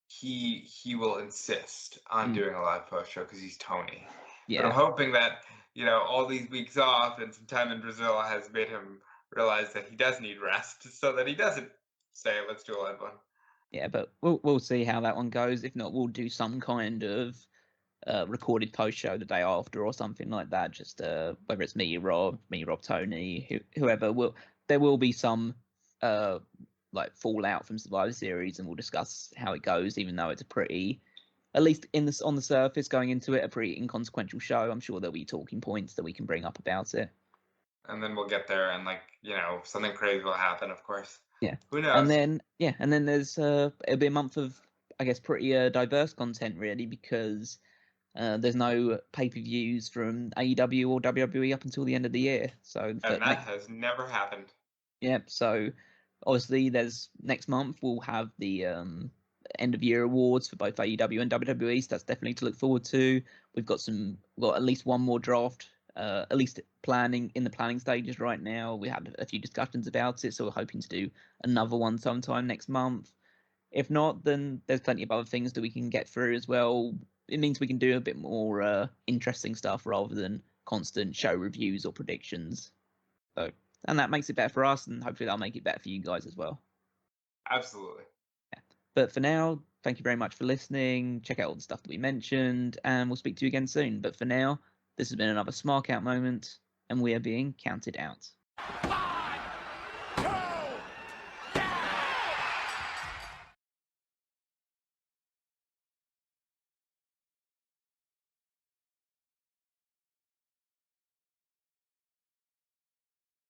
he will insist on doing a live post show because he's Tony. Yeah. But I'm hoping that, you know, all these weeks off and some time in Brazil has made him realize that he does need rest, so that he doesn't say, let's do a live one. Yeah, but we'll see how that one goes. If not, we'll do some kind of recorded post show the day after or something like that. Just whether it's me, Rob, Tony, whoever. There will be some like fallout from Survivor Series, and we'll discuss how it goes. Even though it's a pretty, at least on the surface going into it, a pretty inconsequential show. I'm sure there'll be talking points that we can bring up about it. And then we'll get there, and like, you know, something crazy will happen, of course. Yeah. Who knows? And then there's it'll be a month of, I guess, pretty diverse content really, because there's no pay-per-views from AEW or WWE up until the end of the year. So that has never happened. Yeah. So obviously, there's next month we'll have the end of year awards for both AEW and WWE. So that's definitely to look forward to. We've got at least one more draft. At least in the planning stages right now. We had a few discussions about it, so we're hoping to do another one sometime next month. If not, then there's plenty of other things that we can get through as well. It means we can do a bit more interesting stuff rather than constant show reviews or predictions. So, and that makes it better for us, and hopefully that'll make it better for you guys as well. Absolutely. Yeah. But for now, thank you very much for listening. Check out all the stuff that we mentioned, and we'll speak to you again soon. But for now, this has been another Smark Out moment, and we are being counted out.